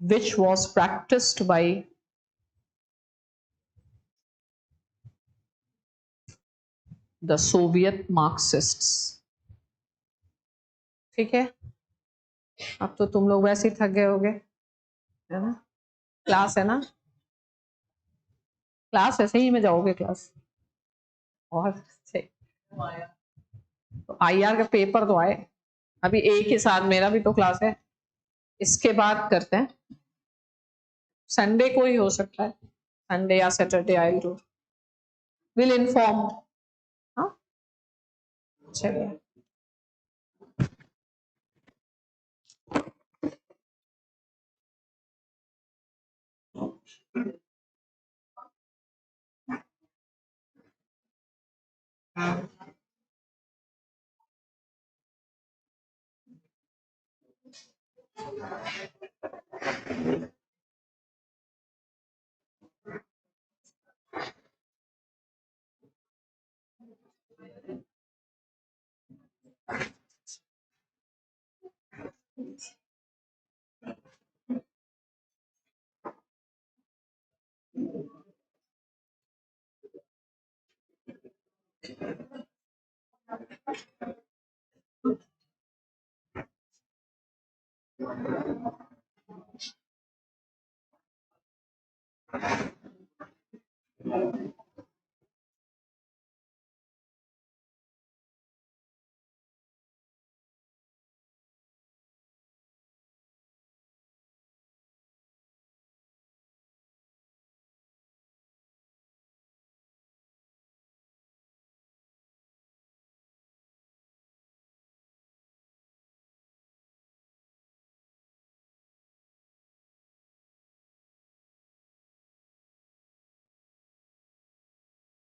which was practiced by the Soviet Marxists. ठीक है अब तो तुम लोग वैसे ही थक गए होगे है ना क्लास है ना क्लास ऐसे ही में जाओगे क्लास और तो आईआर का पेपर तो आए अभी एक ही साथ मेरा भी तो क्लास है इसके बाद करते हैं संडे को ही हो सकता है संडे या Saturday I do will inform हाँ चलिए